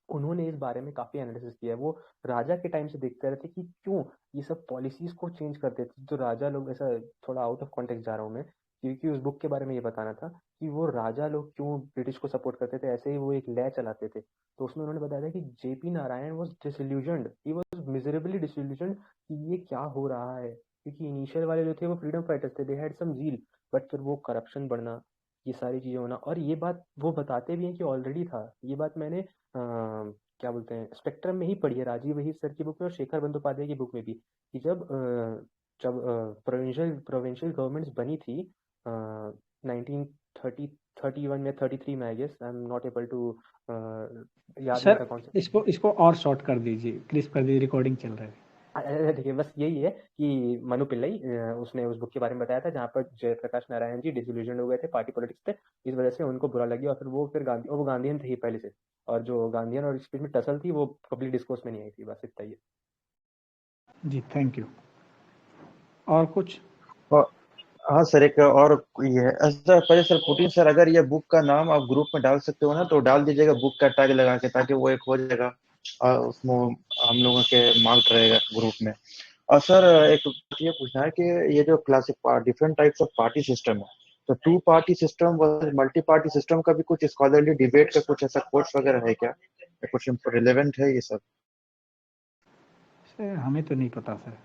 उन्होंने इस बारे में काफी एनालिसिस किया है। वो राजा के टाइम से देखते रहते कि क्यों ये सब पॉलिसीज को चेंज करते थे, जो राजा लोग, ऐसा थोड़ा आउट ऑफ कॉन्टेक्स्ट जा रहा हूँ मैं, क्योंकि उस बुक के बारे में ये बताना था कि वो राजा लोग क्यों ब्रिटिश को सपोर्ट करते थे, ऐसे ही वो एक लय चलाते थे। तो उसमें उन्होंने बताया था कि JP Narayan was disillusioned, he was miserably disillusioned कि ये क्या हो रहा है, क्योंकि इनिशियल वाले जो थे वो फ्रीडम फाइटर्स थे, they had some zeal, but फिर वो करप्शन बढ़ना, ये सारी चीज़ें होना। और ये बात वो बताते भी हैं कि ऑलरेडी था, ये बात मैंने क्या बोलते हैं स्पेक्ट्रम में ही पढ़ी है, राजीव वहीद सर की बुक में और शेखर बंदोपाध्याय की बुक में भी, कि जब प्रोविंशियल गवर्नमेंट्स बनी थी 1930 31 या 33 में, I guess, I am not able to याद नहीं सर था कौन सा। इसको और शॉर्ट कर दीजिए, क्रिस्प कर दीजिए, रिकॉर्डिंग चल रहा है। देखिए बस यही है कि मनु पिल्लई उसने उस बुक के बारे में बताया था जहाँ पर जयप्रकाश नारायण जी डिसइल्यूजन हो गए थे, पार्टी पॉलिटिक्स थे, इस वजह से उनको बुरा लगी, और फिर वो गांधीयन थे ही पहले से, और जो गांधीयन और इस बीच में टसल थी वो पब्लिक डिस्कोर्स में नहीं आई थी, बस इतना ही है। जी थैंक यू। और कुछ? और हाँ सर, एक और ये है अच्छा, पहले सर पुटिन सर, अगर ये बुक का नाम आप ग्रुप में डाल सकते हो ना, तो डाल दीजिएगा बुक का टैग लगा के, ताकि वो एक हो जाएगा और उसमें हम लोगों के मार्क रहेगा ग्रुप में। और सर एक बात ये पूछना है कि ये जो classic different types of party system है, तो two party system versus multi party system का भी कुछ स्कॉलरली डिबेट का कुछ ऐसा कोर्स वगैरह है क्या, या कुछ रिलेवेंट है ये सब? सर हमें तो नहीं पता सर।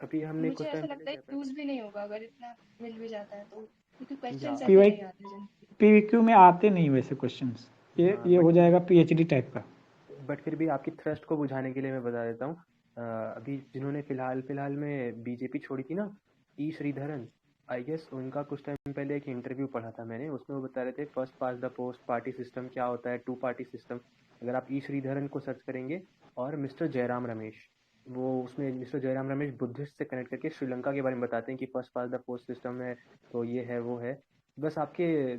अभी हमने मुझे कुछ ऐसा टाइम लगता है पहले यूज भी नहीं होगा अगर इतना मिल भी जाता है तो, क्योंकि क्वेश्चन ऐसे पीवाई नहीं आते जनरली। पीवीक्यू में आते नहीं वैसे क्वेश्चंस, ये हाँ, ये हो जाएगा पीएचडी टाइप का। बट फिर भी आपकी थ्रस्ट को बुझाने के लिए मैं बता देता हूँ। अभी जिन्होंने फिलहाल में बीजेपी छोड़ी थी ना, ई श्रीधरन, आई गेस उनका कुछ टाइम पहले एक इंटरव्यू पढ़ा था मैंने, उसमें वो बता रहे थे first pass the post party system क्या होता है, टू पार्टी सिस्टम। अगर आप ई श्रीधरन को सर्च करेंगे और मिस्टर जयराम रमेश, वो उसमें मिस्टर जयराम रमेश बुद्धिस्ट से कनेक्ट करके श्रीलंका के बारे में बताते हैं कि first pass the post system है, तो ये है वो है। बस आपके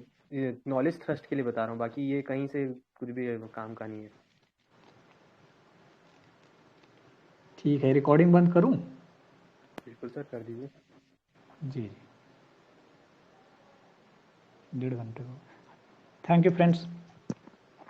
नॉलेज थ्रस्ट के लिए बता रहा हूँ, बाकी ये कहीं से कुछ भी काम का नहीं है। ठीक है, रिकॉर्डिंग बंद करूं? बिल्कुल सर, कर दीजिए। जी 1.5 घंटे को। Thank you friends.